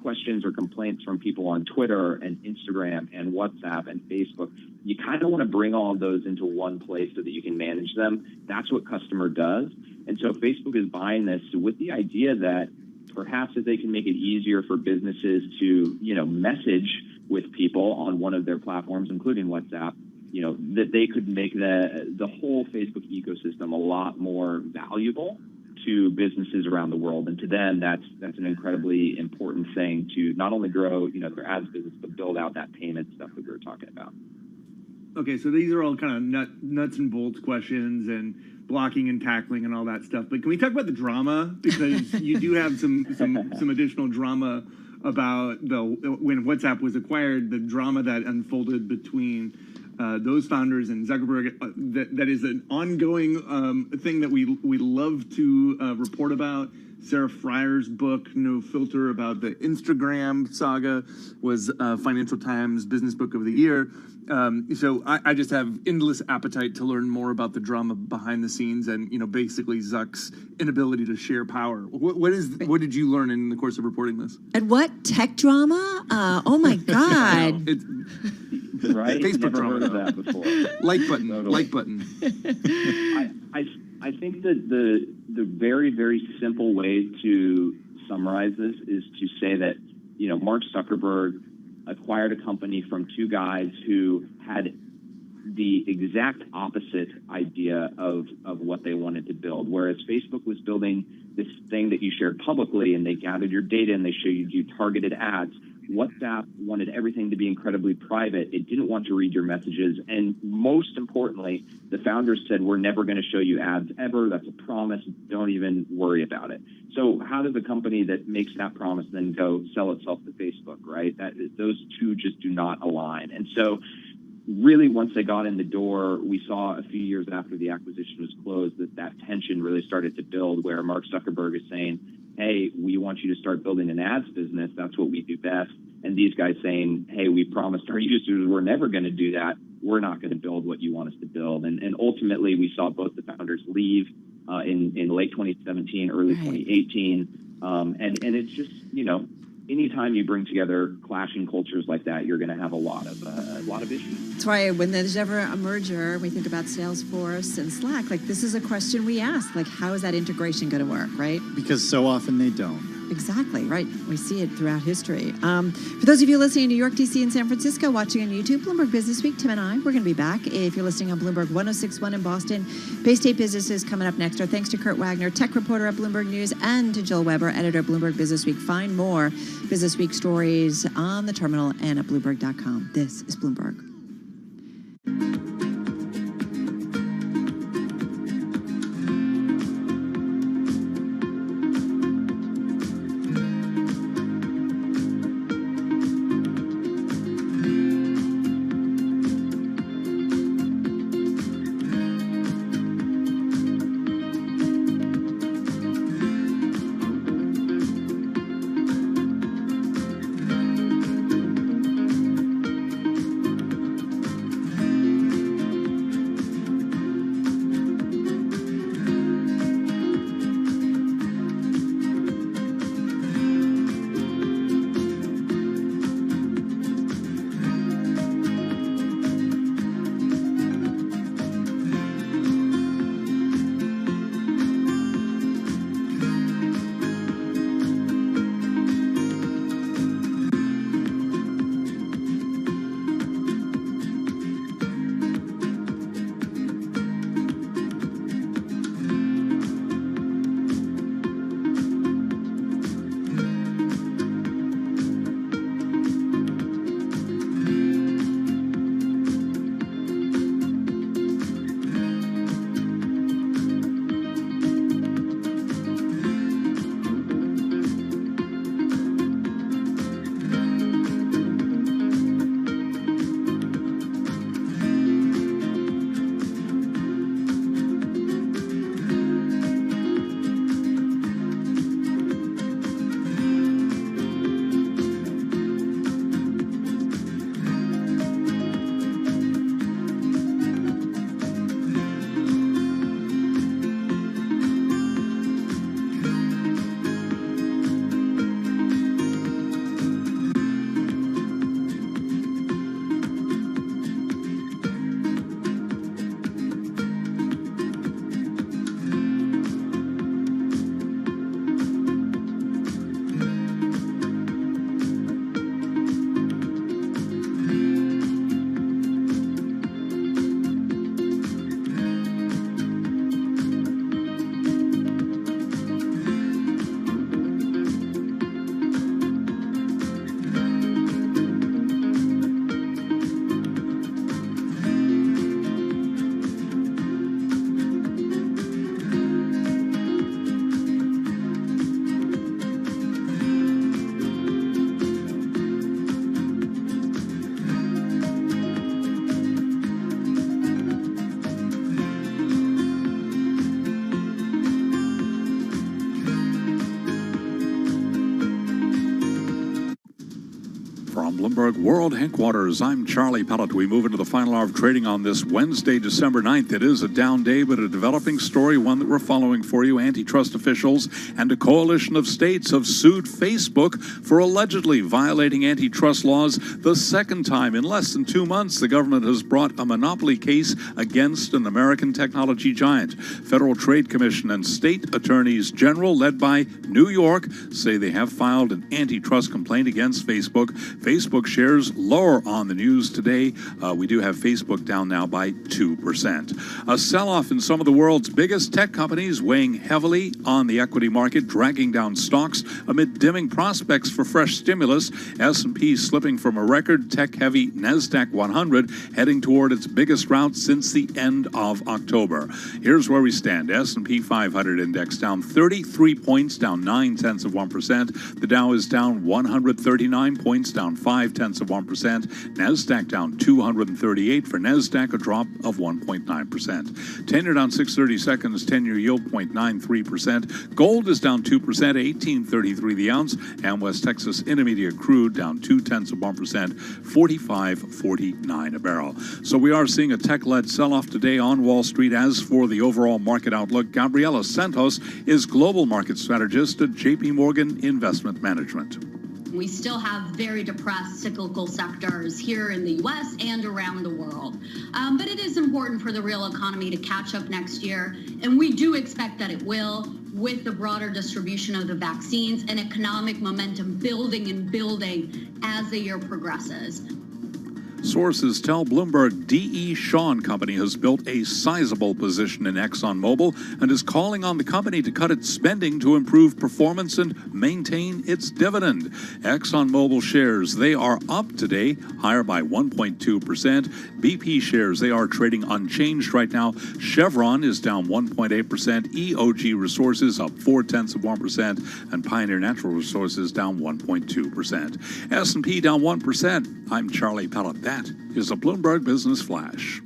questions or complaints from people on Twitter and Instagram and WhatsApp and Facebook. You kind of want to bring all of those into one place so that you can manage them. That's what Customer does. And so Facebook is buying this with the idea that perhaps if they can make it easier for businesses to, message with people on one of their platforms, including WhatsApp, that they could make the whole Facebook ecosystem a lot more valuable to businesses around the world. And to them, that's an incredibly important thing to not only grow, their ads business, but build out that payment stuff that we were talking about. Okay, so these are all kind of nuts and bolts questions and blocking and tackling and all that stuff. But can we talk about the drama? Because you do have some additional drama about when WhatsApp was acquired, the drama that unfolded between those founders and Zuckerberg. That is an ongoing thing that we love to report about. Sarah Fryer's book, No Filter, about the Instagram saga was Financial Times Business Book of the Year. So I just have endless appetite to learn more about the drama behind the scenes and, basically Zuck's inability to share power. What did you learn in the course of reporting this? And what tech drama? Oh my God. Right? Facebook Never drama. heard of that before. Like button. Totally. Like button. I think that the very, very simple way to summarize this is to say that, Mark Zuckerberg acquired a company from two guys who had the exact opposite idea of what they wanted to build. Whereas Facebook was building this thing that you shared publicly and they gathered your data and they showed you targeted ads, WhatsApp wanted everything to be incredibly private. It didn't want to read your messages. And most importantly, the founders said, we're never going to show you ads ever. That's a promise. Don't even worry about it. So how does a company that makes that promise then go sell itself to Facebook, right? Those two just do not align. And so really, once they got in the door, we saw a few years after the acquisition was closed that tension really started to build, where Mark Zuckerberg is saying, hey, we want you to start building an ads business. That's what we do best. And these guys saying, hey, we promised our users we're never going to do that. We're not going to build what you want us to build. And ultimately, we saw both the founders leave in late 2017, early 2018. And it's just, anytime you bring together clashing cultures like that, you're going to have a lot of issues. That's why when there's ever a merger, we think about Salesforce and Slack. Like, this is a question we ask. Like, how is that integration going to work, right? Because so often they don't. Exactly, right. We see it throughout history. For those of you listening in New York, D.C., and San Francisco, watching on YouTube, Bloomberg Business Week, Tim and I, we're going to be back. If you're listening on Bloomberg 1061 in Boston, Bay State Businesses coming up next. Our thanks to Kurt Wagner, tech reporter at Bloomberg News, and to Jill Weber, editor at Bloomberg Business Week. Find more Business Week stories on the terminal and at Bloomberg.com. This is Bloomberg. From Bloomberg World Headquarters, I'm Charlie Pellet. We move into the final hour of trading on this Wednesday, December 9th. It is a down day, but a developing story, one that we're following for you. Antitrust officials and a coalition of states have sued Facebook for allegedly violating antitrust laws the second time. In less than 2 months, the government has brought a monopoly case against an American technology giant. Federal Trade Commission and state attorneys general, led by New York, say they have filed an antitrust complaint against Facebook. Facebook shares lower on the news today. We do have Facebook down now by 2%. A sell-off in some of the world's biggest tech companies, weighing heavily on the equity market, dragging down stocks amid dimming prospects for fresh stimulus. S&P slipping from a record tech-heavy NASDAQ 100, heading toward its biggest rout since the end of October. Here's where we stand. S&P 500 index down 33 points, down 0.9%. The Dow is down 139 points, down 0.5%. NASDAQ down 238. For NASDAQ, a drop of 1.9%. 10-year down 6/30 seconds, 10-year yield 0.93%. Gold is down 2%, 18.33 the ounce. And West Texas Intermediate crude down 0.2%, 45.49 a barrel. So we are seeing a tech-led sell-off today on Wall Street. As for the overall market outlook, Gabriela Santos is global market strategist at JP Morgan Investment Management. We still have very depressed cyclical sectors here in the U.S. and around the world. But it is important for the real economy to catch up next year, and we do expect that it will, with the broader distribution of the vaccines and economic momentum building and building as the year progresses. Sources tell Bloomberg D.E. Shaw & Company has built a sizable position in ExxonMobil and is calling on the company to cut its spending to improve performance and maintain its dividend. ExxonMobil shares, they are up today, higher by 1.2%. BP shares, they are trading unchanged right now. Chevron is down 1.8%. EOG Resources up 0.4%. And Pioneer Natural Resources down 1.2%. S&P down 1%. I'm Charlie Pellet. That is a Bloomberg Business Flash.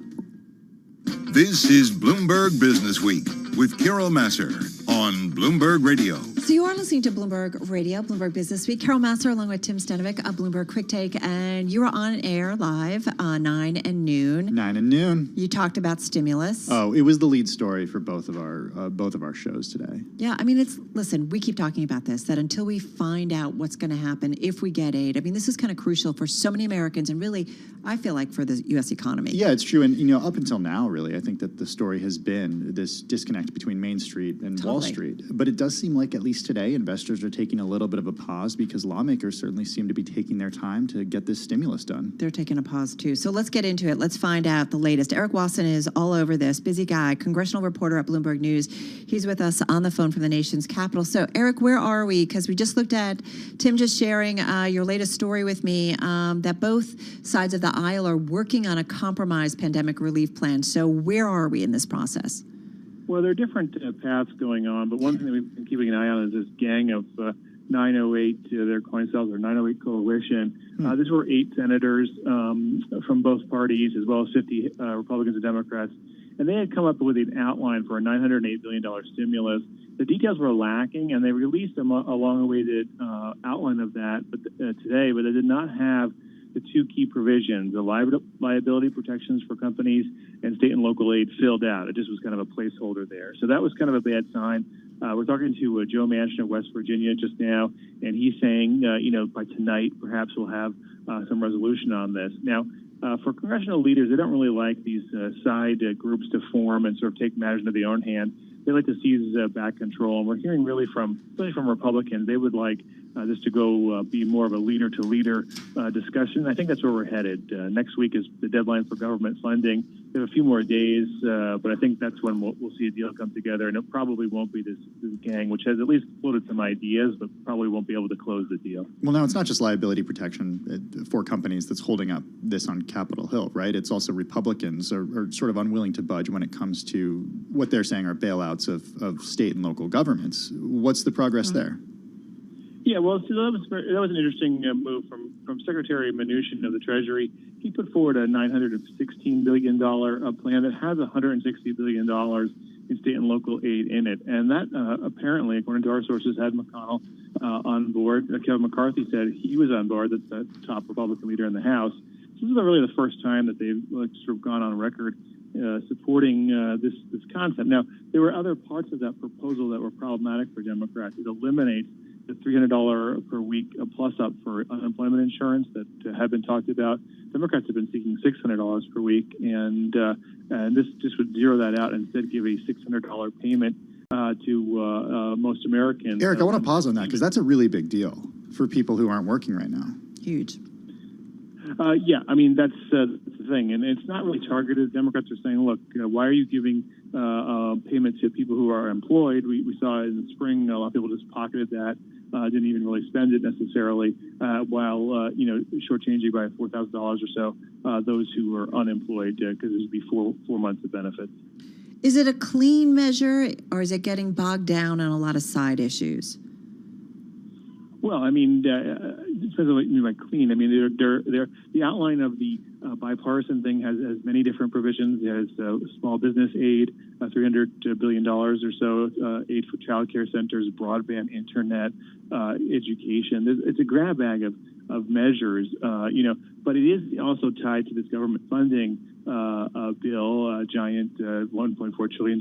This is Bloomberg Business Week with Carol Masser on Bloomberg Radio. So you are listening to Bloomberg Radio, Bloomberg Business Week. Carol Masser along with Tim Stenovic of Bloomberg Quick Take, and you are on air live 9 and noon. 9 and noon. You talked about stimulus. Oh, it was the lead story for both of our shows today. Yeah, I mean, listen, we keep talking about this, that until we find out what's going to happen, if we get aid, I mean, this is kind of crucial for so many Americans and really, I feel like, for the U.S. economy. Yeah, it's true. And, up until now, really, I think that the story has been this disconnect between Main Street and Wall Street. But it does seem like, at least today, investors are taking a little bit of a pause because lawmakers certainly seem to be taking their time to get this stimulus done. They're taking a pause, too. So let's get into it. Let's find out the latest. Eric Wasson is all over this. Busy guy, congressional reporter at Bloomberg News. He's with us on the phone from the nation's capital. So, Eric, where are we? Because we just looked at Tim just sharing your latest story with me that both sides of the aisle are working on a compromise pandemic relief plan. So where are we in this process? Well, there are different paths going on, but one thing that we've been keeping an eye on is this gang of 908, their coin cells, or 908 coalition. These were 8 senators from both parties, as well as 50 Republicans and Democrats. And they had come up with an outline for a $908 billion stimulus. The details were lacking, and they released a long-awaited outline of that today, but they did not have the 2 key provisions, the liability protections for companies and state and local aid, filled out. It just was kind of a placeholder there. So that was kind of a bad sign. We're talking to Joe Manchin of West Virginia just now, and he's saying, by tonight, perhaps we'll have some resolution on this. Now, for congressional leaders, they don't really like these side groups to form and sort of take matters into their own hand. They like to seize back control. And we're hearing really especially from Republicans, they would like this to go be more of a leader-to-leader discussion. I think that's where we're headed. Next week is the deadline for government funding. We have a few more days, but I think that's when we'll see a deal come together. And it probably won't be this gang, which has at least floated some ideas, but probably won't be able to close the deal. Well, now it's not just liability protection for companies that's holding up this on Capitol Hill, right? It's also Republicans are sort of unwilling to budge when it comes to what they're saying are bailouts of state and local governments. What's the progress there? Yeah, well, so that was an interesting move from Secretary Mnuchin of the Treasury. He put forward a $916 billion plan that has $160 billion in state and local aid in it. And that apparently, according to our sources, had McConnell on board. Kevin McCarthy said he was on board. That's the top Republican leader in the House. This is really the first time that they've sort of gone on record supporting this concept. Now, there were other parts of that proposal that were problematic for Democrats. It eliminates the $300 per week plus up for unemployment insurance that had been talked about. Democrats have been seeking $600 per week, and this just would zero that out and instead give a $600 payment to most Americans. Eric, I want to pause on that because that's a really big deal for people who aren't working right now. Huge. Yeah, I mean, that's the thing. And it's not really targeted. Democrats are saying, look, why are you giving payment to people who are employed? We saw in the spring a lot of people just pocketed that, didn't even really spend it necessarily, while, shortchanging by $4,000 or so those who are unemployed because it would be four months of benefits. Is it a clean measure, or is it getting bogged down on a lot of side issues? Well, I mean, it depends on what you mean by clean. I mean, the outline of the bipartisan thing has many different provisions. It has small business aid, $300 billion or so, aid for child care centers, broadband, internet, education. It's a grab bag of measures, but it is also tied to this government funding bill, a giant $1.4 trillion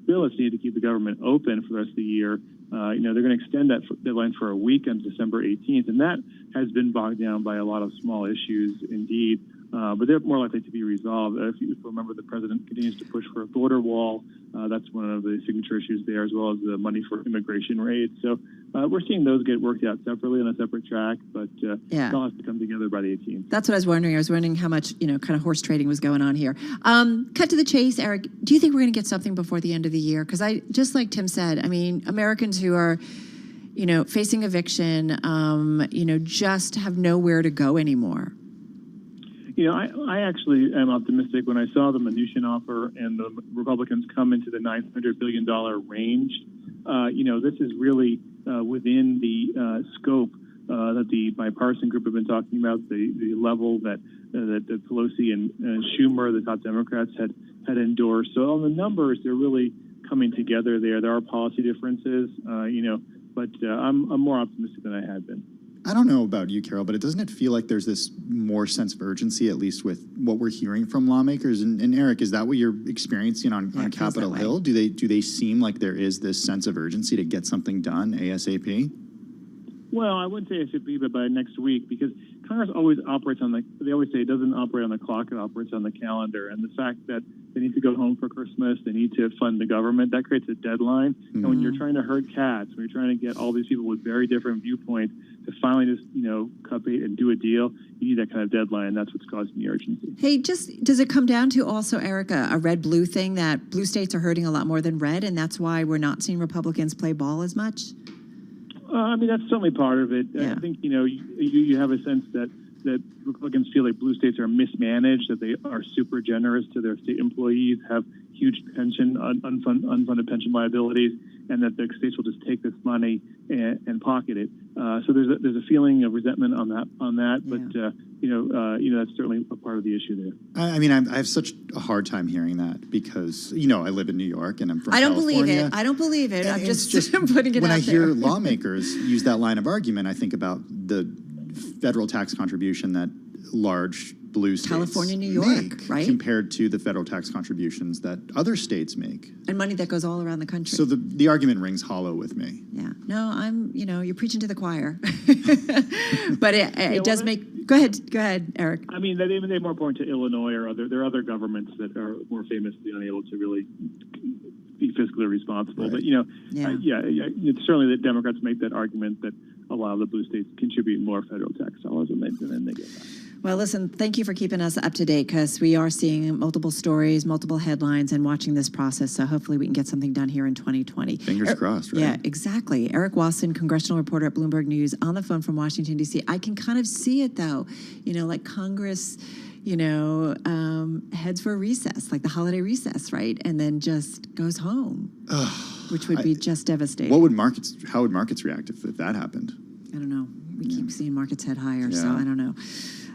bill that's needed to keep the government open for the rest of the year. They're going to extend that deadline for a week on December 18th, and that has been bogged down by a lot of small issues indeed, but they're more likely to be resolved. If you remember, the president continues to push for a border wall. That's one of the signature issues there, as well as the money for immigration raids. So we're seeing those get worked out separately on a separate track, but it all has to come together by the 18th. That's what I was wondering. I was wondering how much, kind of horse trading was going on here. Cut to the chase, Eric. Do you think we're going to get something before the end of the year? Because just like Tim said, I mean, Americans who are, facing eviction, just have nowhere to go anymore. I actually am optimistic. When I saw the Mnuchin offer and the Republicans come into the $900 billion range, this is really within the scope that the bipartisan group have been talking about, the level that Pelosi and Schumer, the top Democrats, had endorsed. So on the numbers, they're really coming together there. There are policy differences, but I'm more optimistic than I had been. I don't know about you, Carol, but doesn't it feel like there's this more sense of urgency, at least with what we're hearing from lawmakers? And Eric, is that what you're experiencing on Capitol Hill? Do they seem like there is this sense of urgency to get something done ASAP? Well, I wouldn't say ASAP, but by next week, because Congress always operates they always say it doesn't operate on the clock, it operates on the calendar. And the fact that they need to go home for Christmas, they need to fund the government, that creates a deadline. Mm-hmm. And when you're trying to herd cats, when you're trying to get all these people with very different viewpoints to finally just, cut bait and do a deal, you need that kind of deadline. That's what's causing the urgency. Hey, does it come down to also, Eric, a red-blue thing, that blue states are hurting a lot more than red, and that's why we're not seeing Republicans play ball as much? I mean, that's certainly part of it. Yeah. I think, you have a sense that Republicans feel like blue states are mismanaged, that they are super generous to their state employees, have huge unfunded pension liabilities, and that the states will just take this money and pocket it. So there's a feeling of resentment on that, but that's certainly a part of the issue there. I mean, I have such a hard time hearing that because I live in New York and I'm from California. I don't believe it. I'm just putting it out there. When I hear lawmakers use that line of argument, I think about the federal tax contribution that large blue states California, New York, make, right? Compared to the federal tax contributions that other states make. And money that goes all around the country. So the argument rings hollow with me. Yeah. No, you're preaching to the choir. But it does make... Go ahead, Eric. I mean, they more point to Illinois or there are other governments that are more famously unable to really be fiscally responsible. Right. But, it's certainly that Democrats make that argument that a lot of the blue states contribute more federal tax dollars than they get back. Well, listen, thank you for keeping us up to date, because we are seeing multiple stories, multiple headlines, and watching this process. So hopefully we can get something done here in 2020. Fingers crossed, right? Yeah, exactly. Eric Wasson, congressional reporter at Bloomberg News, on the phone from Washington, D.C. I can kind of see it, though. Like Congress, heads for a recess, like the holiday recess, right? And then just goes home, which would be just devastating. How would markets react if that happened? I don't know. We keep seeing markets head higher, so I don't know.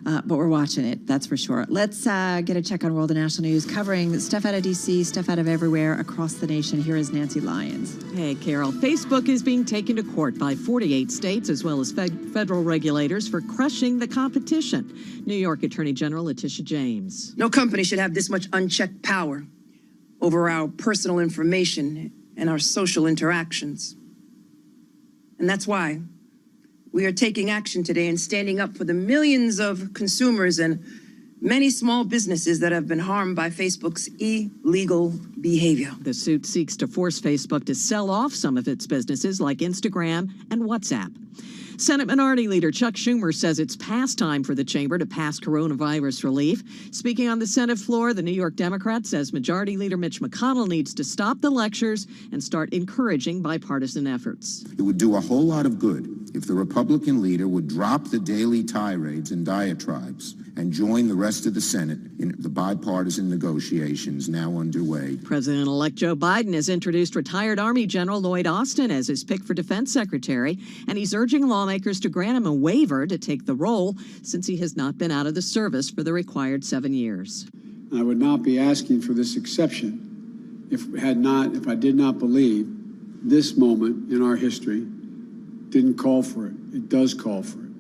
But we're watching it, that's for sure. Let's get a check on world and national news, covering stuff out of D.C., stuff out of everywhere across the nation. Here is Nancy Lyons. Hey, Carol. Facebook is being taken to court by 48 states as well as federal regulators for crushing the competition. New York Attorney General Letitia James. No company should have this much unchecked power over our personal information and our social interactions. And that's why we are taking action today and standing up for the millions of consumers and many small businesses that have been harmed by Facebook's illegal behavior. The suit seeks to force Facebook to sell off some of its businesses like Instagram and WhatsApp. Senate Minority Leader Chuck Schumer says it's past time for the chamber to pass coronavirus relief. Speaking on the Senate floor, the New York Democrat says Majority Leader Mitch McConnell needs to stop the lectures and start encouraging bipartisan efforts. It would do a whole lot of good if the Republican leader would drop the daily tirades and diatribes and join the rest of the Senate in the bipartisan negotiations now underway. President-elect Joe Biden has introduced retired Army General Lloyd Austin as his pick for Defense Secretary, and he's urging lawmakers to grant him a waiver to take the role since he has not been out of the service for the required 7 years. I would not be asking for this exception if I did not believe this moment in our history didn't call for it. It does call for it.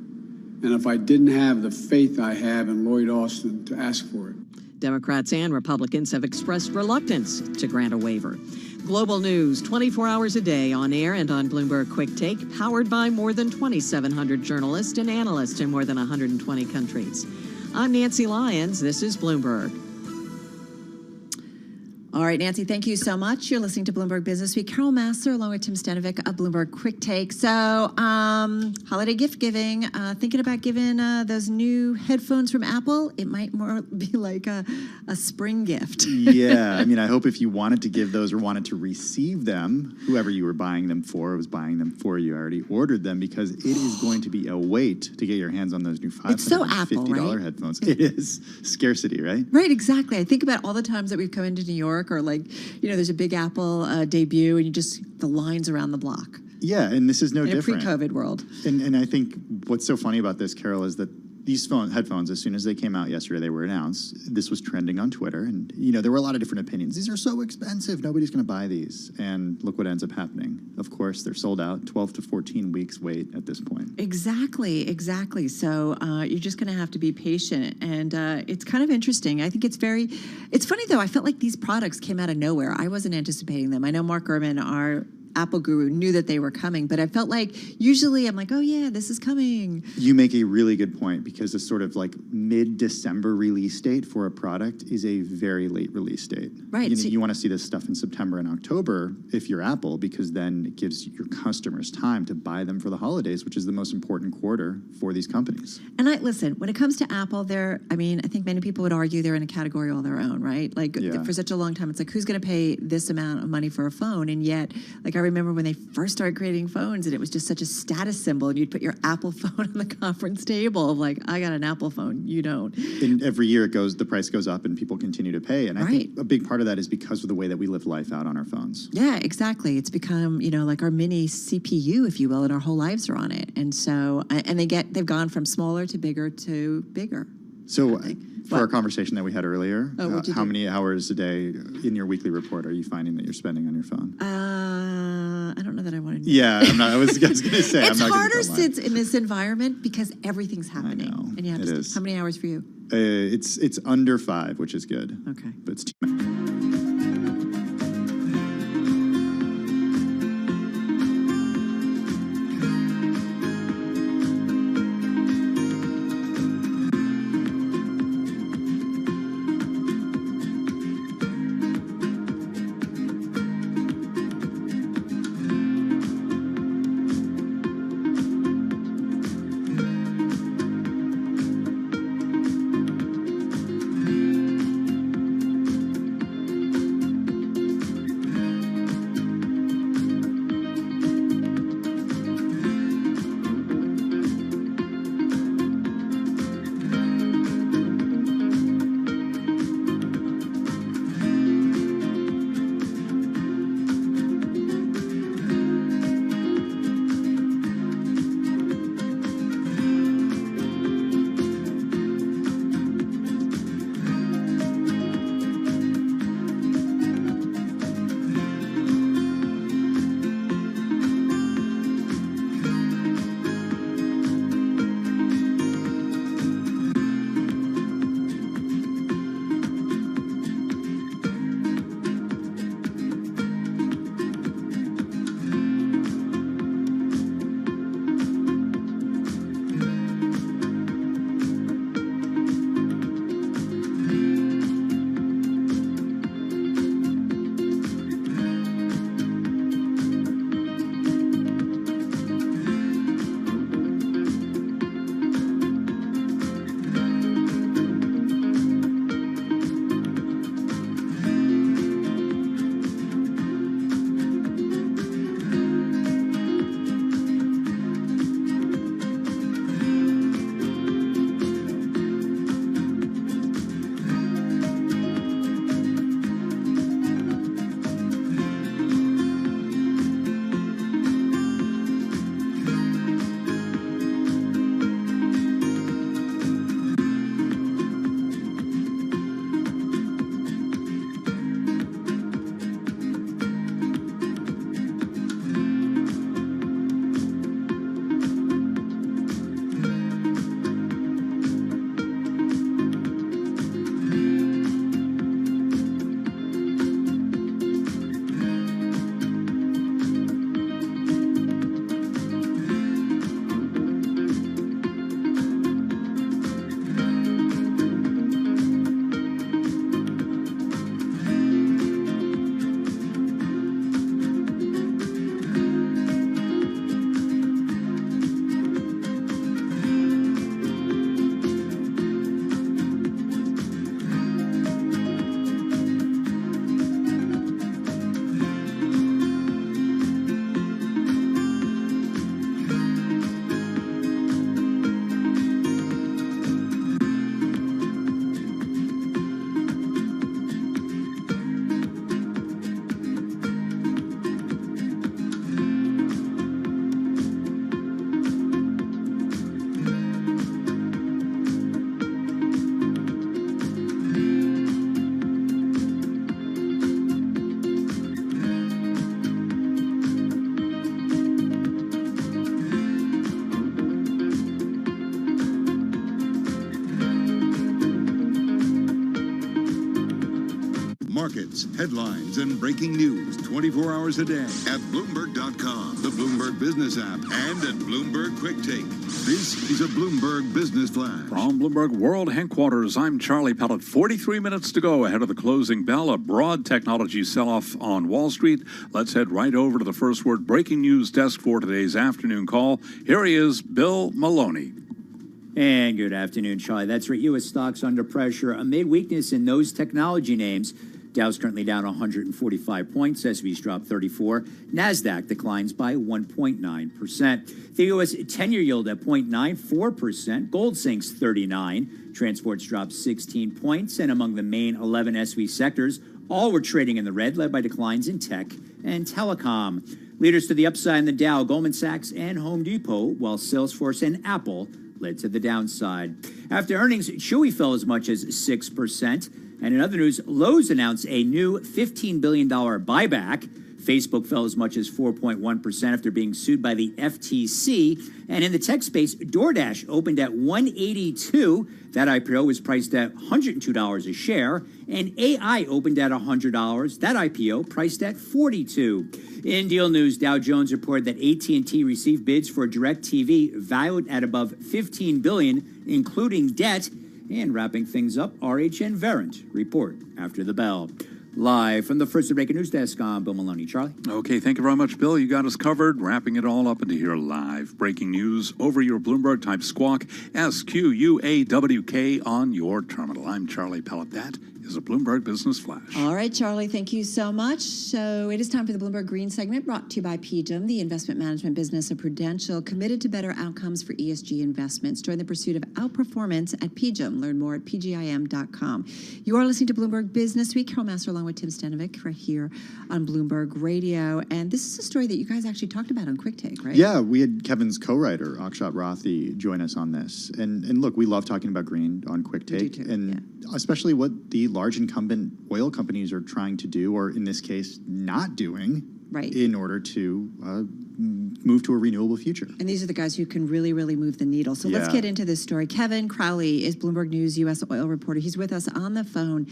And if I didn't have the faith I have in Lloyd Austin to ask for it. Democrats and Republicans have expressed reluctance to grant a waiver. Global news 24 hours a day on air and on Bloomberg Quick Take, powered by more than 2,700 journalists and analysts in more than 120 countries. I'm Nancy Lyons. This is Bloomberg. All right, Nancy, thank you so much. You're listening to Bloomberg Business Week. Carol Massler along with Tim Stanovic of Bloomberg Quick Take. So, holiday gift giving, thinking about giving those new headphones from Apple. It might more be like a spring gift. Yeah, I mean, I hope if you wanted to give those or wanted to receive them, whoever you were buying them for was buying them for you, already ordered them, because it is going to be a wait to get your hands on those new $550 right? headphones. It is scarcity, right? Right, exactly. I think about all the times that we've come into New York, or like, there's a big Apple debut and the lines around the block. Yeah, and this is no different. In a pre-COVID world. And I think what's so funny about this, Carol, is that these headphones, as soon as they came out yesterday, they were announced. This was trending on Twitter, and there were a lot of different opinions. These are so expensive, nobody's going to buy these. And look what ends up happening. Of course, they're sold out. 12 to 14 weeks wait at this point. Exactly. So you're just going to have to be patient, and it's kind of interesting. I think it's funny though. I felt like these products came out of nowhere. I wasn't anticipating them. I know Mark Gurman, our Apple guru, knew that they were coming, but I felt like usually I'm like, oh yeah, this is coming. You make a really good point, because a sort of like mid-December release date for a product is a very late release date. Right. You want to see this stuff in September and October if you're Apple, because then it gives your customers time to buy them for the holidays, which is the most important quarter for these companies. And listen, when it comes to Apple, I think many people would argue they're in a category all their own, right? Like for such a long time, it's like, who's going to pay this amount of money for a phone? And yet, like, I remember when they first started creating phones, and it was just such a status symbol, and you'd put your Apple phone on the conference table of like, I got an Apple phone, you don't. And every year the price goes up and people continue to pay. And I think a big part of that is because of the way that we live life out on our phones. Yeah, exactly. It's become, like our mini CPU, if you will, and our whole lives are on it. And so, they've gone from smaller to bigger to bigger. So for our conversation that we had earlier, how many hours a day in your weekly report are you finding that you're spending on your phone? I don't know that I want to know. Yeah, I was going to say. It's harder since in this environment because everything's happening. I know. And you have to is. How many hours for you? It's under 5, which is good. Okay. But it's too much. markets, headlines, and breaking news 24 hours a day at Bloomberg.com, the Bloomberg Business app, and at Bloomberg Quick Take. This is a Bloomberg Business Flash. From Bloomberg World Headquarters, I'm Charlie Pellet. 43 minutes to go ahead of the closing bell. A broad technology sell-off on Wall Street. Let's head right over to the First Word breaking news desk for today's afternoon call. Here he is, Bill Maloney. And good afternoon, Charlie. That's right. U.S. stocks under pressure amid weakness in those technology names. Dow's currently down 145 points. S&P's dropped 34. NASDAQ declines by 1.9%. The U.S. 10-year yield at 0.94%. Gold sinks 39. Transports dropped 16 points. And among the main 11 S&P sectors, all were trading in the red, led by declines in tech and telecom. Leaders to the upside in the Dow, Goldman Sachs and Home Depot, while Salesforce and Apple led to the downside. After earnings, Chewy fell as much as 6%. And in other news, Lowe's announced a new $15 billion buyback. Facebook fell as much as 4.1% after being sued by the FTC. And in the tech space, DoorDash opened at $182. That IPO was priced at $102 a share. And AI opened at $100. That IPO priced at $42. In deal news, Dow Jones reported that AT&T received bids for DirecTV valued at above $15 billion, including debt. And wrapping things up, RH and Verint report after the bell. Live from the First Breaking News Desk, I'm Bill Maloney. Charlie? Okay, thank you very much, Bill. You got us covered. Wrapping it all up into here live. Breaking news over your Bloomberg. Type squawk, SQUAWK on your terminal. I'm Charlie Pellet. That is a Bloomberg Business Flash. All right, Charlie, thank you so much. So it is time for the Bloomberg Green segment, brought to you by PGIM, the investment management business of Prudential, committed to better outcomes for ESG investments. Join the pursuit of outperformance at PGIM. Learn more at pgim.com. You are listening to Bloomberg Business Week. Carol Master along with Tim Stanovic right here on Bloomberg Radio. And this is a story that you guys actually talked about on Quick Take, right? Yeah, we had Kevin's co-writer, Akshat Rathi, join us on this. And look, we love talking about green on Quick Take. Especially what the large incumbent oil companies are trying to do, or in this case, not doing, in order to move to a renewable future. And these are the guys who can really, really move the needle. So let's get into this story. Kevin Crowley is Bloomberg News U.S. oil reporter. He's with us on the phone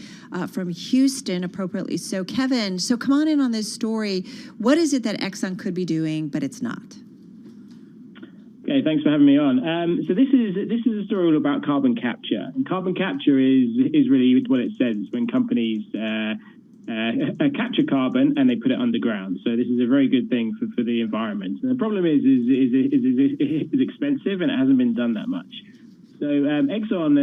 from Houston, appropriately. So Kevin, come on in on this story. What is it that Exxon could be doing, but it's not? Okay, thanks for having me on. So this is a story all about carbon capture, and carbon capture is really what it says. When companies capture carbon and they put it underground. So this is a very good thing for the environment. And the problem is expensive and it hasn't been done that much. So Exxon,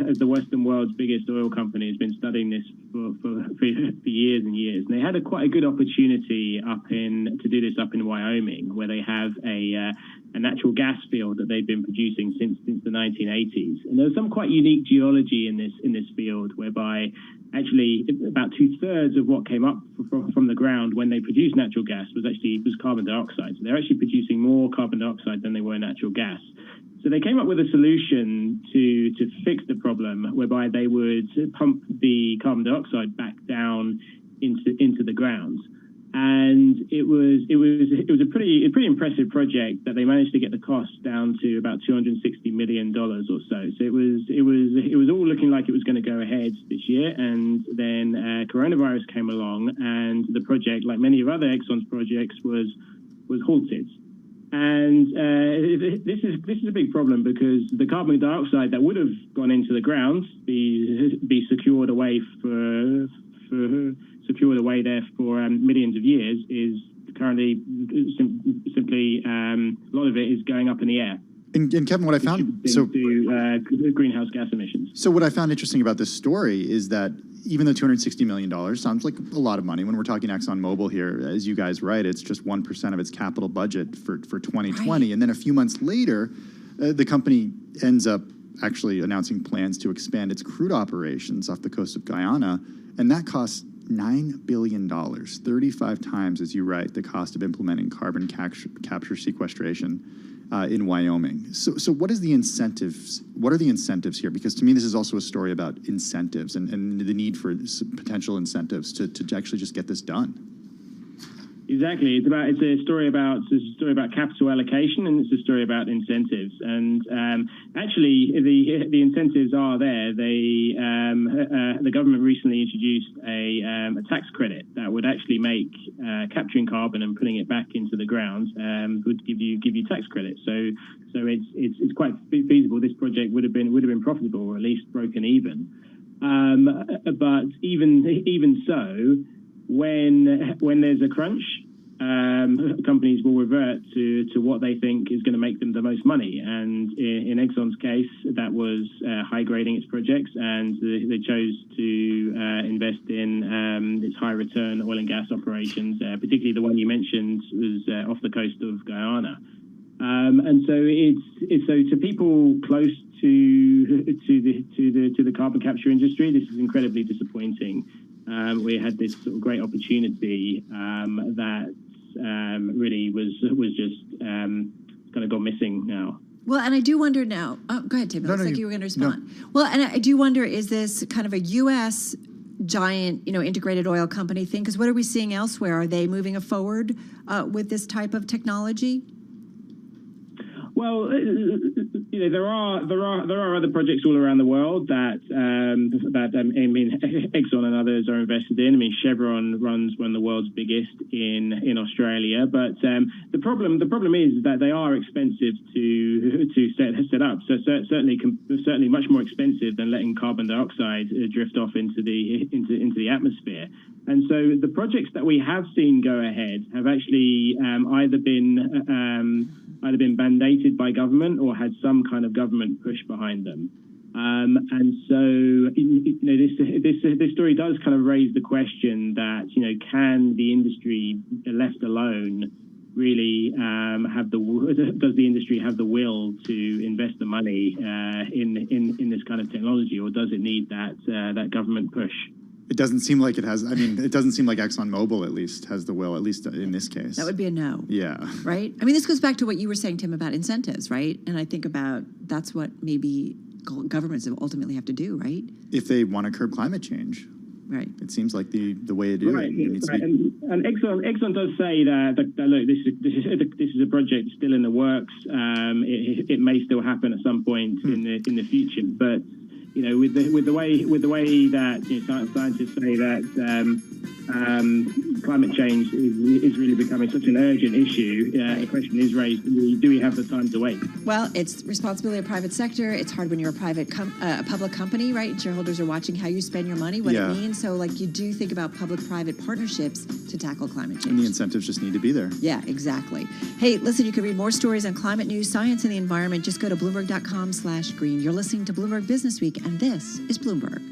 as the Western world's biggest oil company, has been studying this for years and years. And they had quite a good opportunity to do this up in Wyoming, where they have a natural gas field that they've been producing since the 1980s. And there's some quite unique geology in this field, whereby actually about 2/3 of what came up from the ground when they produced natural gas was carbon dioxide. So they're actually producing more carbon dioxide than they were natural gas. So they came up with a solution to fix the problem, whereby they would pump the carbon dioxide back down into the ground. And it was a pretty impressive project that they managed to get the cost down to about $260 million or so. So it was all looking like it was going to go ahead this year, and then coronavirus came along, and the project, like many of other Exxon's projects, was halted. And this is a big problem, because the carbon dioxide that would have gone into the ground be secured away there for millions of years is currently simply a lot of it is going up in the air. And Kevin, what I found greenhouse gas emissions. So what I found interesting about this story is that even though $260 million sounds like a lot of money, when we're talking ExxonMobil here, as you guys write, it's just 1% of its capital budget for 2020. Right. And then a few months later, the company ends up actually announcing plans to expand its crude operations off the coast of Guyana, and that costs $9 billion, 35 times, as you write, the cost of implementing carbon capture sequestration in Wyoming. So what is the incentives? What are the incentives here? Because to me, this is also a story about incentives and the need for potential incentives to actually just get this done. Exactly. It's a story about capital allocation, and it's a story about incentives. And actually, the incentives are there. The government recently introduced a tax credit that would actually make capturing carbon and putting it back into the ground would give you tax credits. So it's quite feasible. This project would have been profitable, or at least broken even. But even so, when there's a crunch, companies will revert to what they think is going to make them the most money. And in Exxon's case, that was high grading its projects, and they chose to invest in its high return oil and gas operations, particularly the one you mentioned was off the coast of Guyana. And so it's so to people close to the carbon capture industry, this is incredibly disappointing. We had this sort of great opportunity that really was just kind of gone missing now. Well, and I do wonder now. Oh, go ahead, Tim. It looks like you were going to respond. No. Well, and I do wonder: is this kind of a U.S. giant, integrated oil company thing? Because what are we seeing elsewhere? Are they moving forward with this type of technology? Well, there are other projects all around the world that Exxon and others are invested in. I mean, Chevron runs one of the world's biggest in Australia, but the problem is that they are expensive to set up. So certainly much more expensive than letting carbon dioxide drift off into the atmosphere. And so the projects that we have seen go ahead have actually either been mandated by government or had some kind of government push behind them. And so, this story does kind of raise the question that, can the industry left alone really does the industry have the will to invest the money in this kind of technology, or does it need that government push? It doesn't seem like it has. I mean, it doesn't seem like ExxonMobil at least has the will, at least in this case. That would be a no. Yeah. Right? I mean, this goes back to what you were saying, Tim, about incentives, right? And I think about that's what maybe governments ultimately have to do, right? If they want to curb climate change. Right. It seems like the way to do right. it. Right. And Exxon does say that look, this is a project still in the works. It may still happen at some point in the future, but with the way that scientists say that climate change is really becoming such an urgent issue, the question is raised: do we have the time to wait? Well, it's responsibility of the private sector. It's hard when you're a public company, right? Shareholders are watching how you spend your money, what it means. So, you do think about public-private partnerships to tackle climate change. And the incentives just need to be there. Yeah, exactly. Hey, listen, you can read more stories on climate news, science, and the environment. Just go to Bloomberg.com/green. You're listening to Bloomberg Business Week, and this is Bloomberg.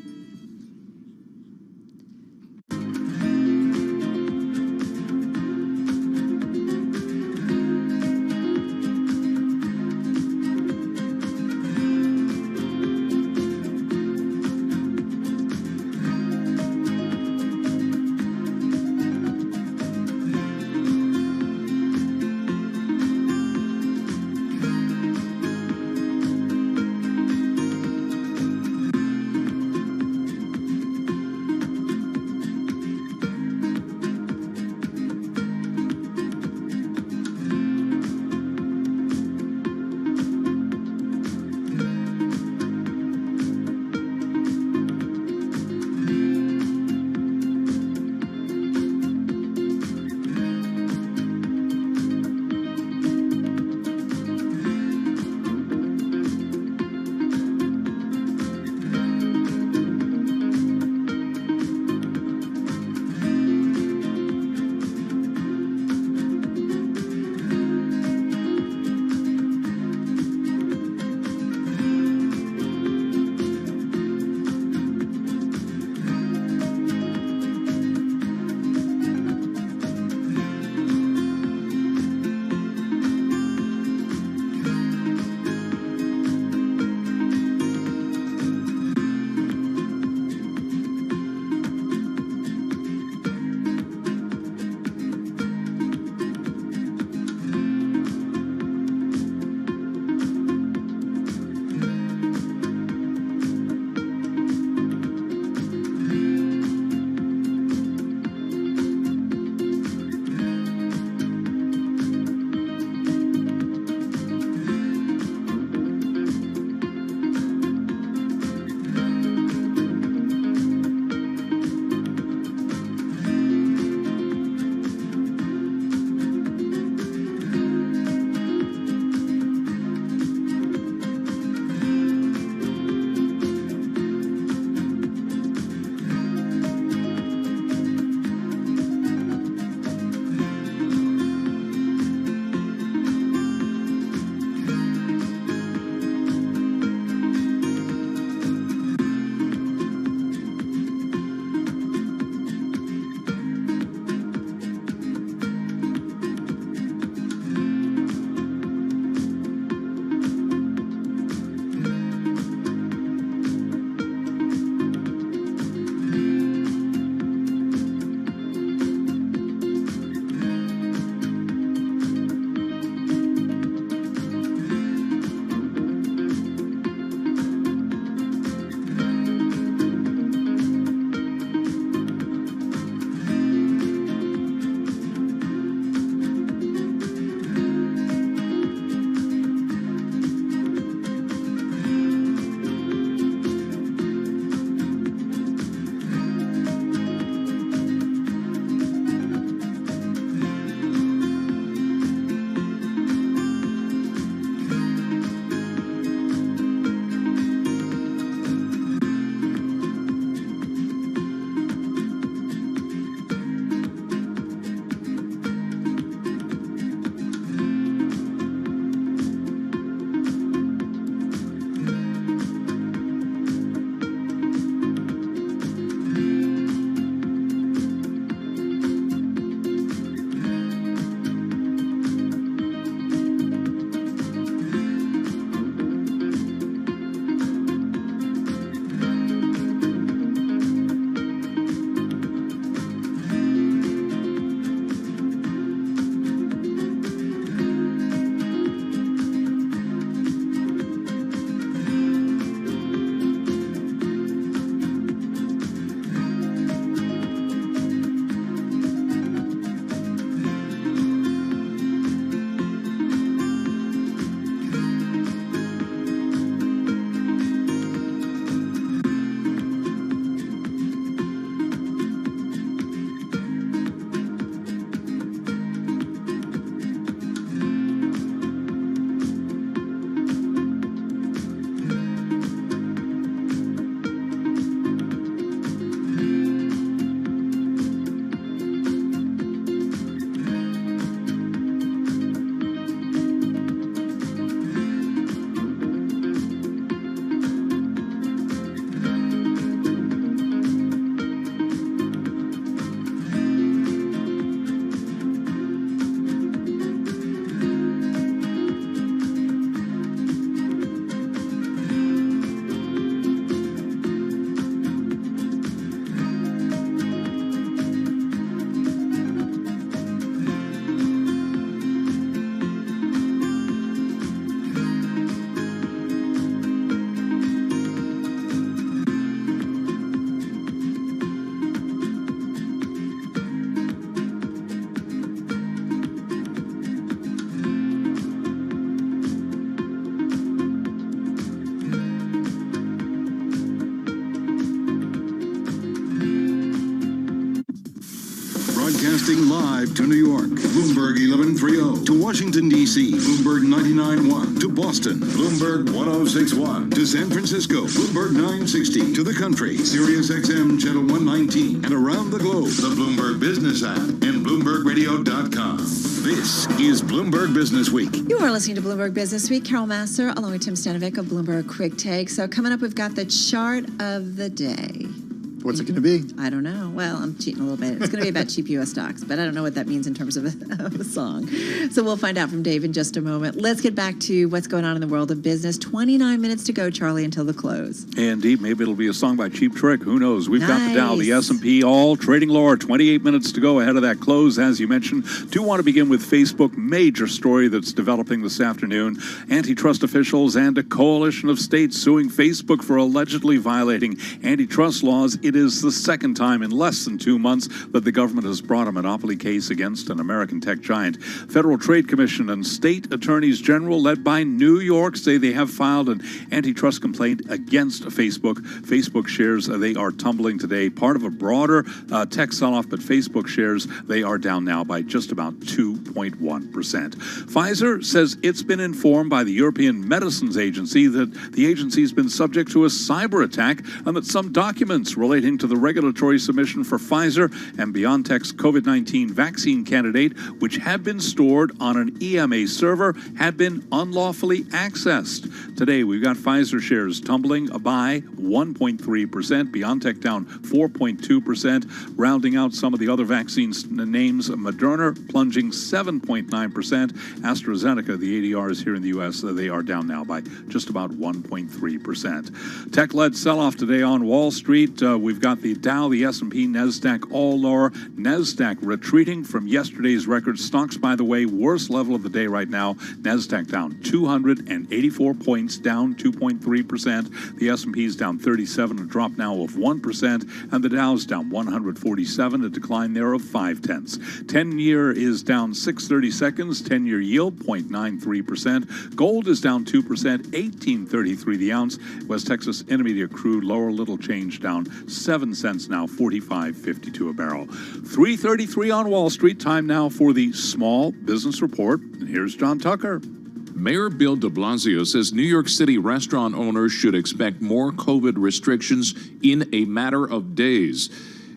Broadcasting live to New York, Bloomberg 1130. To Washington, D.C., Bloomberg 99.1. To Boston, Bloomberg 1061. To San Francisco, Bloomberg 960. To the country, Sirius XM Channel 119. And around the globe, the Bloomberg Business app and BloombergRadio.com. This is Bloomberg Business Week. You are listening to Bloomberg Business Week. Carol Masser along with Tim Stanovic of Bloomberg Quick Take. So coming up, we've got the chart of the day. What's it going to be? I don't know. Well, I'm cheating a little bit. It's going to be about cheap U.S. stocks, but I don't know what that means in terms of a song. So we'll find out from Dave in just a moment. Let's get back to what's going on in the world of business. 29 minutes to go, Charlie, until the close. Indeed, maybe it'll be a song by Cheap Trick. Who knows? We've got the Dow, the S&P, all trading lower. 28 minutes to go ahead of that close, as you mentioned. Do want to begin with Facebook. Major story that's developing this afternoon. Antitrust officials and a coalition of states suing Facebook for allegedly violating antitrust laws. It is the second time in less than 2 months that the government has brought a monopoly case against an American tech giant. Federal Trade Commission and state attorneys general led by New York say they have filed an antitrust complaint against Facebook. Facebook shares, they are tumbling today, part of a broader tech sell-off, but Facebook shares, they are down now by just about 2.1%. Pfizer says it's been informed by the European Medicines Agency that the agency's been subject to a cyber attack and that some documents relating to the regulatory submission for Pfizer and BioNTech's COVID-19 vaccine candidate, which had been stored on an EMA server, had been unlawfully accessed. Today, we've got Pfizer shares tumbling by 1.3%, BioNTech down 4.2%, rounding out some of the other vaccines names, Moderna plunging 7.9%, AstraZeneca, the ADRs here in the U.S., they are down now by just about 1.3%. Tech-led sell-off today on Wall Street. We've got the Dow, the S&P, NASDAQ all lower. NASDAQ retreating from yesterday's record. Stocks, by the way, worst level of the day right now. NASDAQ down 284 points, down 2.3%. The S&P is down 37, a drop now of 1%. And the Dow's down 147, a decline there of 0.5. 10-year is down 6/32. 10-year yield 0.93%. Gold is down 2%, 18.33 the ounce. West Texas Intermediate crude lower, little change, down 7 cents now, 45.52 a barrel. 3:33 on Wall Street. Time now for the Small Business Report. And here's John Tucker. Mayor Bill de Blasio says New York City restaurant owners should expect more COVID restrictions in a matter of days.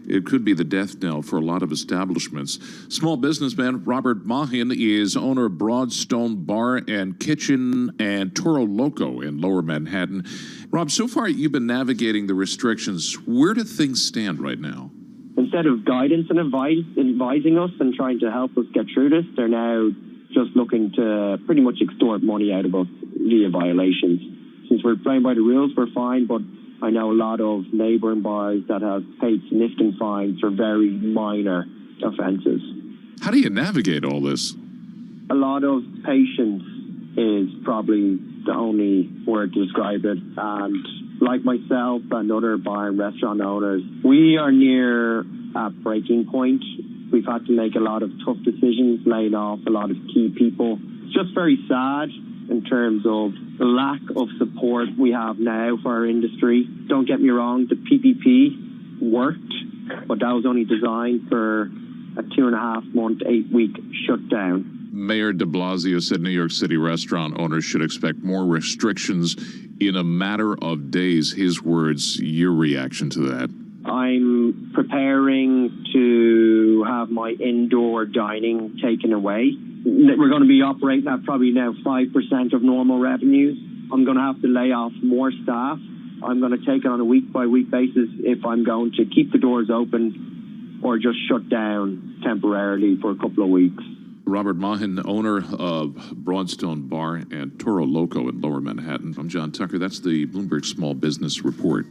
It could be the death knell for a lot of establishments. Small businessman Robert Mahin is owner of Broadstone Bar and Kitchen and Toro Loco in Lower Manhattan. Rob, so far you've been navigating the restrictions. Where do things stand right now? Instead of guidance and advising us and trying to help us get through this, they're now just looking to pretty much extort money out of us via violations. Since we're playing by the rules, we're fine, but I know a lot of neighbouring bars that have paid significant fines for very minor offences. How do you navigate all this? A lot of patience is probably the only word to describe it. And like myself and other bar and restaurant owners, we are near a breaking point. We've had to make a lot of tough decisions, laying off a lot of key people. It's just very sad in terms of the lack of support we have now for our industry. Don't get me wrong, the PPP worked, but that was only designed for a 2.5 month, 8-week shutdown. Mayor de Blasio said New York City restaurant owners should expect more restrictions in a matter of days. His words, your reaction to that? I'm preparing to have my indoor dining taken away. We're going to be operating at probably now 5% of normal revenues. I'm going to have to lay off more staff. I'm going to take it on a week-by-week basis if I'm going to keep the doors open or just shut down temporarily for a couple of weeks. Robert Mahin, owner of Broadstone Bar and Toro Loco in Lower Manhattan. I'm John Tucker. That's the Bloomberg Small Business Report.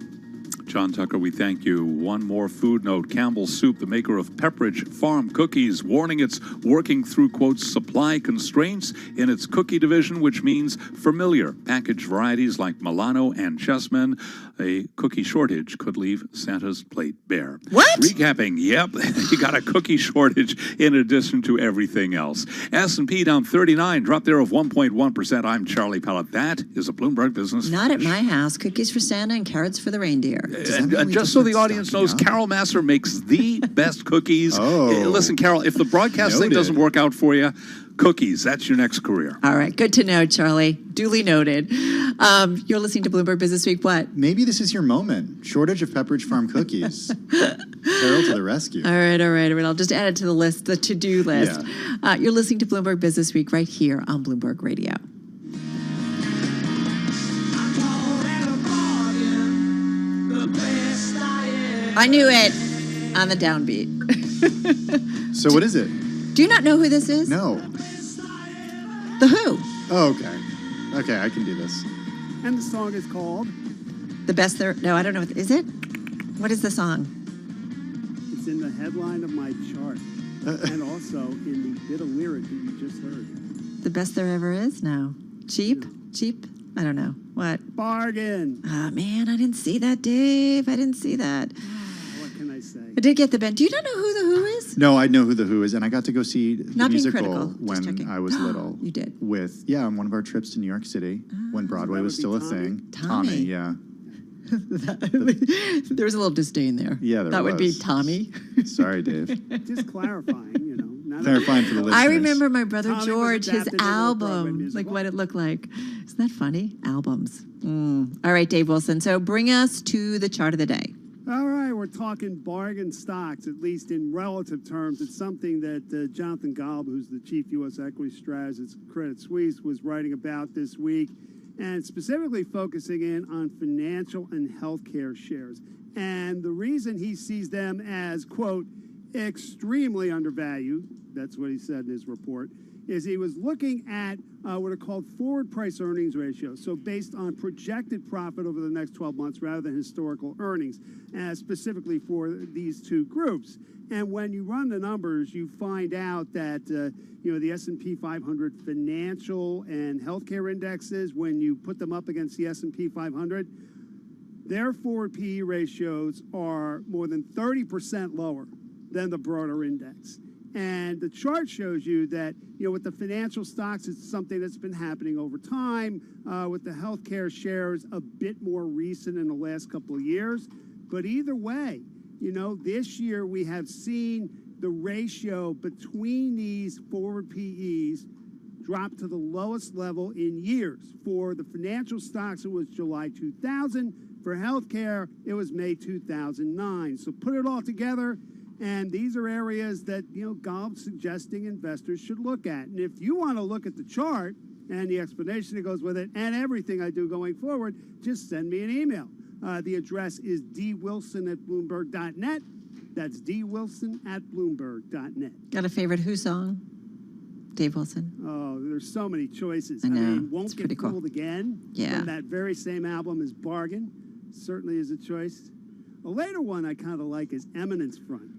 John Tucker, we thank you. One more food note. Campbell's Soup, the maker of Pepperidge Farm cookies, warning it's working through, quote, supply constraints in its cookie division, which means familiar packaged varieties like Milano and Chessmen. A cookie shortage could leave Santa's plate bare. What? Recapping, yep, you got a cookie shortage in addition to everything else. S&P down 39, drop there of 1.1%. I'm Charlie Pellet. That is a Bloomberg Business Not at my house. Cookies for Santa and carrots for the reindeer. And just so the audience knows, Carol Massar makes the best cookies. Oh. Listen, Carol, if the broadcast thing doesn't work out for you, cookies, that's your next career. All right, good to know, Charlie. Duly noted. You're listening to Bloomberg Business Week. What? Maybe this is your moment. Shortage of Pepperidge Farm cookies. Carol to the rescue. All right. I'll just add it to the list, the to-do list. Yeah. You're listening to Bloomberg Business Week right here on Bloomberg Radio. I knew it on the downbeat. So what is it? Do you not know who this is? No. The Who. Oh, okay. Okay, I can do this. And the song is called? The Best There... No, I don't know. Is it? What is the song? It's in the headline of my chart. And also in the bit of lyric that you just heard. The Best There Ever Is? No. Cheap? Cheap? I don't know. What? Bargain. Ah, man, I didn't see that, Dave. I didn't see that. What can I say? I did get the bend. Do you not know who the Who is? No, I know who the Who is, and I got to go see the Not being musical critical, just when checking. I was little. You did? On one of our trips to New York City when Broadway was still a thing. Tommy. Yeah. There was a little disdain there. Yeah, that would be Tommy. Sorry, Dave. Just clarifying, you know. Clarifying for the listeners. I remember my brother Tommy was George, his adapted into a Broadway album, musical. like what it looked like. Isn't that funny? Albums. All right, Dave Wilson. So bring us to the chart of the day. All right, we're talking bargain stocks, at least in relative terms. It's something that Jonathan Galb, who's the chief U.S. equity strategist at Credit Suisse, was writing about this week, and specifically focusing in on financial and healthcare shares. And the reason he sees them as, quote, extremely undervalued, that's what he said in his report, is he was looking at what are called forward price earnings ratios, so based on projected profit over the next 12 months rather than historical earnings, specifically for these two groups. And when you run the numbers, you find out that the S&P 500 financial and healthcare indexes, when you put them up against the S&P 500, their forward PE ratios are more than 30% lower than the broader index. And the chart shows you that, with the financial stocks, it's something that's been happening over time. With the healthcare shares, a bit more recent in the last couple of years. But either way, this year we have seen the ratio between these forward PEs drop to the lowest level in years. For the financial stocks, it was July 2000. For healthcare, it was May 2009. So put it all together, and these are areas that, Galb's suggesting investors should look at. And if you want to look at the chart and the explanation that goes with it and everything I do going forward, just send me an email. The address is dwilson@bloomberg.net. That's dwilson@bloomberg.net. Got a favorite Who song? Dave Wilson. Oh, there's so many choices. I know. mean, Won't It's Get pretty cool. Fooled Again. Yeah. From that very same album is Bargain. Certainly is a choice. A later one I kind of like is Eminence Front.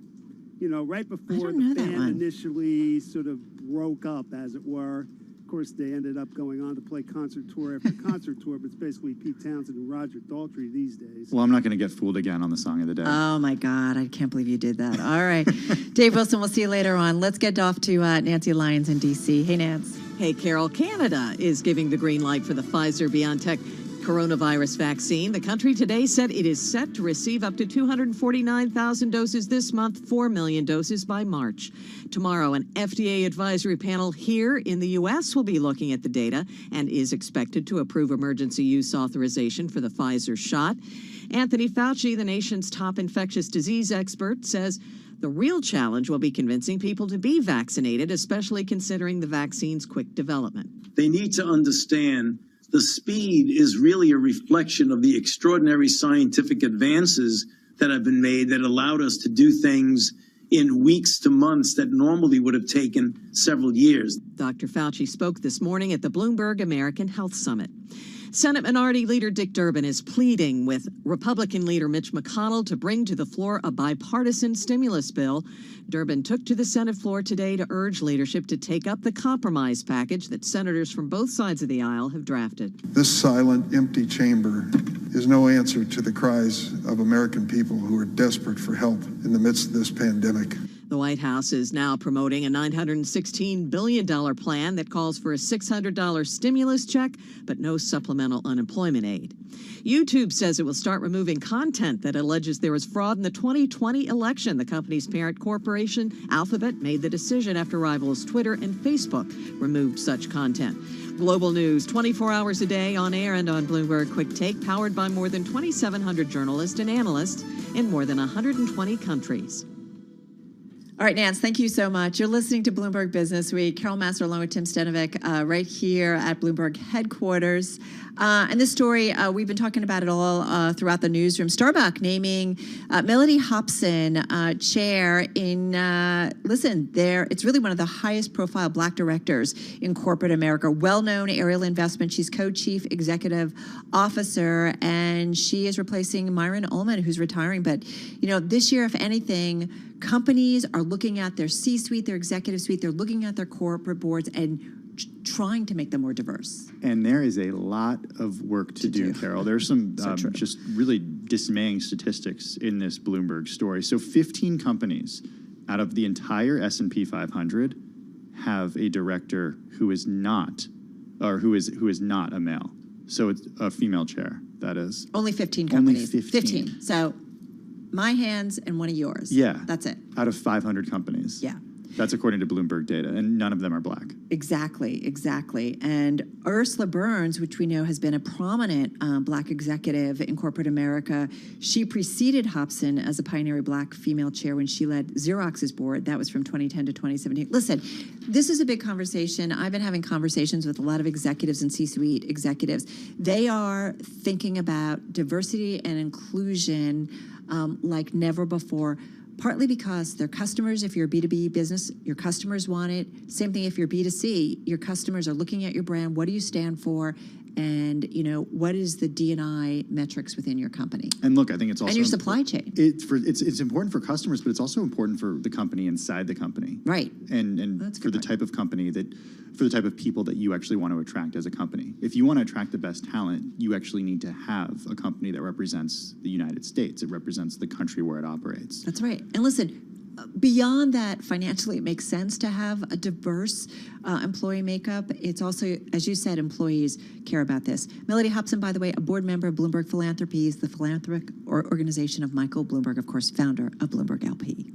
Right before the band initially sort of broke up, as it were. Of course, they ended up going on to play concert tour after concert tour, but it's basically Pete Townsend and Roger Daltrey these days. Well, I'm not going to get fooled again on the song of the day. Oh, my God. I can't believe you did that. All right. Dave Wilson, we'll see you later on. Let's get off to Nancy Lyons in D.C. Hey, Nance. Hey, Carol. Canada is giving the green light for the Pfizer-BioNTech coronavirus vaccine. The country today said it is set to receive up to 249,000 doses this month, 4 million doses by March. Tomorrow, an FDA advisory panel here in the U.S. will be looking at the data and is expected to approve emergency use authorization for the Pfizer shot. Anthony Fauci, the nation's top infectious disease expert, says the real challenge will be convincing people to be vaccinated, especially considering the vaccine's quick development. They need to understand the speed is really a reflection of the extraordinary scientific advances that have been made that allowed us to do things in weeks to months that normally would have taken several years. Dr. Fauci spoke this morning at the Bloomberg American Health Summit. Senate Minority Leader Dick Durbin is pleading with Republican leader Mitch McConnell to bring to the floor a bipartisan stimulus bill. Durbin took to the Senate floor today to urge leadership to take up the compromise package that senators from both sides of the aisle have drafted. This silent, empty chamber is no answer to the cries of American people who are desperate for help in the midst of this pandemic. The White House is now promoting a $916 billion plan that calls for a $600 stimulus check, but no supplemental unemployment aid. YouTube says it will start removing content that alleges there was fraud in the 2020 election. The company's parent corporation, Alphabet, made the decision after rivals Twitter and Facebook removed such content. Global news 24 hours a day on air and on Bloomberg Quick Take, powered by more than 2,700 journalists and analysts in more than 120 countries. All right, Nance, thank you so much. You're listening to Bloomberg Business Week. Carol Master along with Tim Stenovic right here at Bloomberg headquarters. And this story, we've been talking about it all throughout the newsroom. Starbucks naming Melody Hobson chair in, it's really one of the highest profile Black directors in corporate America. Well-known Ariel Investment. She's co-chief executive officer, and she is replacing Myron Ullman, who's retiring. But, this year, if anything, companies are looking at their C-suite, their executive suite, they're looking at their corporate boards and trying to make them more diverse. And there is a lot of work to do, Carol. There's some just really dismaying statistics in this Bloomberg story. So 15 companies out of the entire S&P 500 have a director who is not a male. So it's a female chair, that is. Only 15 companies. Only 15. So my hands and one of yours. Yeah. That's it. Out of 500 companies. Yeah. That's according to Bloomberg data, and none of them are Black. Exactly. And Ursula Burns, which we know has been a prominent Black executive in corporate America, she preceded Hobson as a pioneering Black female chair when she led Xerox's board. That was from 2010 to 2017. Listen, this is a big conversation. I've been having conversations with a lot of executives and C-suite executives. They are thinking about diversity and inclusion like never before. Partly because their customers, if you're a B2B business, your customers want it. Same thing if you're B2C, your customers are looking at your brand. What do you stand for? And, what is the D&I metrics within your company? And look, I think it's also... And your supply chain. It's important for customers, but it's also important for the company inside the company. Right. And for the type of company for the type of people that you actually want to attract as a company. If you want to attract the best talent, you actually need to have a company that represents the United States. It represents the country where it operates. That's right. And listen, beyond that, financially, it makes sense to have a diverse employee makeup. It's also, as you said, employees care about this. Melody Hobson, by the way, a board member of Bloomberg Philanthropies, the philanthropic organization of Michael Bloomberg, of course, founder of Bloomberg LP.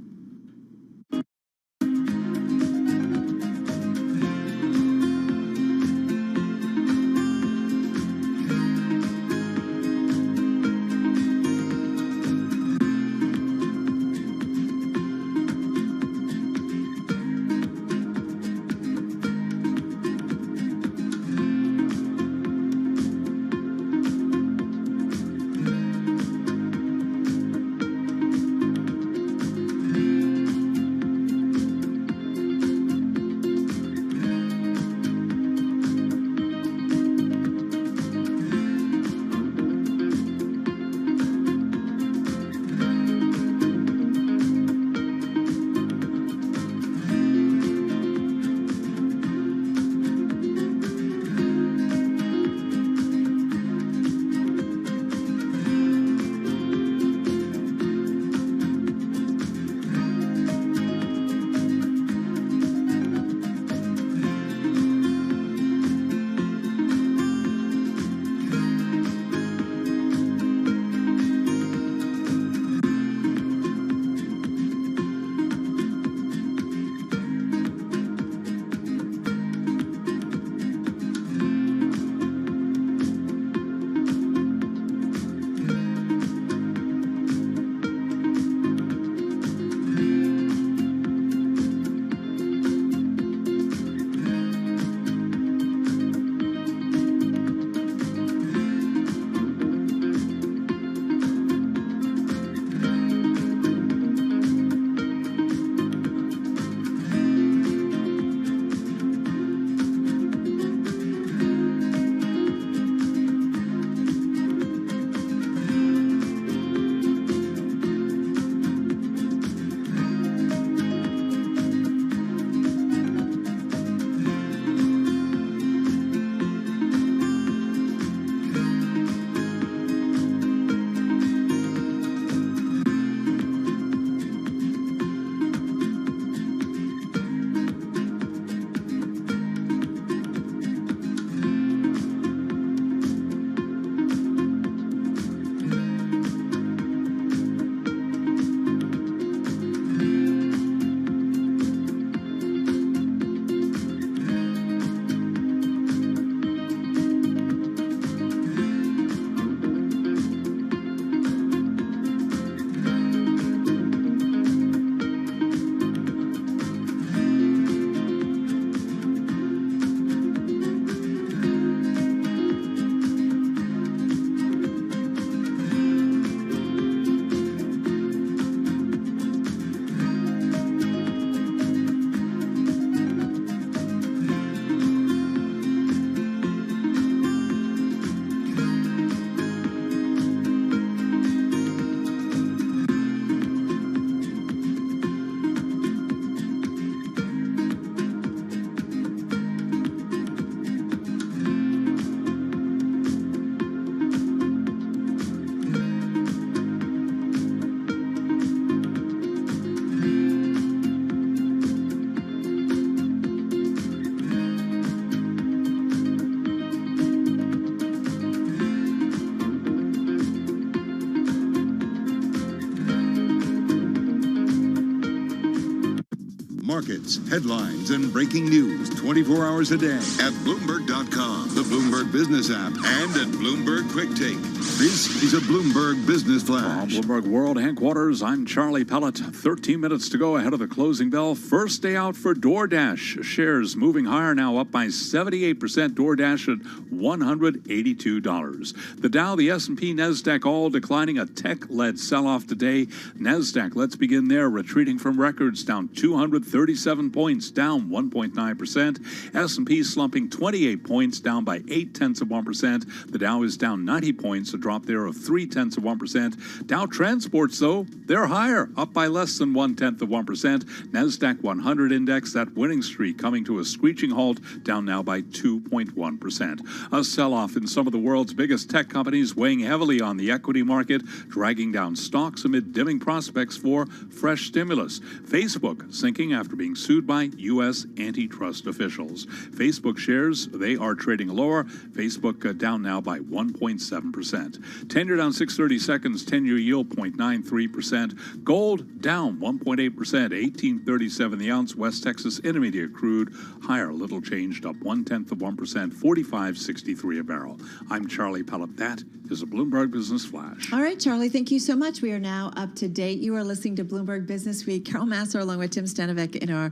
markets, headlines, and breaking news 24 hours a day at Bloomberg.com, the Bloomberg Business app, and at Bloomberg Quick Take. This is a Bloomberg Business Flash. From Bloomberg World Headquarters, I'm Charlie Pellet. 13 minutes to go ahead of the closing bell. First day out for DoorDash. Shares moving higher now, up by 78%. DoorDash at $182. The Dow, the S&P, NASDAQ all declining. A tech-led sell-off today. NASDAQ, let's begin there, retreating from records, down 237 points, down 1.9%. S&P slumping 28 points, down by 0.8%. The Dow is down 90 points, a drop there of 0.3%. Dow Transports, though, they're higher, up by less than 0.1%. NASDAQ 100 index, that winning streak coming to a screeching halt, down now by 2.1%. A sell-off in some of the world's biggest tech companies, weighing heavily on the equity market, dragging down stocks amid dimming prospects for fresh stimulus. Facebook sinking after being sued by U.S. antitrust officials. Facebook shares, they are trading lower. Facebook down now by 1.7%. 10-year down 6/30 seconds, 10-year yield 0.93%. Gold down 1.8%, 18.37 the ounce. West Texas Intermediate crude higher, little changed, up 0.1%, 45.63 a barrel. I'm Charlie Pellet. That is a Bloomberg Business Flash. All right, Charlie, thank you so much. We are now up to date. You are listening to Bloomberg Business Week. Carol Masser along with Tim Stanovic in our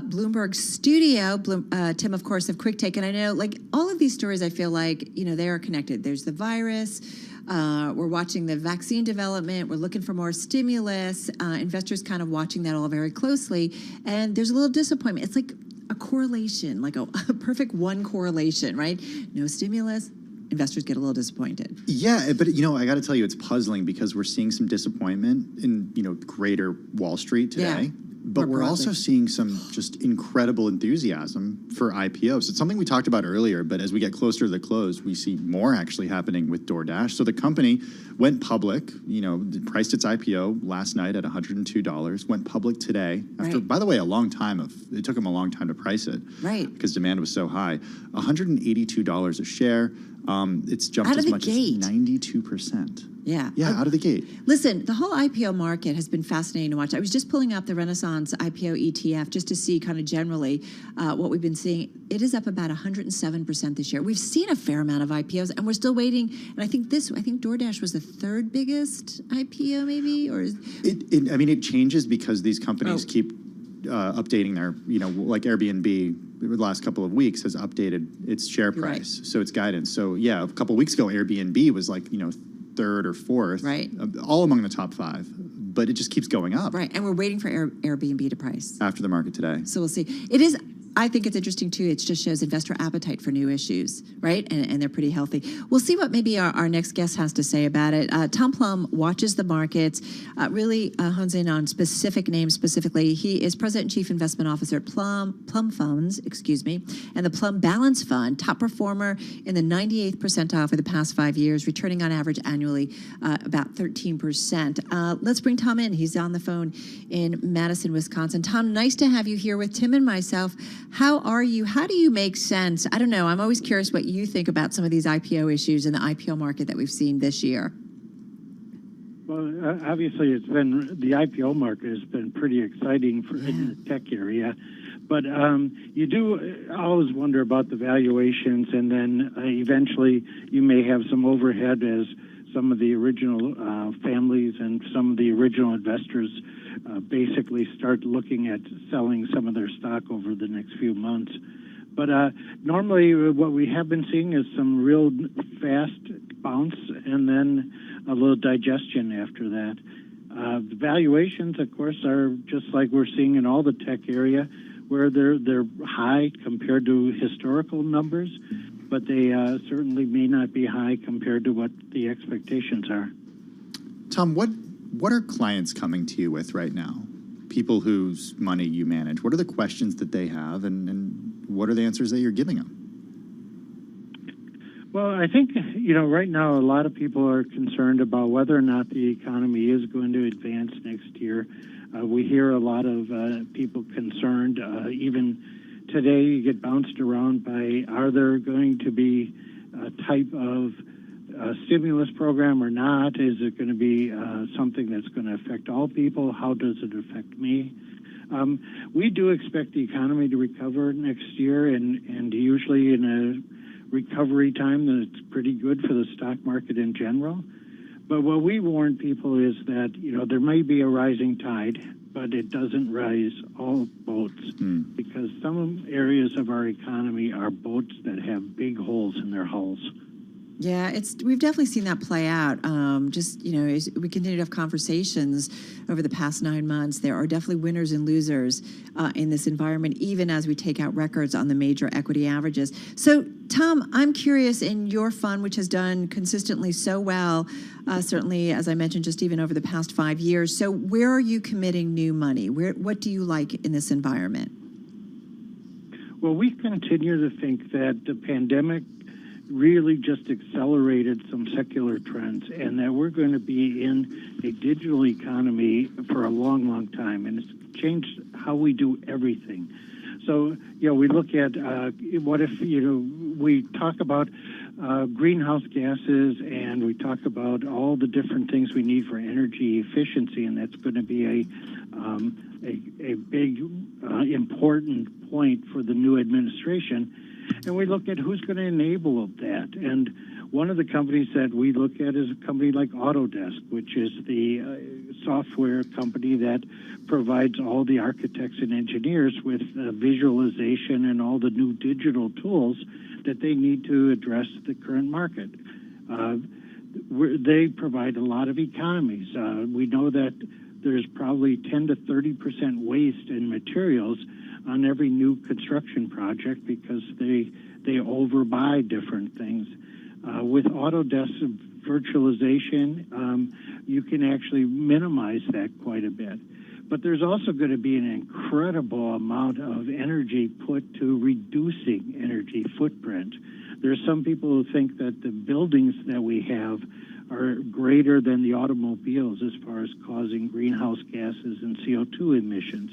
Bloomberg studio. Tim, of course, of Quick Take. And I know, like, all of these stories, I feel like, you know, they are connected. There's the virus. We're watching the vaccine development. We're looking for more stimulus. Investors kind of watching that all very closely. And there's a little disappointment. It's like a correlation, like a perfect one correlation, right? No stimulus. Investors get a little disappointed. Yeah, but you know, I got to tell you, it's puzzling because we're seeing some disappointment in, you know, greater Wall Street today. Yeah. But we're also seeing some just incredible enthusiasm for IPOs. It's something we talked about earlier, but as we get closer to the close, we see more actually happening with DoorDash. So the company went public, you know, priced its IPO last night at $102, went public today. After, by the way, it took them a long time to price it. Right. Because demand was so high. $182 a share. It's jumped as much as 92%. Yeah. Yeah, out of the gate. Listen, the whole IPO market has been fascinating to watch. I was just pulling up the Renaissance IPO ETF just to see kind of generally what we've been seeing. It is up about 107% this year. We've seen a fair amount of IPOs, and we're still waiting. And I think DoorDash was the third biggest IPO, maybe, or I mean, it changes because these companies keep updating their, you know, like Airbnb the last couple of weeks has updated its share price, so its guidance. So yeah, a couple of weeks ago, Airbnb was like, you know, third or fourth, all among the top 5, but it just keeps going up. Right, and we're waiting for Airbnb to price after the market today. So we'll see. It is. I think it's interesting, too. It just shows investor appetite for new issues, right? And they're pretty healthy. We'll see what maybe our next guest has to say about it. Tom Plum watches the markets, really hones in on specific names specifically. He is President and Chief Investment Officer at Plum Funds, and the Plum Balance Fund, top performer in the 98th percentile for the past 5 years, returning on average annually about 13%. Let's bring Tom in. He's on the phone in Madison, Wisconsin. Tom, nice to have you here with Tim and myself. How are you? How do you make sense? I don't know. I'm always curious what you think about some of these IPO issues in the IPO market that we've seen this year. Well, obviously, the IPO market has been pretty exciting in the tech area. But you do always wonder about the valuations, and then eventually you may have some overhead as some of the original families and some of the original investors basically start looking at selling some of their stock over the next few months. But normally what we have been seeing is some real fast bounce and then a little digestion after that. The valuations, of course, are just like we're seeing in all the tech area, where they're high compared to historical numbers, but they certainly may not be high compared to what the expectations are. Tom, what are clients coming to you with right now? People whose money you manage. What are the questions that they have, and what are the answers that you're giving them? Well, I think, right now a lot of people are concerned about whether or not the economy is going to advance next year. We hear a lot of people concerned. Even today, you get bounced around by, are there going to be a type of stimulus program or not? Is it going to be something that's going to affect all people? How does it affect me? We do expect the economy to recover next year, and usually in a recovery time, that's pretty good for the stock market in general. But what we warn people is that, there may be a rising tide, but it doesn't rise all boats, because some areas of our economy are boats that have big holes in their hulls. Yeah, we've definitely seen that play out. As we continue to have conversations over the past 9 months, there are definitely winners and losers in this environment, even as we take out records on the major equity averages. So, Tom, I'm curious, in your fund, which has done consistently so well, certainly, as I mentioned, just even over the past 5 years. So where are you committing new money? What do you like in this environment? Well, we continue to think that the pandemic really just accelerated some secular trends, and that we're going to be in a digital economy for a long, long time, and it's changed how we do everything. So, we look at what if, we talk about greenhouse gases, and we talk about all the different things we need for energy efficiency, and that's going to be a big, important point for the new administration. And we look at who's going to enable that. And one of the companies that we look at is a company like Autodesk, which is the software company that provides all the architects and engineers with visualization and all the new digital tools that they need to address the current market. They provide a lot of economies. We know that there's probably 10 to 30% waste in materials on every new construction project because they overbuy different things. With Autodesk virtualization, you can actually minimize that quite a bit. But there's also going to be an incredible amount of energy put to reducing energy footprint. There's some people who think that the buildings that we have are greater than the automobiles as far as causing greenhouse gases and CO2 emissions.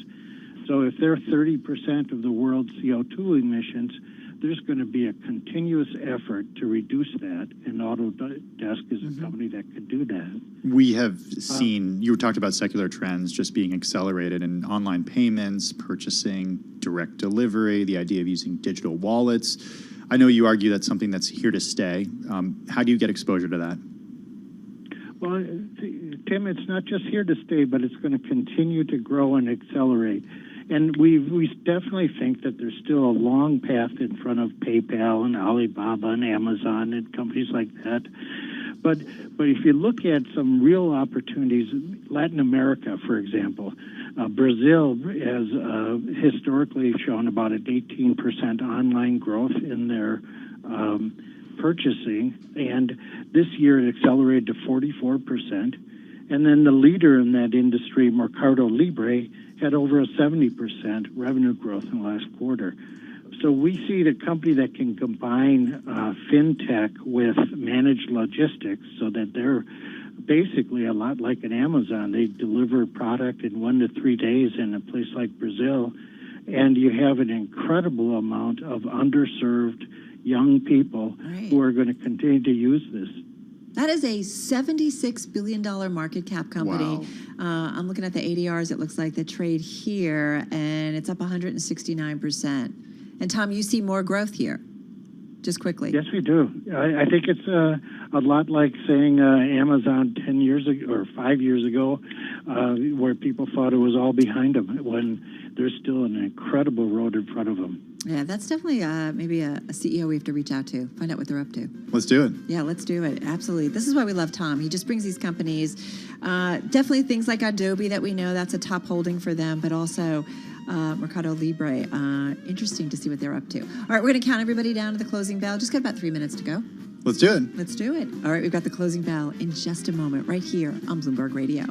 So if they're 30% of the world's CO2 emissions, there's going to be a continuous effort to reduce that, and Autodesk is a company that could do that. We have seen, you talked about secular trends just being accelerated in online payments, purchasing, direct delivery, the idea of using digital wallets. I know you argue that's something that's here to stay. How do you get exposure to that? Well, Tim, it's not just here to stay, but it's going to continue to grow and accelerate. And we definitely think that there's still a long path in front of PayPal and Alibaba and Amazon and companies like that. But if you look at some real opportunities, Latin America, for example, Brazil has historically shown about an 18% online growth in their purchasing, and this year it accelerated to 44%. And then the leader in that industry, Mercado Libre, had over a 70% revenue growth in the last quarter. So we see the company that can combine fintech with managed logistics so that they're basically a lot like an Amazon. They deliver product in 1 to 3 days in a place like Brazil, and you have an incredible amount of underserved young people who are going to continue to use this. That is a $76 billion market cap company. Wow. I'm looking at the ADRs, it looks like, the trade here, and it's up 169%. And Tom, you see more growth here, just quickly. Yes, we do. I think it's a lot like saying Amazon 10 years ago or 5 years ago, where people thought it was all behind them when there's still an incredible road in front of them. Yeah, that's definitely maybe a CEO we have to reach out to, find out what they're up to. Let's do it. Yeah, let's do it. Absolutely. This is why we love Tom. He just brings these companies, definitely things like Adobe that we know that's a top holding for them, but also Mercado Libre. Interesting to see what they're up to. All right, we're going to count everybody down to the closing bell. Just got about 3 minutes to go. Let's do it. Let's do it. All right, we've got the closing bell in just a moment right here on Bloomberg Radio.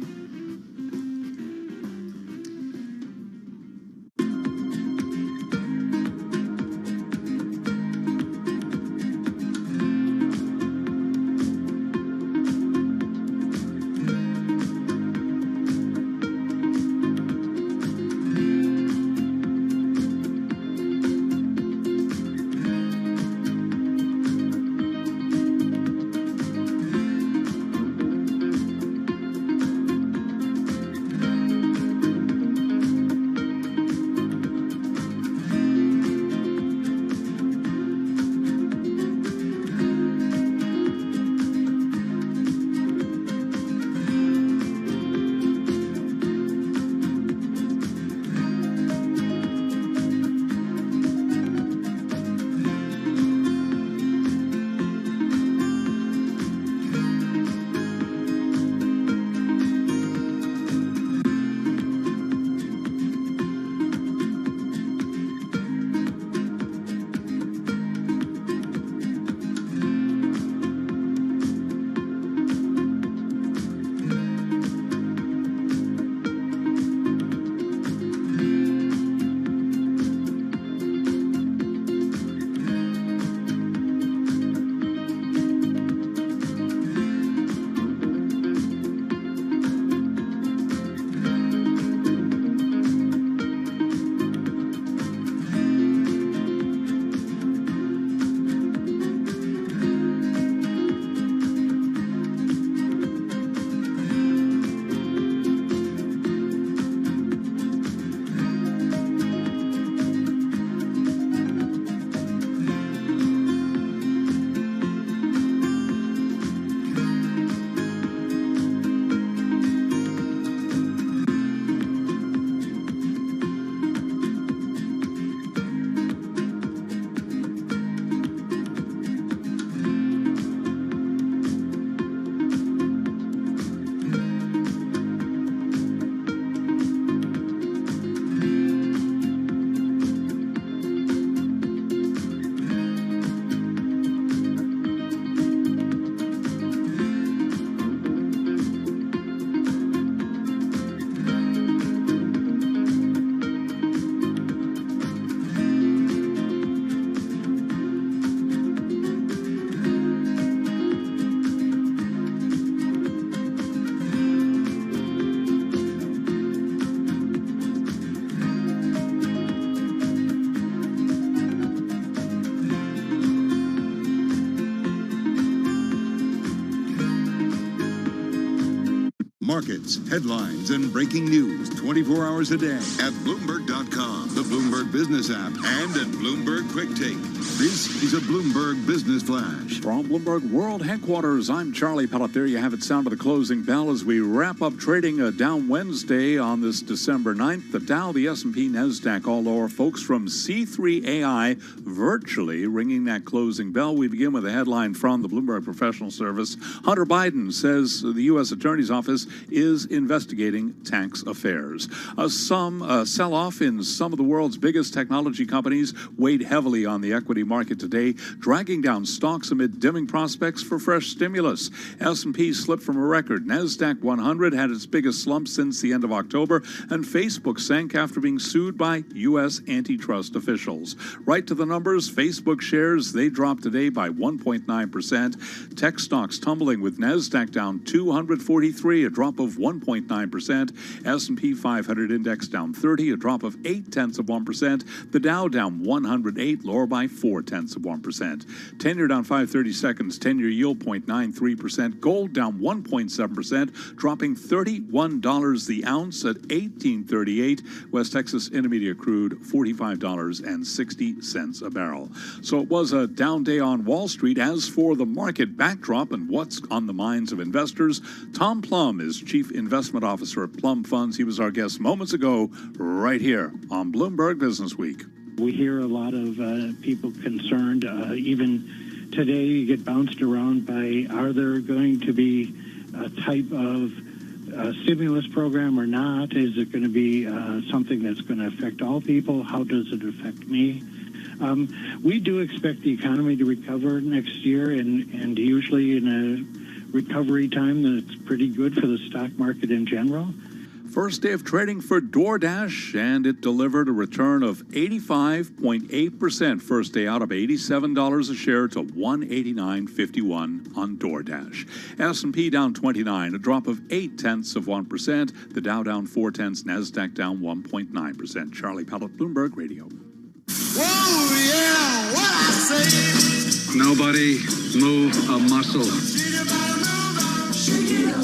markets, headlines, and breaking news 24 hours a day at Bloomberg.com, the Bloomberg Business app, and at Bloomberg Quick Take. This is a Bloomberg Business Flash. From Bloomberg World Headquarters, I'm Charlie Pellet. There you have it, sound of the closing bell as we wrap up trading down Wednesday on this December 9th. The Dow, the S&P, NASDAQ all lower. Folks from C3AI virtually ringing that closing bell. We begin with a headline from the Bloomberg Professional Service. Hunter Biden says the U.S. Attorney's Office is investigating tax affairs. Some sell-off in some of the world's biggest technology companies weighed heavily on the equity market today, dragging down stocks amid dimming prospects for fresh stimulus. S&P slipped from a record. NASDAQ 100 had its biggest slump since the end of October, and Facebook sank after being sued by U.S. antitrust officials. Right to the numbers, Facebook shares, they dropped today by 1.9%. Tech stocks tumbling with NASDAQ down 243, a drop of 1.9%. S&P 500 index down 30, a drop of 0.8%. The Dow down 108, lower by 0.4%. 10-year down 5/32, 10-year yield 0.93%. Gold down 1.7%, dropping $31 the ounce at $18.38. West Texas Intermediate crude $45.60 a barrel. So it was a down day on Wall Street. As for the market backdrop and what's on the minds of investors, Tom Plum is Chief Investment Officer at Plum Funds. He was our guest moments ago right here on Bloomberg Business Week. We hear a lot of people concerned. Even today, you get bounced around by, are there going to be a type of stimulus program or not? Is it going to be something that's going to affect all people? How does it affect me? We do expect the economy to recover next year, and usually in a recovery time that's pretty good for the stock market in general. First day of trading for DoorDash, and it delivered a return of 85.8%. First day out of $87 a share to $189.51 on DoorDash. S&P down 29, a drop of 0.8%. The Dow down 0.4, NASDAQ down 1.9%. Charlie Pellet, Bloomberg Radio. Whoa, yeah, what I say. Nobody move a muscle.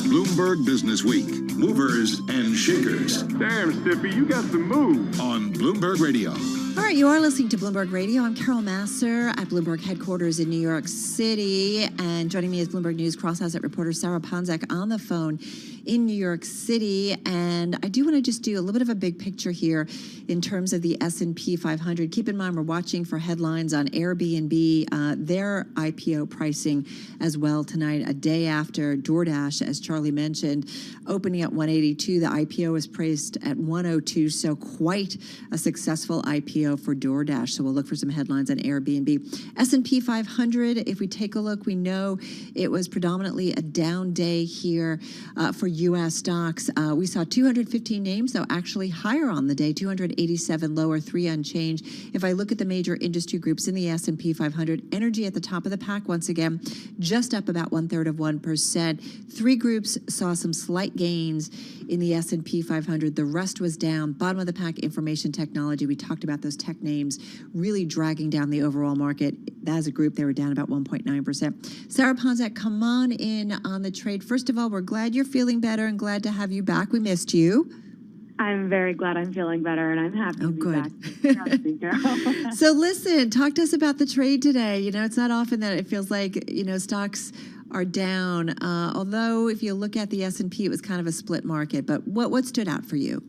Bloomberg Business Week. Movers and shakers. Damn, Stippy, you got some moves. On Bloomberg Radio. All right, you are listening to Bloomberg Radio. I'm Carol Masser at Bloomberg headquarters in New York City. And joining me is Bloomberg News cross-asset reporter Sarah Ponczak on the phone in New York City. And I do want to just do a little bit of a big picture here in terms of the S&P 500. Keep in mind, we're watching for headlines on Airbnb, their IPO pricing as well tonight, a day after DoorDash, as Charlie mentioned, opening at 182. The IPO is priced at 102, so quite a successful IPO for DoorDash. So we'll look for some headlines on Airbnb. S&P 500, if we take a look, we know it was predominantly a down day here for U.S. stocks. We saw 215 names, though, actually higher on the day, 287 lower, 3 unchanged. If I look at the major industry groups in the S&P 500, energy at the top of the pack once again, just up about 1/3%. 3 groups saw some slight gains in the S&P 500. The rest was down. Bottom of the pack, information technology. We talked about those tech names really dragging down the overall market. As a group, they were down about 1.9%. Sarah Ponczak, come on in on the trade. First of all, we're glad you're feeling better and glad to have you back. We missed you. I'm very glad I'm feeling better, and I'm happy to be back. So listen, talk to us about the trade today. You know, it's not often that it feels like, you know, stocks are down. Although if you look at the S&P, it was kind of a split market. But what stood out for you?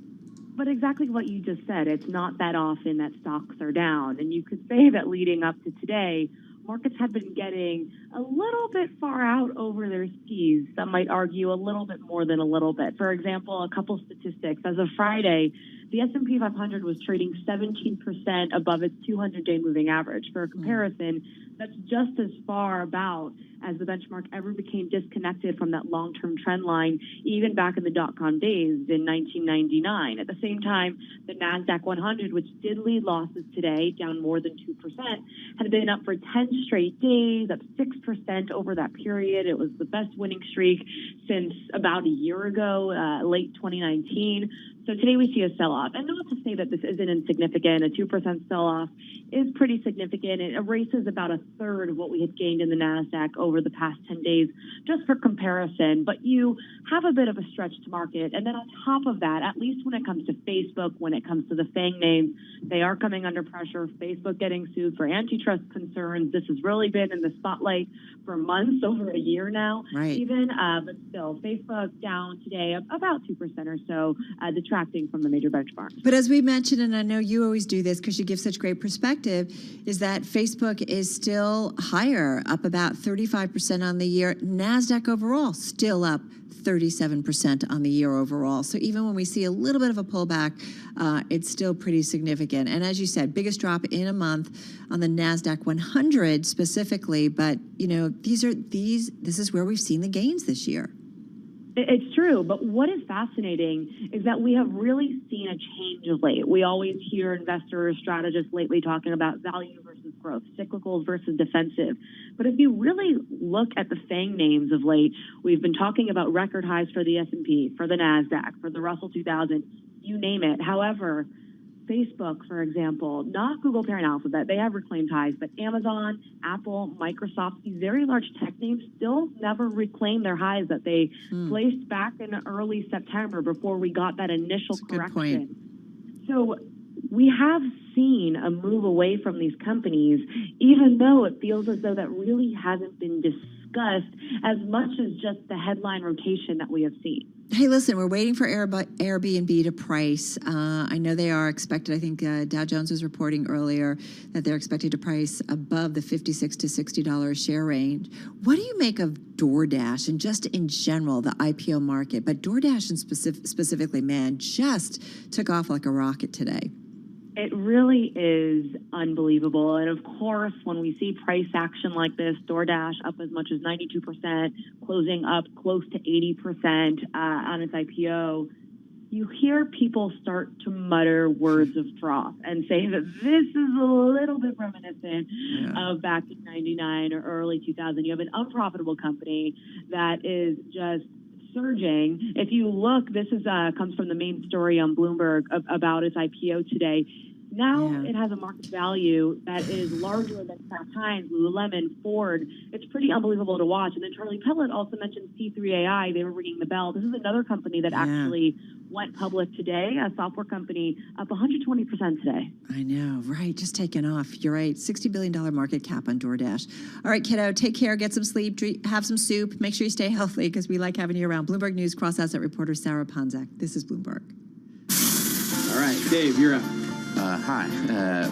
But exactly what you just said, it's not that often that stocks are down. And you could say that leading up to today, markets have been getting a little bit far out over their skis. Some might argue a little bit more than a little bit. For example, a couple statistics. As of Friday, the S&P 500 was trading 17% above its 200-day moving average. For a comparison, that's just as far about as the benchmark ever became disconnected from that long-term trend line, even back in the dot-com days in 1999. At the same time, the NASDAQ 100, which did lead losses today, down more than 2%, had been up for 10 straight days, up 6% over that period. It was the best winning streak since about a year ago, late 2019. So today we see a sell-off, and not to say that this isn't insignificant. A 2% sell-off is pretty significant. It erases about a third of what we had gained in the NASDAQ over the past 10 days, just for comparison. But you have a bit of a stretch to market. And then on top of that, at least when it comes to Facebook, when it comes to the FANG names, they are coming under pressure. Facebook getting sued for antitrust concerns. This has really been in the spotlight for months, over a year now, even. But still, Facebook down today about 2% or so, detracting from the major benchmarks. But as we mentioned, and I know you always do this because you give such great perspective, is that Facebook is still higher, up about 35% on the year. NASDAQ overall still up 37% on the year overall. So even when we see a little bit of a pullback, it's still pretty significant. And as you said, biggest drop in a month on the NASDAQ 100 specifically. But, you know, this is where we've seen the gains this year. It's true, but what is fascinating is that we have really seen a change of late. We always hear investors, strategists lately talking about value versus growth, cyclicals versus defensive. But if you really look at the FANG names of late, we've been talking about record highs for the S&P, for the NASDAQ, for the Russell 2000, you name it. However, Facebook, for example, not Google parent Alphabet, they have reclaimed highs, but Amazon, Apple, Microsoft, these very large tech names still never reclaimed their highs that they placed back in early September before we got that initial correction. So we have seen a move away from these companies, even though it feels as though that really hasn't been discussed as much as just the headline rotation that we have seen. Hey, listen, we're waiting for Airbnb to price. I know they are expected, I think Dow Jones was reporting earlier that they're expected to price above the $56 to $60 a share range. What do you make of DoorDash and just in general, the IPO market? But DoorDash and specifically, man, just took off like a rocket today. It really is unbelievable. And of course, when we see price action like this, DoorDash up as much as 92%, closing up close to 80% on its IPO, you hear people start to mutter words of froth and say that this is a little bit reminiscent of back in 99 or early 2000. You have an unprofitable company that is just surging. If you look, this is comes from the main story on Bloomberg about its IPO today. Now it has a market value that is larger than Kraft Heinz, Lululemon, Ford. It's pretty unbelievable to watch. And then Charlie Pellet also mentioned C3AI. They were ringing the bell. This is another company that actually went public today, a software company up 120% today. I know, right? Just taking off. You're right. $60 billion market cap on DoorDash. All right, kiddo, take care, get some sleep, have some soup. Make sure you stay healthy because we like having you around. Bloomberg News cross-asset reporter Sarah Ponzak. This is Bloomberg. All right, Dave, you're up. Hi,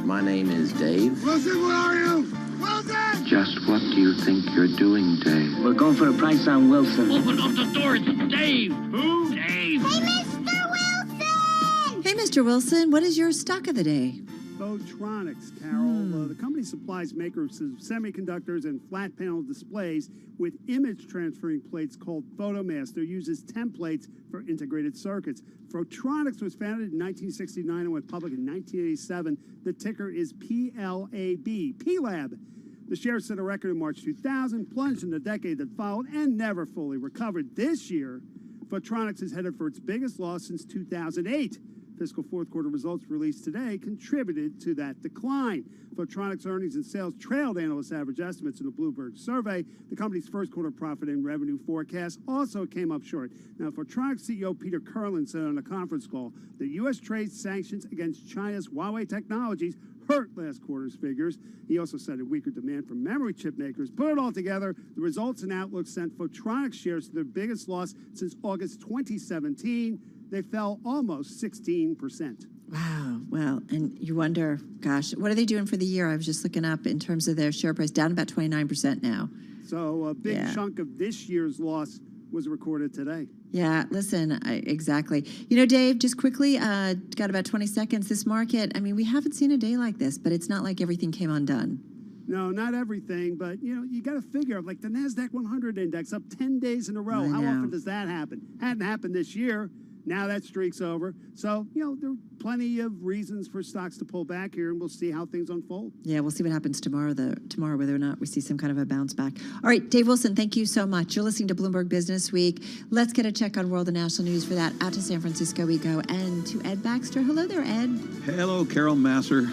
my name is Dave. Wilson, where are you? Wilson! Just what do you think you're doing, Dave? We're going for a price on Wilson. Open up the door, it's Dave! Who? Dave! Hey, Mr. Wilson! Hey, Mr. Wilson, what is your stock of the day? Photronics, Carol. The company supplies makers of semiconductors and flat panel displays with image transferring plates called Photomask. It uses templates for integrated circuits. Photronics was founded in 1969 and went public in 1987. The ticker is PLAB, PLAB. The shares set a record in March 2000, plunged in the decade that followed, and never fully recovered. This year, Photronics is headed for its biggest loss since 2008. Fiscal fourth quarter results released today contributed to that decline. Photronics earnings and sales trailed analyst average estimates in the Bloomberg survey. The company's first quarter profit and revenue forecast also came up short. Now, Photronics CEO Peter Kerlin said on a conference call that U.S. trade sanctions against China's Huawei technologies hurt last quarter's figures. He also cited weaker demand from memory chip makers. Put it all together, the results and outlook sent Photronics shares to their biggest loss since August 2017. They fell almost 16%. Wow. Well, and you wonder, gosh, what are they doing for the year? I was just looking up in terms of their share price, down about 29% now. So a big chunk of this year's loss was recorded today. Yeah, listen, exactly. You know, Dave, just quickly, got about 20 seconds. This market, I mean, we haven't seen a day like this, but it's not like everything came undone. No, not everything, but, you know, you got to figure, like the NASDAQ 100 index up 10 days in a row. How often does that happen? Hadn't happened this year. Now that streak's over. So, there are plenty of reasons for stocks to pull back here, and we'll see how things unfold. Yeah, we'll see what happens tomorrow, whether or not we see some kind of a bounce back. All right, Dave Wilson, thank you so much. You're listening to Bloomberg Business Week. Let's get a check on world and national news. For that, out to San Francisco we go, and to Ed Baxter. Hello there, Ed. Hello, Carol Masser.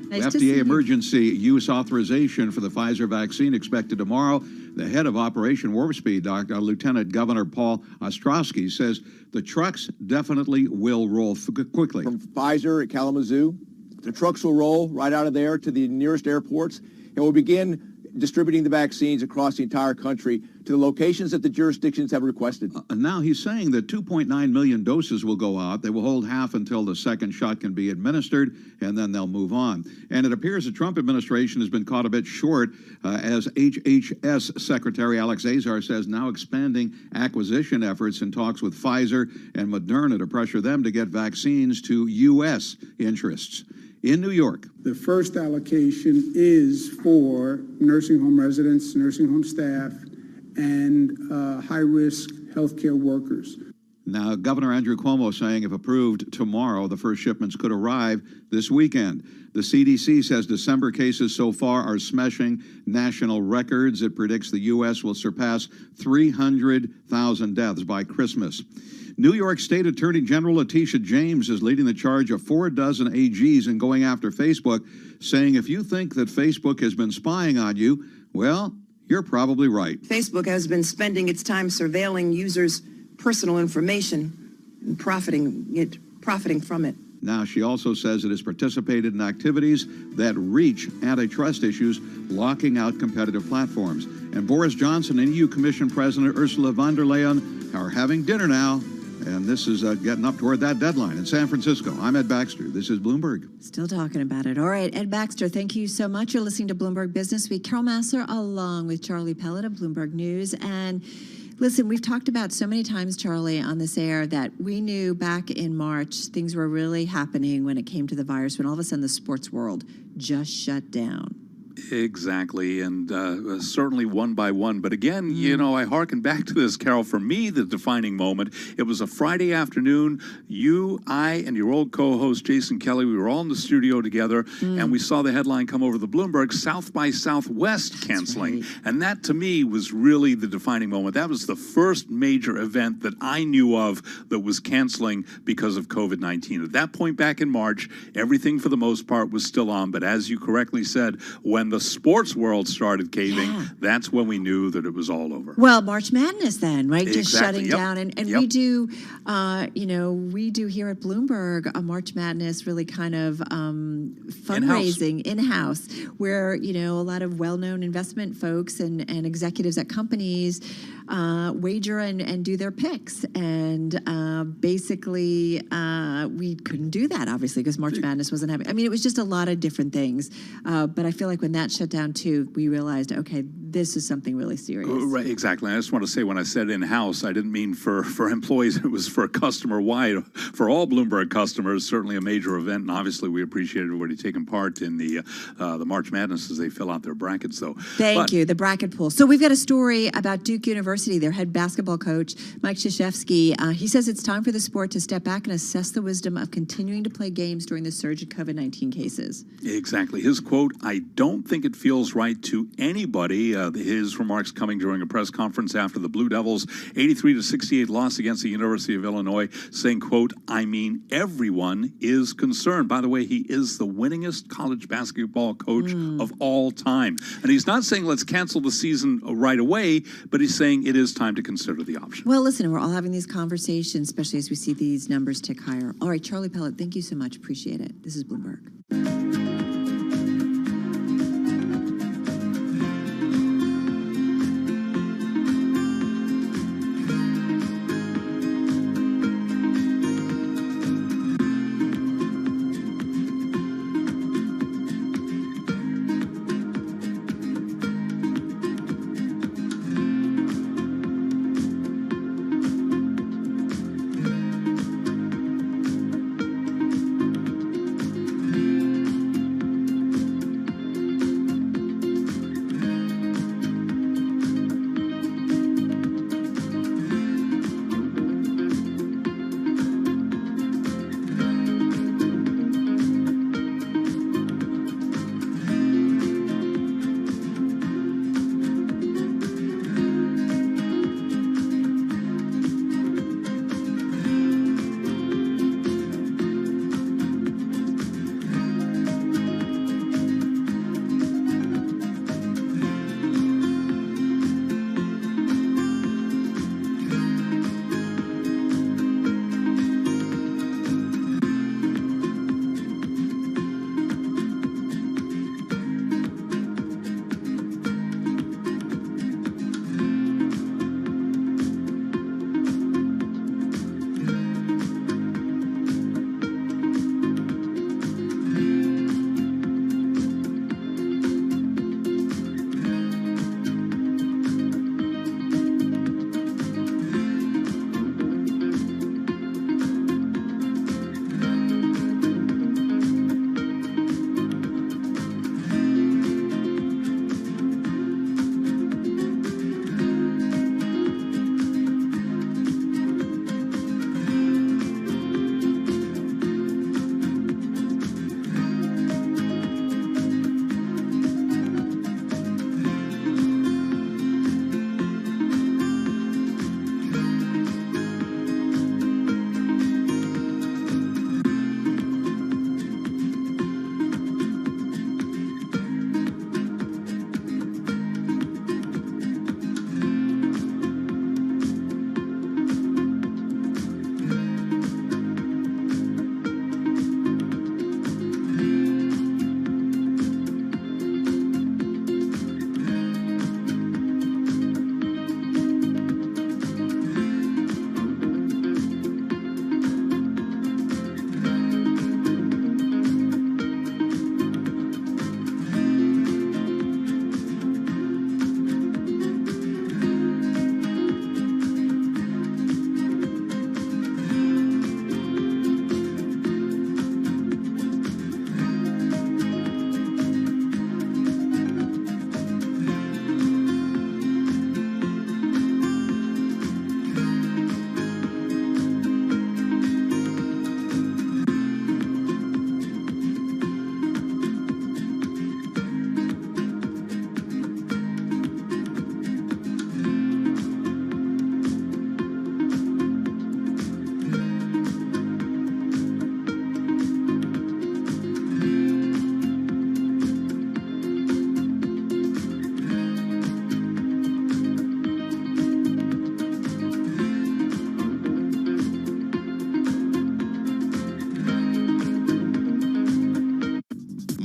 Nice to see FDA you. emergency use authorization for the Pfizer vaccine expected tomorrow. The head of Operation Warp Speed, Lieutenant Governor Paul Ostrowski, says the trucks definitely will roll quickly. From Pfizer at Kalamazoo, the trucks will roll right out of there to the nearest airports, and we'll begin distributing the vaccines across the entire country to the locations that the jurisdictions have requested. Now he's saying that 2.9 million doses will go out. They will hold half until the second shot can be administered, and then they'll move on. And it appears the Trump administration has been caught a bit short, as HHS Secretary Alex Azar says now expanding acquisition efforts in talks with Pfizer and Moderna to pressure them to get vaccines to U.S. interests. In New York, the first allocation is for nursing home residents, nursing home staff, and high-risk healthcare workers. Now, Governor Andrew Cuomo saying if approved tomorrow, the first shipments could arrive this weekend. The CDC says December cases so far are smashing national records. It predicts the U.S. will surpass 300,000 deaths by Christmas. New York State Attorney General Letitia James is leading the charge of 4 dozen AGs in going after Facebook, saying if you think that Facebook has been spying on you, well, you're probably right. Facebook has been spending its time surveilling users' personal information and profiting from it. Now, she also says it has participated in activities that reach antitrust issues, locking out competitive platforms. And Boris Johnson and EU Commission President Ursula von der Leyen are having dinner now. And this is getting up toward that deadline. In San Francisco, I'm Ed Baxter. This is Bloomberg. Still talking about it. All right, Ed Baxter, thank you so much. You're listening to Bloomberg Business Week. Carol Masser along with Charlie Pellet of Bloomberg News. And listen, we've talked about so many times, Charlie, on this air that we knew back in March things were really happening when it came to the virus, when all of a sudden the sports world just shut down. Exactly, and certainly one by one. But again, I hearken back to this, Carol. For me, the defining moment, it was a Friday afternoon. You, I, and your old co-host, Jason Kelly, we were all in the studio together, and we saw the headline come over the Bloomberg, South by Southwest canceling. Right. And that, to me, was really the defining moment. That was the first major event that I knew of that was canceling because of COVID-19. At that point back in March, everything for the most part was still on. But as you correctly said, when the sports world started caving, that's when we knew that it was all over. Well, March Madness then, right? Exactly. Just shutting down. And Yep. we do, we do here at Bloomberg a March Madness really kind of fundraising in-house where, a lot of well-known investment folks and executives at companies wager and do their picks. And basically, we couldn't do that, obviously, because March Madness wasn't happening. I mean, it was just a lot of different things. But I feel like when that shut down, too, we realized, okay, this is something really serious. Right, exactly. I just want to say when I said in-house, I didn't mean for employees. It was for customer-wide, for all Bloomberg customers, certainly a major event. And obviously, we appreciate everybody taking part in the March Madness as they fill out their brackets, though. Thank you, the bracket pool. So we've got a story about Duke University, their head basketball coach, Mike Krzyzewski. He says it's time for the sport to step back and assess the wisdom of continuing to play games during the surge of COVID-19 cases. Exactly. His quote, I don't think it feels right to anybody. His remarks coming during a press conference after the Blue Devils' 83-68 loss against the University of Illinois, saying, quote, I mean, everyone is concerned. By the way, he is the winningest college basketball coach of all time. And he's not saying let's cancel the season right away, but he's saying it is time to consider the option. Well, listen, we're all having these conversations, especially as we see these numbers tick higher. All right, Charlie Pellet, thank you so much. Appreciate it. This is Bloomberg.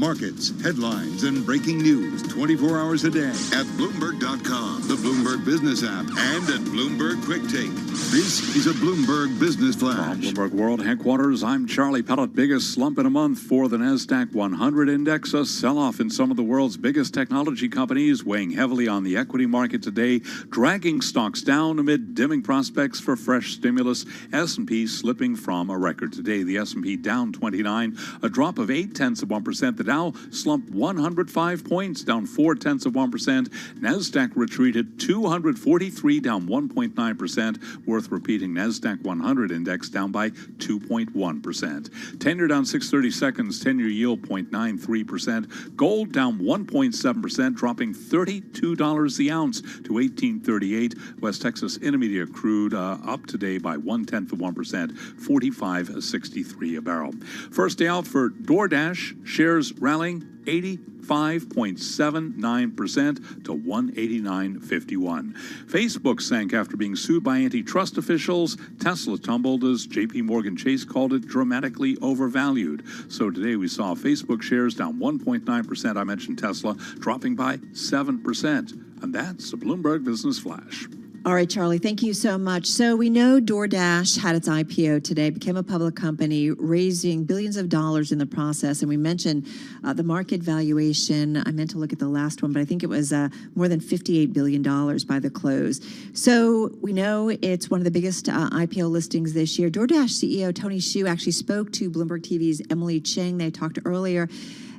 Markets, headlines, and breaking news 24 hours a day at Bloomberg.com, the Bloomberg Business app, and at Bloomberg Quick Take. This is a Bloomberg Business Flash. From Bloomberg World Headquarters, I'm Charlie Pellet. Biggest slump in a month for the NASDAQ 100 index. A sell-off in some of the world's biggest technology companies, weighing heavily on the equity market today, dragging stocks down amid dimming prospects for fresh stimulus. S&P slipping from a record today. The S&P down 29, a drop of 0.8%. The Dow slumped 105 points, down 0.4%. NASDAQ retreated 243, down 1.9%. Worth repeating, NASDAQ 100 index down by 2.1%. 10-year down 6/30 seconds, 10-year yield 0.93%. Gold down 1.7%, dropping $32 the ounce to $18.38. West Texas Intermediate crude up today by 0.1%, $45.63 a barrel. First day out for DoorDash, shares rallying 85.79% to 189.51. Facebook sank after being sued by antitrust officials. Tesla tumbled as JP Morgan Chase called it dramatically overvalued. So today we saw Facebook shares down 1.9%. I mentioned Tesla dropping by 7%. And that's a Bloomberg Business Flash. All right, Charlie, thank you so much. So we know DoorDash had its IPO today, became a public company, raising billions of dollars in the process. And we mentioned the market valuation. I meant to look at the last one, but I think it was more than $58 billion by the close. So we know it's one of the biggest IPO listings this year. DoorDash CEO Tony Xu actually spoke to Bloomberg TV's Emily Chang. They talked earlier.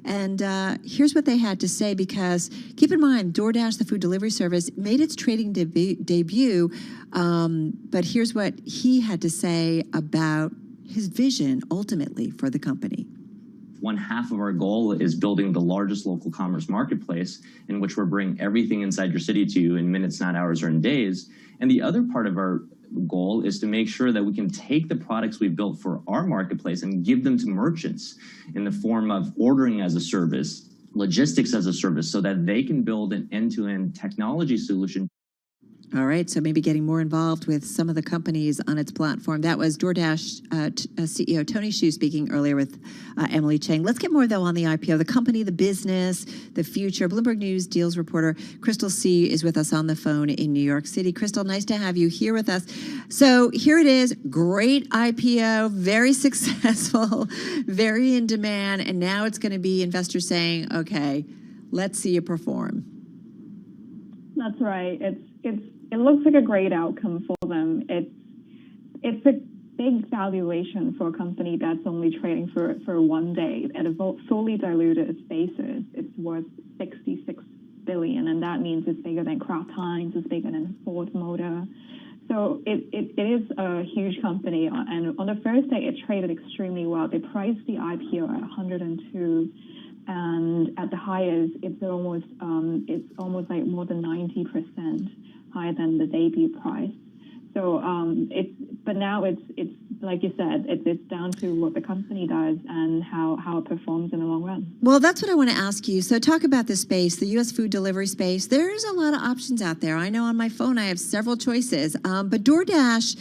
And here's what they had to say, because keep in mind, DoorDash, the food delivery service, made its trading debut. But here's what he had to say about his vision ultimately for the company. One half of our goal is building the largest local commerce marketplace in which we're bringing everything inside your city to you in minutes, not hours, or in days. And the other part of our goal is to make sure that we can take the products we've built for our marketplace and give them to merchants in the form of ordering as a service, logistics as a service, so that they can build an end-to-end technology solution. All right, so maybe getting more involved with some of the companies on its platform. That was DoorDash CEO Tony Xu speaking earlier with Emily Chang. Let's get more, though, on the IPO, the company, the business, the future. Bloomberg News deals reporter Crystal C. is with us on the phone in New York City. Crystal, nice to have you here with us. So here it is, great IPO, very successful, very in demand, and now it's going to be investors saying, okay, let's see you perform. That's right. It looks like a great outcome for them. It's a big valuation for a company that's only trading for 1 day. At a fully diluted basis, it's worth $66 billion, and that means it's bigger than Kraft Heinz, it's bigger than Ford Motor. So it is a huge company, and on the first day it traded extremely well. They priced the IPO at 102. And at the highest, it's almost like more than 90% higher than the debut price. So but now it's like you said, it's down to what the company does and how it performs in the long run. Well, that's what I want to ask you. So talk about the space, the U.S. food delivery space. There's a lot of options out there. I know on my phone I have several choices, but DoorDash,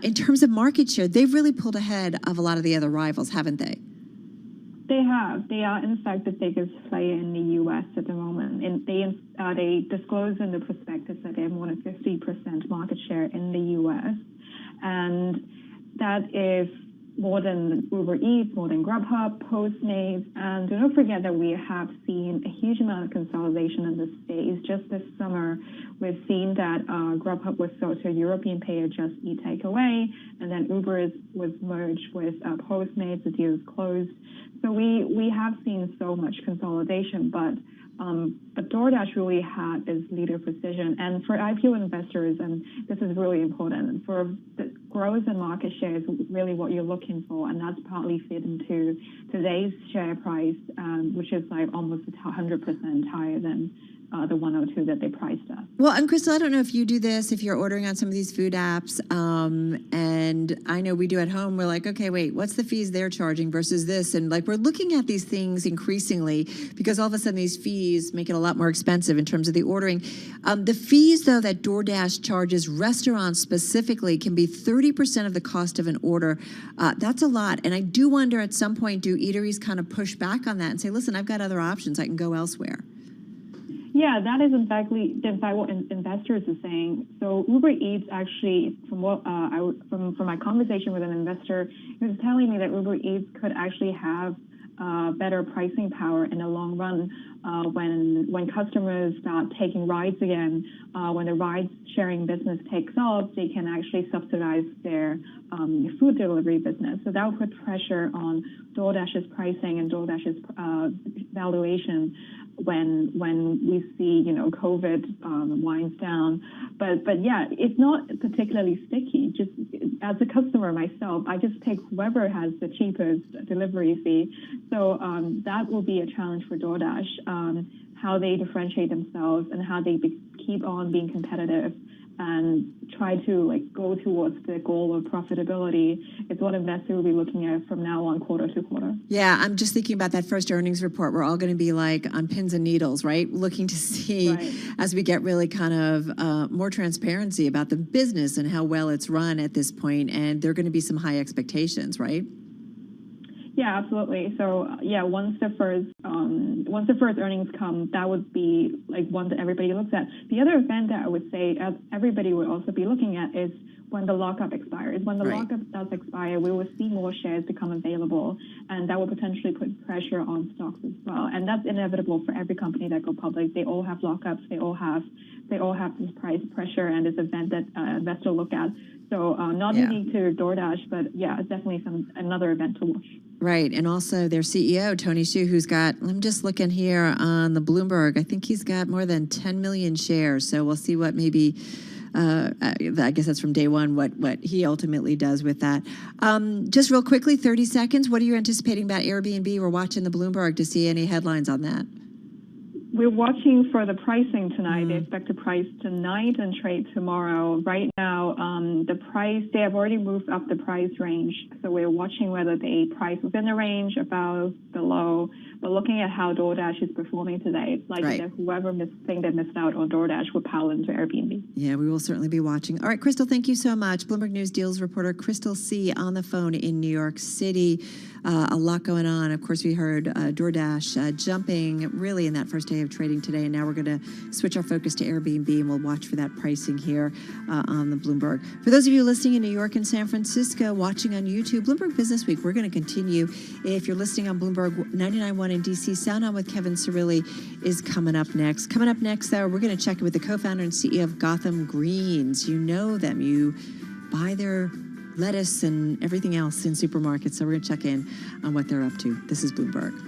in terms of market share, they've really pulled ahead of a lot of the other rivals, haven't they? They have. They are, in fact, the biggest player in the U.S. at the moment. And they disclose in the prospectus that they have more than 50% market share in the U.S. And that is more than Uber Eats, more than Grubhub, Postmates. And don't forget that we have seen a huge amount of consolidation in the space. Just this summer, we've seen that Grubhub was sold to a European player, Just Eat Takeaway, and then Uber was merged with Postmates. The deal is closed. So we have seen so much consolidation, but DoorDash really had its leader position. And for IPO investors, and this is really important, for the growth and market share is really what you're looking for, and that's partly fit into today's share price, which is like almost 100% higher than the 102 that they priced us. Well, and Crystal, I don't know if you do this, if you're ordering on some of these food apps, and I know we do at home. We're like, okay, wait, what's the fees they're charging versus this? And like we're looking at these things increasingly because all of a sudden these fees make it a lot more expensive in terms of the ordering. The fees, though, that DoorDash charges restaurants specifically can be 30% of the cost of an order. That's a lot. And I do wonder at some point, do eateries kind of push back on that and say, listen, I've got other options. I can go elsewhere. Yeah, that is in fact what investors are saying. So Uber Eats actually, from what from my conversation with an investor, he was telling me that Uber Eats could actually have better pricing power in the long run when customers start taking rides again. When the ride sharing business takes off, they can actually subsidize their food delivery business. So that will put pressure on DoorDash's pricing and DoorDash's valuation when we see COVID winds down. But yeah, it's not particularly sticky. Just as a customer myself, I just take whoever has the cheapest delivery fee. So that will be a challenge for DoorDash, how they differentiate themselves and how they keep on being competitive and try to go towards the goal of profitability is what investors will be looking at from now on, quarter to quarter. Yeah, I'm just thinking about that first earnings report. We're all going to be like on pins and needles, right? Looking to see as we get really kind of more transparency about the business and how well it's run at this point. And there are going to be some high expectations, right? Yeah, absolutely. So yeah, once the first earnings come, that would be one that everybody looks at. The other event that I would say everybody would also be looking at is when the lockup expires. When the lockup does expire, we will see more shares become available, and that will potentially put pressure on stocks as well. And that's inevitable for every company that go public. They all have lockups. They all have this price pressure and this event that investors look at. So not unique to DoorDash, but yeah, it's definitely another event to watch. Right, and also their CEO, Tony Xu, who's got, I'm just looking here on the Bloomberg, I think he's got more than 10 million shares, so we'll see what maybe, I guess that's from day one, what he ultimately does with that. Just real quickly, 30 seconds, what are you anticipating about Airbnb? We're watching the Bloomberg to see any headlines on that. We're watching for the pricing tonight. They expect to price tonight and trade tomorrow. Right now, the price, they have already moved up the price range. So we're watching whether they price within the range, above, below. But looking at how DoorDash is performing today, it's likely that whoever think they missed out on DoorDash will pile into Airbnb. Yeah, we will certainly be watching. All right, Crystal, thank you so much. Bloomberg News Deals reporter Crystal C. on the phone in New York City. A lot going on. Of course, we heard DoorDash jumping really in that first day of trading today. And now we're going to switch our focus to Airbnb, and we'll watch for that pricing here on the Bloomberg. For those of you listening in New York and San Francisco, watching on YouTube, Bloomberg Business Week, we're going to continue. If you're listening on Bloomberg 99.1 in DC, Sound On with Kevin Cirilli is coming up next. Coming up next, though, we're going to check in with the co-founder and CEO of Gotham Greens. You know them. You buy their lettuce and everything else in supermarkets. So we're going to check in on what they're up to. This is Bloomberg.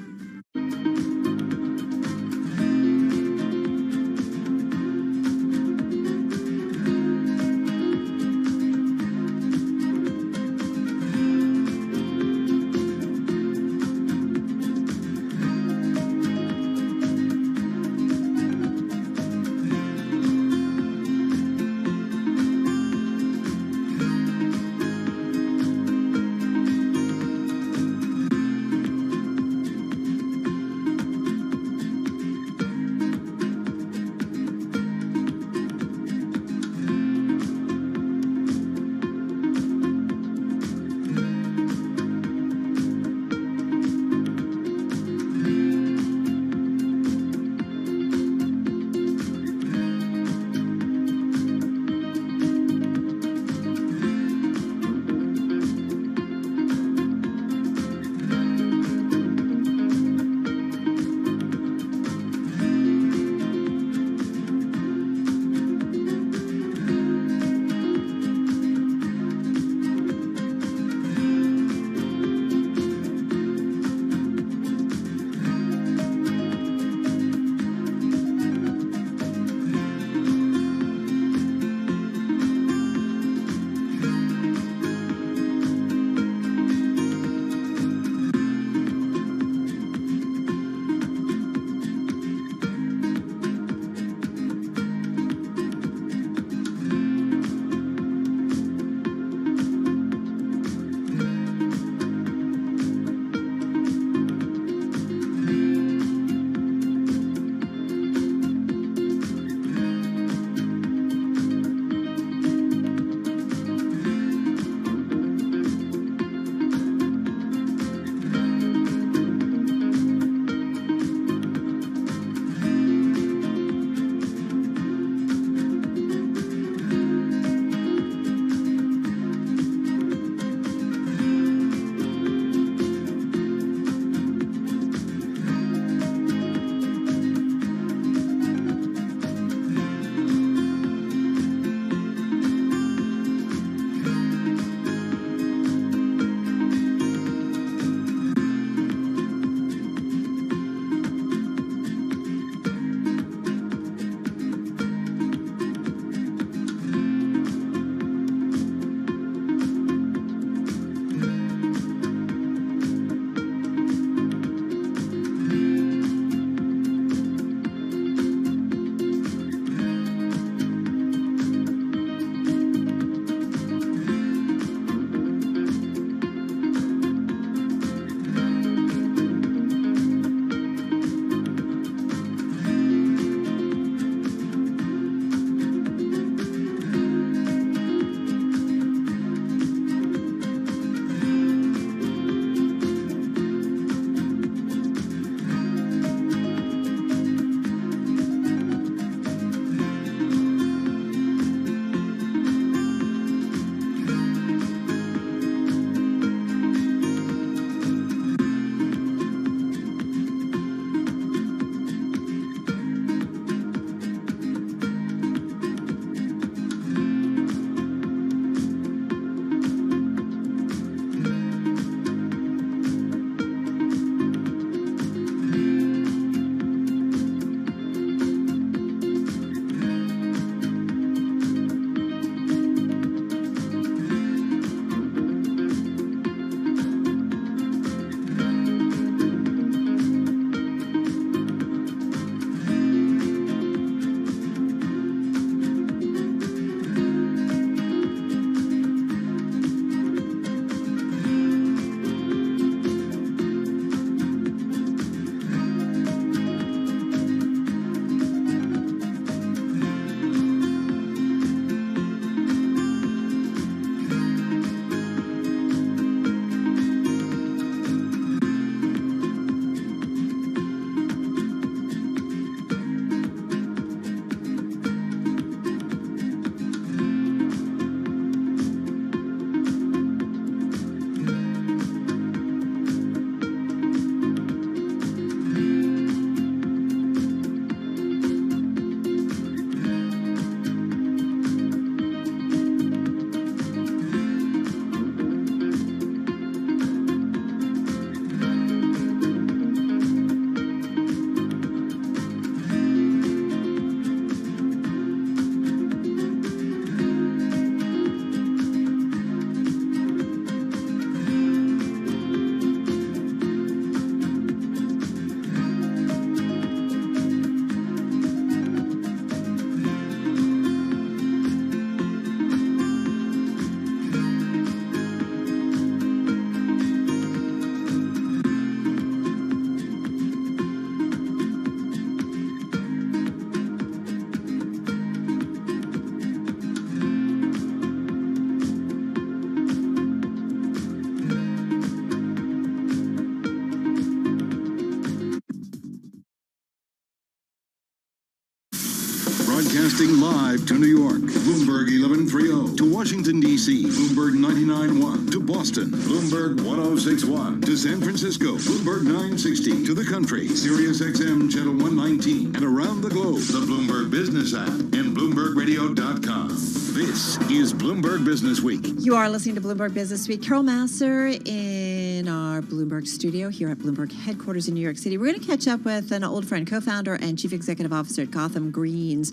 Broadcasting live to New York, Bloomberg 1130. To Washington, D.C., Bloomberg 99.1. To Boston, Bloomberg 106.1. To San Francisco, Bloomberg 960. To the country, Sirius XM Channel 119. And around the globe, the Bloomberg Business app and BloombergRadio.com. This is Bloomberg Business Week. You are listening to Bloomberg Business Week. Carol Masser in our Bloomberg studio here at Bloomberg headquarters in New York City. We're going to catch up with an old friend, co-founder and chief executive officer at Gotham Greens.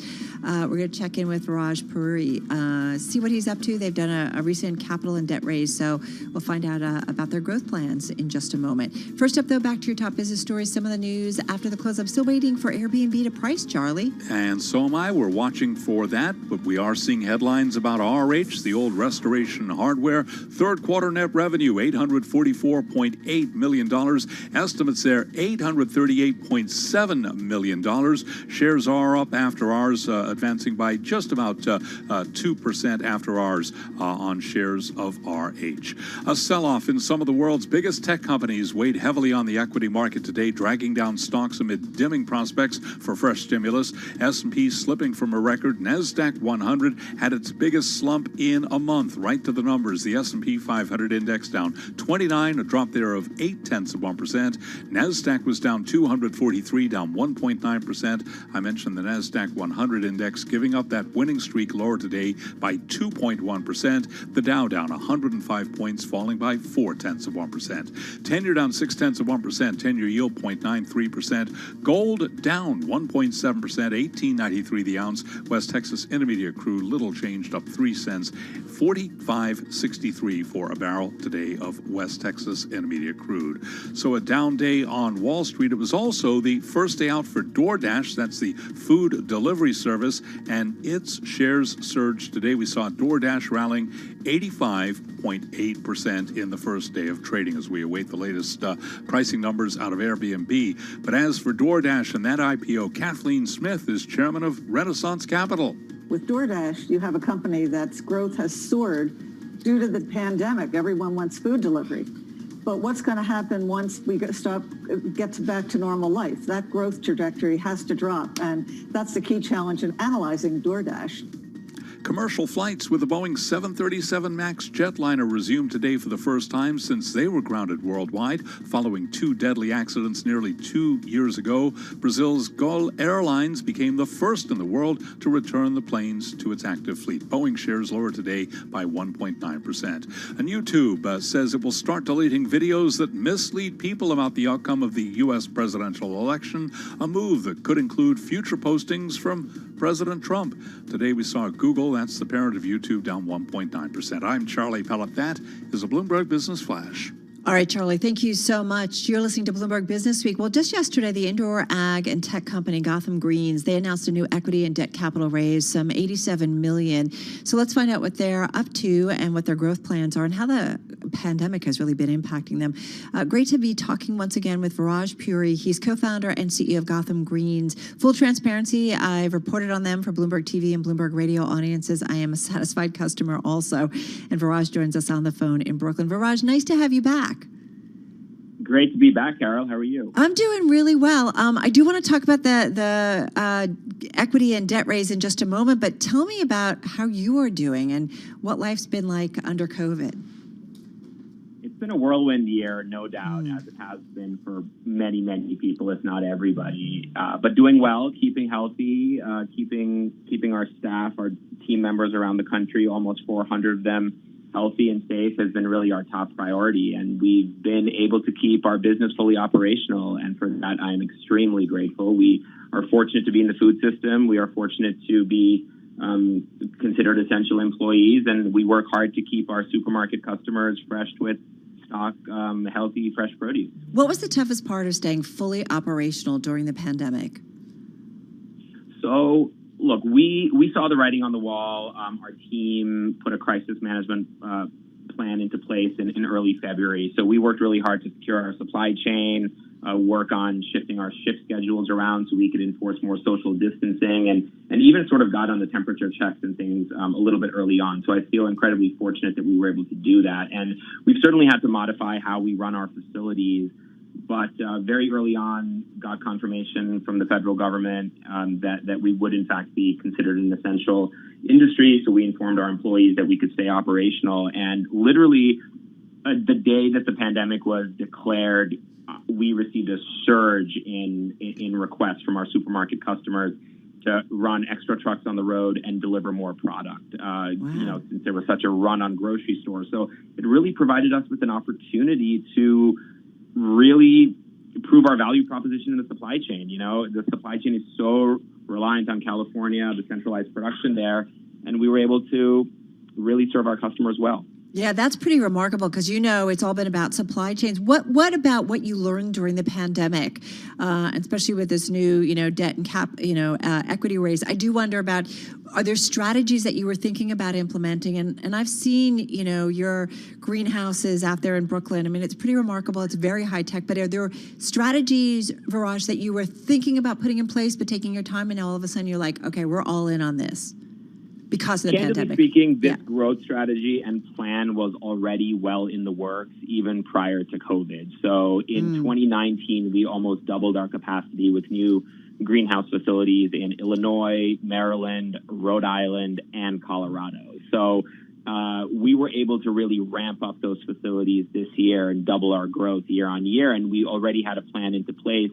We're going to check in with Viraj Puri, see what he's up to. They've done a recent capital and debt raise, so we'll find out about their growth plans in just a moment. First up, though, back to your top business stories, some of the news after the close. I'm still waiting for Airbnb to price, Charlie. And so am I. We're watching for that, but we are seeing headlines about RH, the old restoration hardware. Third quarter net revenue, $844.8 million. Estimates there, $838.7 million. Shares are up after hours, advancing by just about 2% after hours on shares of RH. A sell-off in some of the world's biggest tech companies weighed heavily on the equity market today, dragging down stocks amid dimming prospects for fresh stimulus. S&P slipping from a record. NASDAQ 100 had its biggest slump in a month, right to the numbers. The S&P 500 index down 29, a drop there of 0.8%. NASDAQ was down 243, down 1.9%. I mentioned the NASDAQ 100 index giving up that winning streak lower today by 2.1%. The Dow down 105 points, falling by 0.4%. 10-year down 0.6%. 10-year yield 0.93%. Gold down 1.7%, $18.93 the ounce. West Texas Intermediate crude little changed, up 3 cents, $45.63 for a barrel today of West Texas Intermediate crude. So a down day on Wall Street. It was also the first day out for DoorDash. That's the food delivery service, and its shares surged today. We saw DoorDash rallying 85.8% in the first day of trading as we await the latest pricing numbers out of Airbnb. But as for DoorDash and that IPO, Kathleen Smith is chairman of Renaissance Capital. With DoorDash, you have a company that's growth has soared due to the pandemic. Everyone wants food delivery. But what's going to happen once we get back to normal life? That growth trajectory has to drop, and that's the key challenge in analyzing DoorDash. Commercial flights with the Boeing 737 MAX jetliner resumed today for the first time since they were grounded worldwide following 2 deadly accidents nearly 2 years ago. Brazil's Gol Airlines became the first in the world to return the planes to its active fleet. Boeing shares lower today by 1.9%. And YouTube says it will start deleting videos that mislead people about the outcome of the U.S. presidential election, a move that could include future postings from President Trump. Today we saw Google, that's the parent of YouTube, down 1.9%. I'm Charlie Pellet. That is a Bloomberg Business Flash. All right, Charlie, thank you so much. You're listening to Bloomberg Business Week. Well, just yesterday, the indoor ag and tech company Gotham Greens, they announced a new equity and debt capital raise, some $87 million. So let's find out what they're up to and what their growth plans are and how the pandemic has really been impacting them. Great to be talking once again with Viraj Puri. He's co-founder and CEO of Gotham Greens. Full transparency, I've reported on them for Bloomberg TV and Bloomberg Radio audiences. I am a satisfied customer also. And Viraj joins us on the phone in Brooklyn. Viraj, nice to have you back. Great to be back, Carol. How are you? I'm doing really well. I do want to talk about the equity and debt raise in just a moment, but tell me about how you are doing and what life's been like under COVID. It's been a whirlwind year, no doubt, as it has been for many, many people, if not everybody. But doing well, keeping healthy, keeping our staff, our team members around the country, almost 400 of them, healthy and safe has been really our top priority. And we've been able to keep our business fully operational. And for that, I'm extremely grateful. We are fortunate to be in the food system. We are fortunate to be considered essential employees. And we work hard to keep our supermarket customers fresh with stock, healthy, fresh produce. What was the toughest part of staying fully operational during the pandemic? So, look, we saw the writing on the wall. Our team put a crisis management plan into place in early February. So we worked really hard to secure our supply chain, work on shifting our shift schedules around so we could enforce more social distancing, and even sort of got on the temperature checks and things a little bit early on. So I feel incredibly fortunate that we were able to do that. And we've certainly had to modify how we run our facilities but very early on got confirmation from the federal government that we would in fact be considered an essential industry. So we informed our employees that we could stay operational. And literally the day that the pandemic was declared, we received a surge in requests from our supermarket customers to run extra trucks on the road and deliver more product, since there was such a run on grocery stores. So it really provided us with an opportunity to really improve our value proposition in the supply chain. The supply chain is so reliant on California, the centralized production there, and we were able to really serve our customers well. Yeah, that's pretty remarkable because it's all been about supply chains. What about what you learned during the pandemic, especially with this new debt and equity raise? I do wonder about, are there strategies that you were thinking about implementing? And I've seen your greenhouses out there in Brooklyn. I mean, it's pretty remarkable. It's very high tech. But are there strategies, Viraj, that you were thinking about putting in place but taking your time, and all of a sudden you're like, okay, we're all in on this? Because of the Candidly pandemic. speaking, this growth strategy and plan was already well in the works even prior to COVID. So in 2019, we almost doubled our capacity with new greenhouse facilities in Illinois, Maryland, Rhode Island, and Colorado. So we were able to really ramp up those facilities this year and double our growth year on year. And we already had a plan into place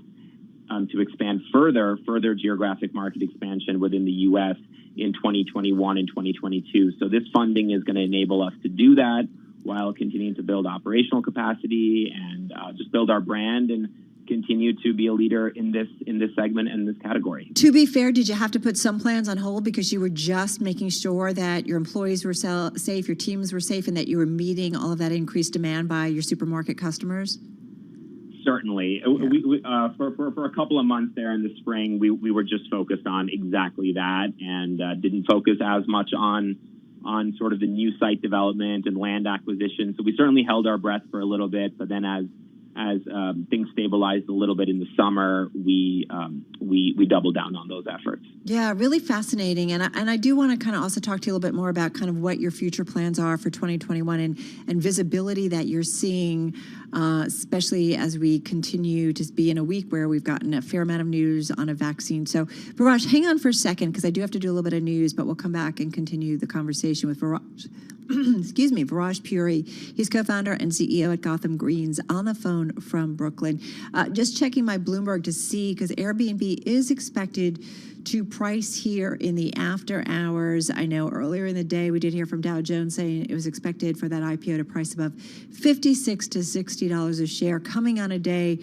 to expand further geographic market expansion within the U.S. in 2021 and 2022. So this funding is going to enable us to do that while continuing to build operational capacity and just build our brand and continue to be a leader in this segment and this category. To be fair, did you have to put some plans on hold because you were just making sure that your employees were safe, your teams were safe, and that you were meeting all of that increased demand by your supermarket customers? Certainly. Yeah. For a couple of months there in the spring, we were just focused on exactly that and didn't focus as much on sort of the new site development and land acquisition. So we certainly held our breath for a little bit, but then as things stabilized a little bit in the summer, we doubled down on those efforts. Yeah, really fascinating. And I do want to kind of also talk to you a little bit more about kind of what your future plans are for 2021 and visibility that you're seeing, especially as we continue to be in a week where we've gotten a fair amount of news on a vaccine. So, Viraj, hang on for a second because I do have to do a little bit of news, but we'll come back and continue the conversation with Viraj. Excuse me, Viraj Puri. He's co-founder and CEO at Gotham Greens, on the phone from Brooklyn. Just checking my Bloomberg to see, because Airbnb is expected to price here in the after hours. I know earlier in the day we did hear from Dow Jones saying it was expected for that IPO to price above $56 to $60 a share, coming on a day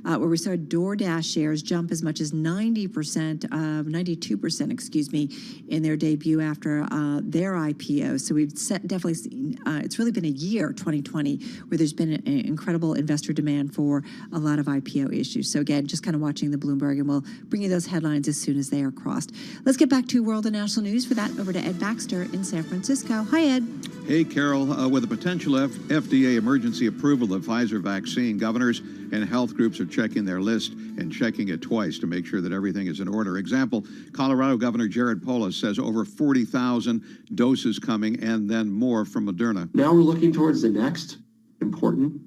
where we saw DoorDash shares jump as much as 92%, excuse me, in their debut after their IPO. So we've definitely seen, it's really been a year, 2020, where there's been an incredible investor demand for a lot of IPO issues. So again, just kind of watching the Bloomberg, and we'll bring you those headlines as soon as they are crossed. Let's get back to world and national news. For that, over to Ed Baxter in San Francisco. Hi, Ed. Hey, Carol. With a potential FDA emergency approval of Pfizer vaccine, governors and health groups are checking their list and checking it twice to make sure that everything is in order. Example, Colorado Governor Jared Polis says over 40,000 doses coming and then more from Moderna. Now we're looking towards the next important,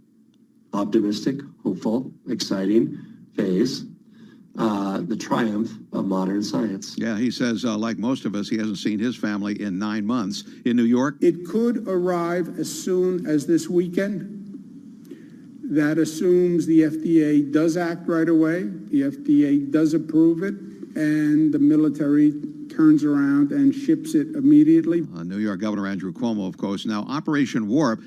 optimistic, hopeful, exciting phase, the triumph of modern science. Yeah, he says, like most of us, he hasn't seen his family in 9 months. In New York, it could arrive as soon as this weekend. That assumes the FDA does act right away, the FDA does approve it, and the military turns around and ships it immediately. New York Governor Andrew Cuomo, of course. Now, Operation Warp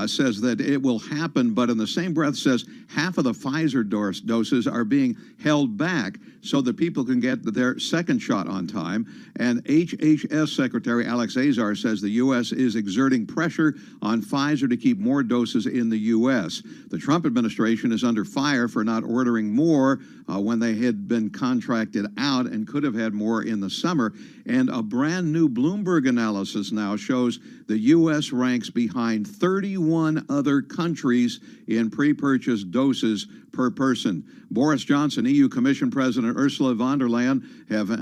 says that it will happen, but in the same breath says half of the Pfizer doses are being held back so that people can get their second shot on time. And HHS Secretary Alex Azar says the U.S. is exerting pressure on Pfizer to keep more doses in the U.S. The Trump administration is under fire for not ordering more when they had been contracted out and could have had more in the summer. And a brand new Bloomberg analysis now shows the U.S. ranks behind 31 other countries in pre-purchase doses per person. Boris Johnson, EU Commission President Ursula von der Leyen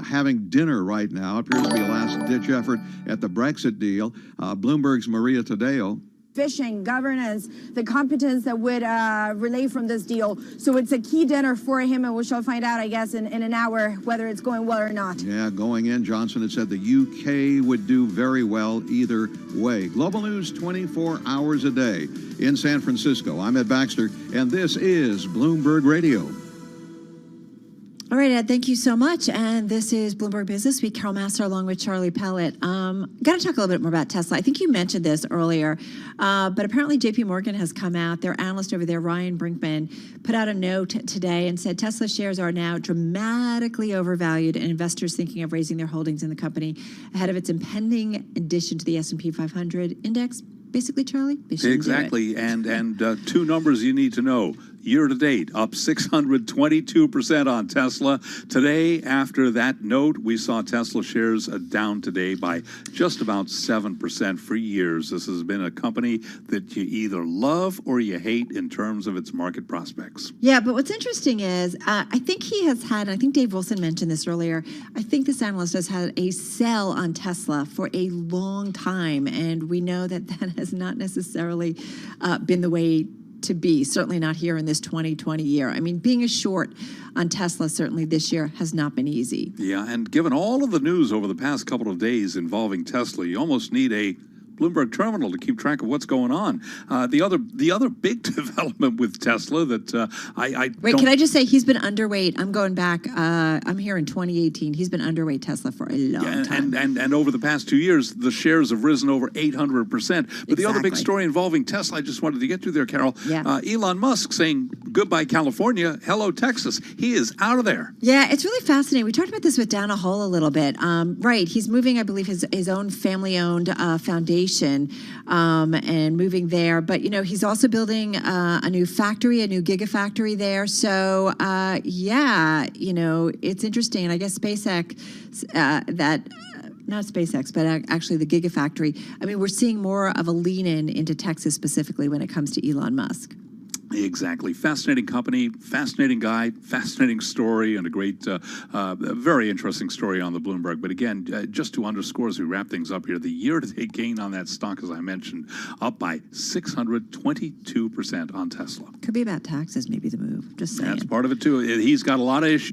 having dinner right now. It appears to be a last-ditch effort at the Brexit deal. Bloomberg's Maria Tadeo. vision, governance, the competence that would relay from this deal. So it's a key dinner for him, and we shall find out, I guess, in an hour whether it's going well or not. Yeah, going in, Johnson had said the UK would do very well either way. Global news 24 hours a day in San Francisco. I'm Ed Baxter, and this is Bloomberg Radio. All right, Ed, thank you so much. And this is Bloomberg Business Week. Carol Massar along with Charlie Pellet. Got to talk a little bit more about Tesla. I think you mentioned this earlier, but apparently JP Morgan has come out. Their analyst over there, Ryan Brinkman, put out a note today and said Tesla shares are now dramatically overvalued and investors thinking of raising their holdings in the company ahead of its impending addition to the S&P 500 index. Basically, Charlie? Exactly. And two numbers you need to know. Year to date, up 622% on Tesla. Today, after that note, we saw Tesla shares down today by just about 7% for years. This has been a company that you either love or you hate in terms of its market prospects. Yeah, but what's interesting is I think he has had, I think Dave Wilson mentioned this earlier, I think this analyst has had a sell on Tesla for a long time, and we know that that has not necessarily been the way to be, certainly not here in this 2020 year. I mean, being a short on Tesla certainly this year has not been easy. Yeah, and given all of the news over the past couple of days involving Tesla, you almost need a Bloomberg terminal to keep track of what's going on. The other big development with Tesla that Wait, can I just say he's been underweight? I'm going back. I'm here in 2018. He's been underweight Tesla for a long time. And over the past 2 years, the shares have risen over 800%. But the other big story involving Tesla, I just wanted to get to there, Carol. Yeah. Elon Musk saying goodbye California, hello Texas. He is out of there. Yeah, it's really fascinating. We talked about this with Dana Hull a little bit. Right, he's moving, I believe, his own family-owned foundation. And moving there. But, you know, he's also building a new factory, a new gigafactory there. So, yeah, you know, it's interesting. I guess SpaceX, not SpaceX, but actually the gigafactory. I mean, we're seeing more of a lean into Texas specifically when it comes to Elon Musk. Exactly. Fascinating company, fascinating guy, fascinating story, and a great, very interesting story on the Bloomberg. But again, just to underscore as we wrap things up here, the year-to-date gain on that stock, as I mentioned, up by 622% on Tesla. Could be about taxes, maybe the move. Just saying. That's part of it, too. He's got a lot of issues.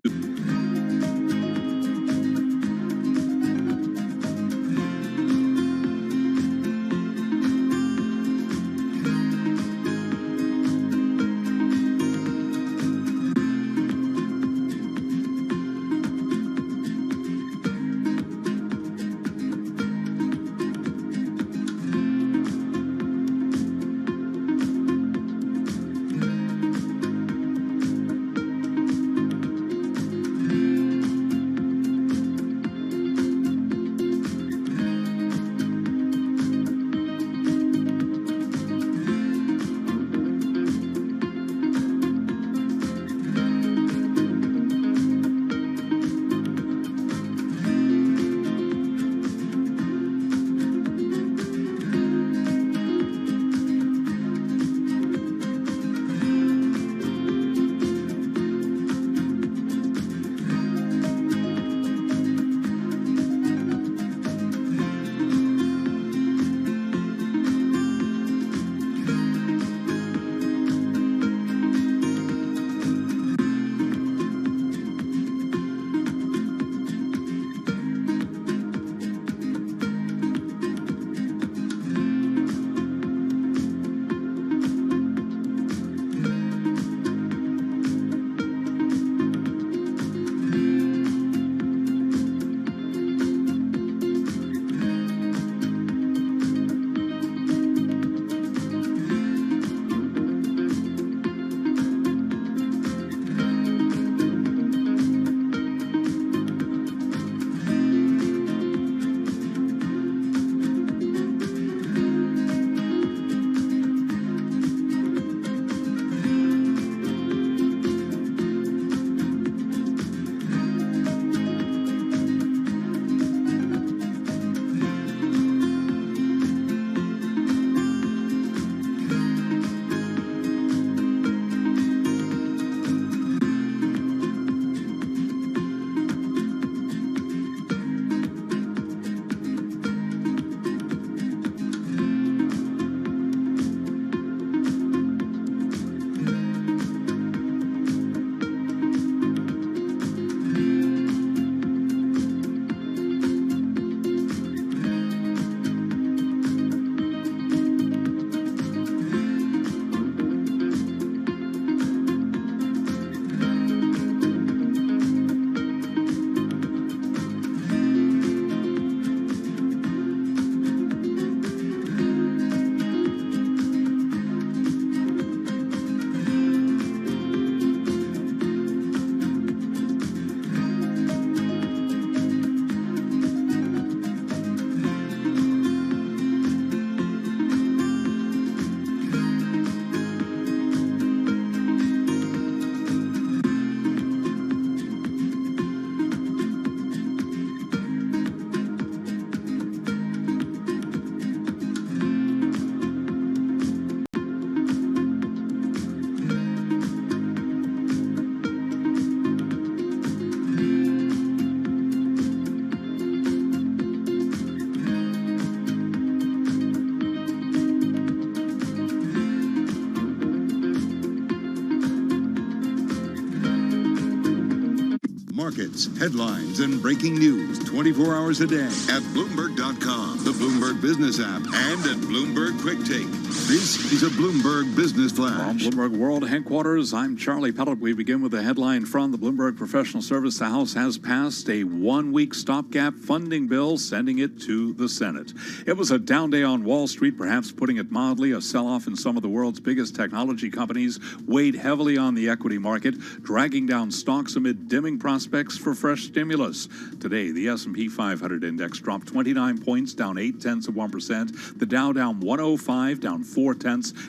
markets, headlines, and breaking news 24 hours a day at Bloomberg.com, the Bloomberg Business app, and at Bloomberg Quick Take. This is a Bloomberg Business Flash. From Bloomberg World Headquarters, I'm Charlie Pellet. We begin with a headline from the Bloomberg Professional Service. The House has passed a one-week stopgap funding bill, sending it to the Senate. It was a down day on Wall Street, perhaps putting it mildly. A sell-off in some of the world's biggest technology companies weighed heavily on the equity market, dragging down stocks amid dimming prospects for fresh stimulus. Today, the S&P 500 index dropped 29 points, down 0.8%. The Dow down 105, down 0.4.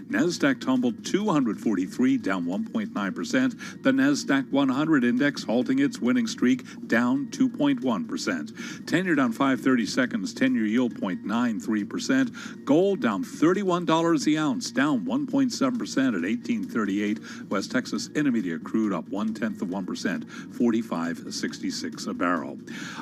NASDAQ tumbled 243, down 1.9%. The NASDAQ 100 index halting its winning streak, down 2.1%. 10-year down 5/30 seconds, 10-year yield 0.93%. Gold down $31 the ounce, down 1.7% at $18.38. West Texas Intermediate crude up 0.1%, $45.66 a barrel.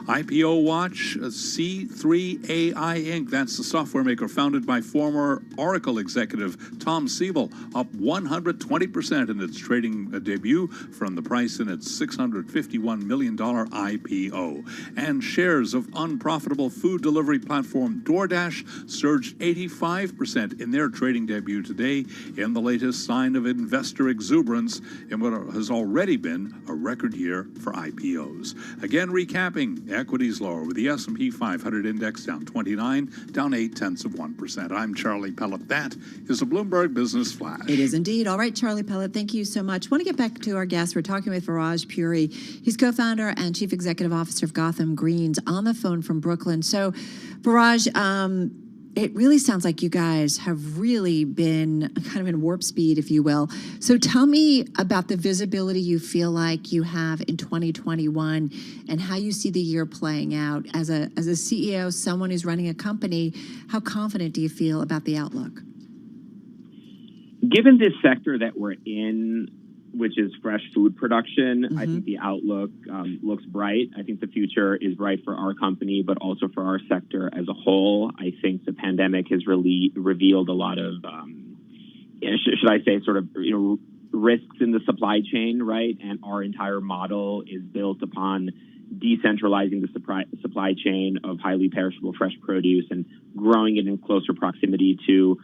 IPO watch, C3AI Inc. That's the software maker founded by former Oracle executive Tom Siebel, up 120% in its trading debut from the price in its $651 million IPO. And shares of unprofitable food delivery platform DoorDash surged 85% in their trading debut today, in the latest sign of investor exuberance in what has already been a record year for IPOs. Again, recapping, equities lower with the S&P 500 index down 29, down 0.8%. I'm Charlie Pellet. That is a Bloomberg Business Flash. It is indeed. All right, Charlie Pellet, thank you so much. I want to get back to our guest. We're talking with Viraj Puri. He's co-founder and chief executive officer of Gotham Greens, on the phone from Brooklyn. So, Viraj, it really sounds like you guys have really been kind of in warp speed, if you will. So tell me about the visibility you feel like you have in 2021 and how you see the year playing out. As a CEO, someone who's running a company, how confident do you feel about the outlook? Given this sector that we're in, which is fresh food production, I think the outlook looks bright. I think the future is bright for our company, but also for our sector as a whole. I think the pandemic has really revealed a lot of, should I say, sort of, risks in the supply chain, right? And our entire model is built upon decentralizing the supply chain of highly perishable fresh produce and growing it in closer proximity to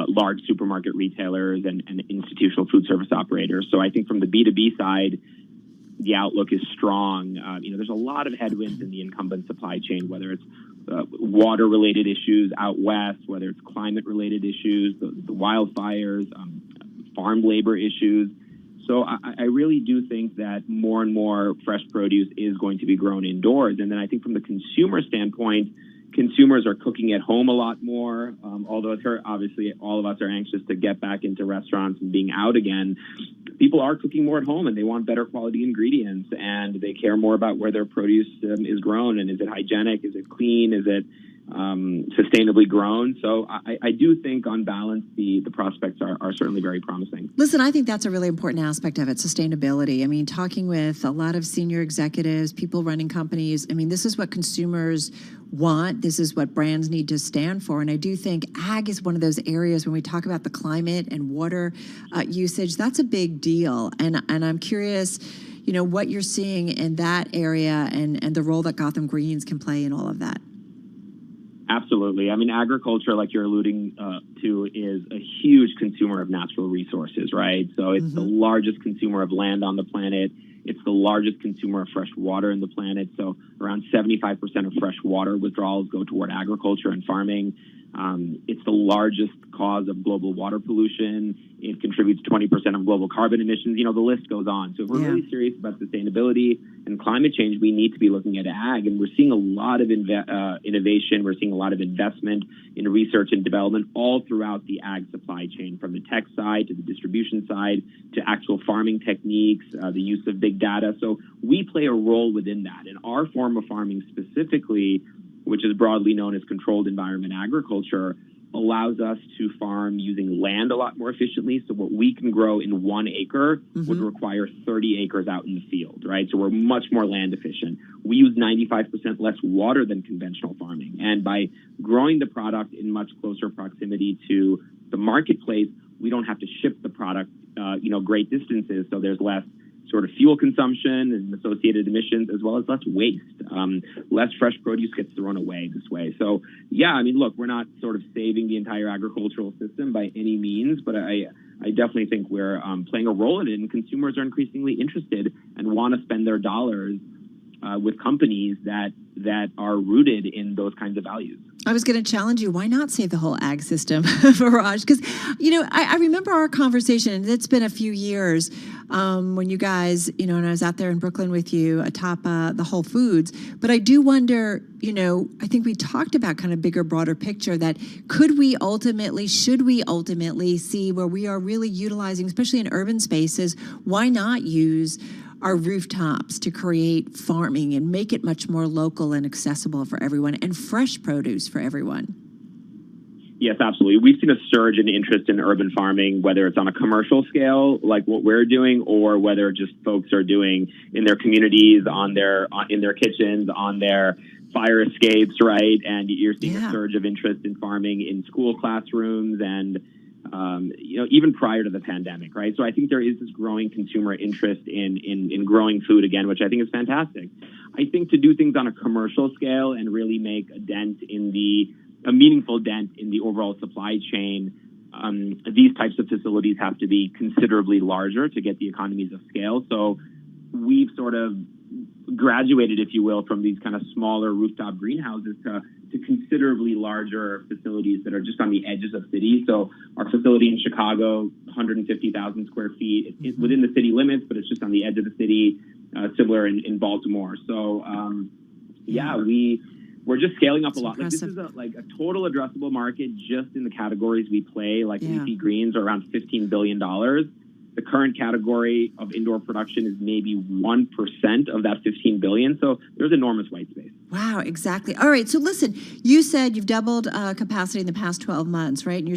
large supermarket retailers and institutional food service operators. So I think from the B2B side, the outlook is strong. There's a lot of headwinds in the incumbent supply chain, whether it's water-related issues out west, whether it's climate-related issues, the wildfires, farm labor issues. So I really do think that more and more fresh produce is going to be grown indoors. And then I think from the consumer standpoint, consumers are cooking at home a lot more, although obviously all of us are anxious to get back into restaurants and being out again. People are cooking more at home, and they want better quality ingredients, and they care more about where their produce is grown, and is it hygienic, is it clean, is it sustainably grown. So I do think on balance the prospects are certainly very promising. Listen, I think that's a really important aspect of it, sustainability. I mean, talking with a lot of senior executives, people running companies, I mean, this is what consumers want. This is what brands need to stand for. And I do think ag is one of those areas when we talk about the climate and water usage, that's a big deal. And I'm curious, what you're seeing in that area and the role that Gotham Greens can play in all of that. Absolutely. I mean, agriculture, like you're alluding to, is a huge consumer of natural resources, right? So it's the largest consumer of land on the planet. It's the largest consumer of fresh water in the planet. So around 75% of fresh water withdrawals go toward agriculture and farming. It's the largest cause of global water pollution. It contributes 20% of global carbon emissions. The list goes on. So if we're really serious about sustainability and climate change, we need to be looking at ag. And we're seeing a lot of innovation. We're seeing a lot of investment in research and development all throughout the ag supply chain, from the tech side to the distribution side to actual farming techniques, the use of big data. So we play a role within that. And our form of farming specifically, which is broadly known as controlled environment agriculture, allows us to farm using land a lot more efficiently. So what we can grow in 1 acre would require 30 acres out in the field, right? So we're much more land efficient. We use 95% less water than conventional farming. And by growing the product in much closer proximity to the marketplace, we don't have to ship the product, great distances. So there's less sort of fuel consumption and associated emissions, as well as less waste. Less fresh produce gets thrown away this way. So, yeah, I mean, look, we're not sort of saving the entire agricultural system by any means, but I definitely think we're playing a role in it, and consumers are increasingly interested and want to spend their dollars with companies that are rooted in those kinds of values. I was going to challenge you. Why not save the whole ag system, Viraj? Because, I remember our conversation, and it's been a few years when you guys, and I was out there in Brooklyn with you atop the Whole Foods. But I do wonder, I think we talked about kind of bigger, broader picture that should we ultimately see where we are really utilizing, especially in urban spaces, why not use our rooftops to create farming and make it much more local and accessible for everyone, and fresh produce for everyone? Yes, absolutely. We've seen a surge in interest in urban farming, whether it's on a commercial scale, like what we're doing, or whether just folks are doing in their communities, in their kitchens, on their fire escapes, right? And you're seeing a surge of interest in farming in school classrooms and even prior to the pandemic, right? So I think there is this growing consumer interest in growing food again, which I think is fantastic. I think to do things on a commercial scale and really make a meaningful dent in the overall supply chain, these types of facilities have to be considerably larger to get the economies of scale. So we've sort of graduated, if you will, from these kind of smaller rooftop greenhouses to considerably larger facilities that are just on the edges of cities. So our facility in Chicago, 150,000 square feet, it's within the city limits, but it's just on the edge of the city, similar in Baltimore. So, we're just scaling up a lot. Like, this is a total addressable market just in the categories we play, like leafy greens are around $15 billion. The current category of indoor production is maybe 1% of that 15 billion. So there's enormous white space. Wow, exactly. All right. So listen, you said you've doubled capacity in the past 12 months, right? And you're